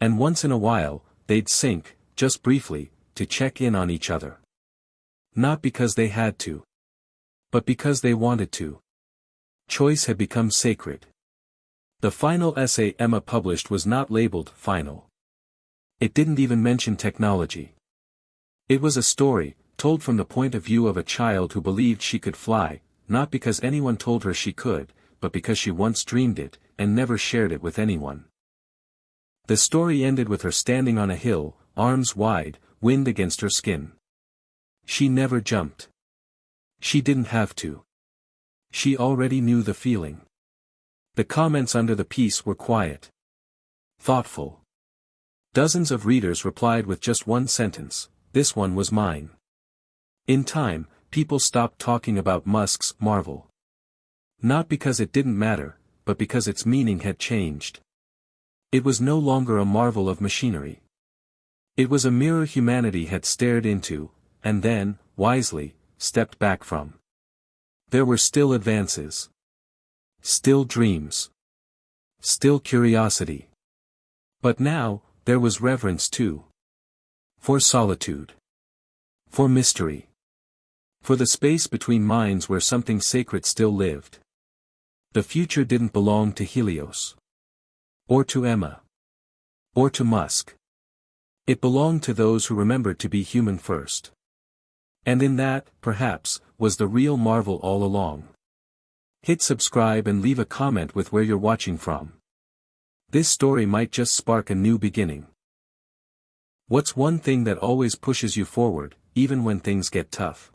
And once in a while, they'd sync, just briefly, to check in on each other. Not because they had to. But because they wanted to. Choice had become sacred. The final essay Emma published was not labeled "final." It didn't even mention technology. It was a story, told from the point of view of a child who believed she could fly, not because anyone told her she could, but because she once dreamed it, and never shared it with anyone. The story ended with her standing on a hill, arms wide, wind against her skin. She never jumped. She didn't have to. She already knew the feeling. The comments under the piece were quiet. Thoughtful. Dozens of readers replied with just one sentence, "This one was mine." In time, people stopped talking about Musk's marvel. Not because it didn't matter, but because its meaning had changed. It was no longer a marvel of machinery. It was a mirror humanity had stared into, and then, wisely, stepped back from. There were still advances. Still dreams. Still curiosity. But now, there was reverence too. For solitude. For mystery. For the space between minds where something sacred still lived. The future didn't belong to Helios. Or to Emma. Or to Musk. It belonged to those who remembered to be human first. And in that, perhaps, was the real marvel all along. Hit subscribe and leave a comment with where you're watching from. This story might just spark a new beginning. What's one thing that always pushes you forward, even when things get tough?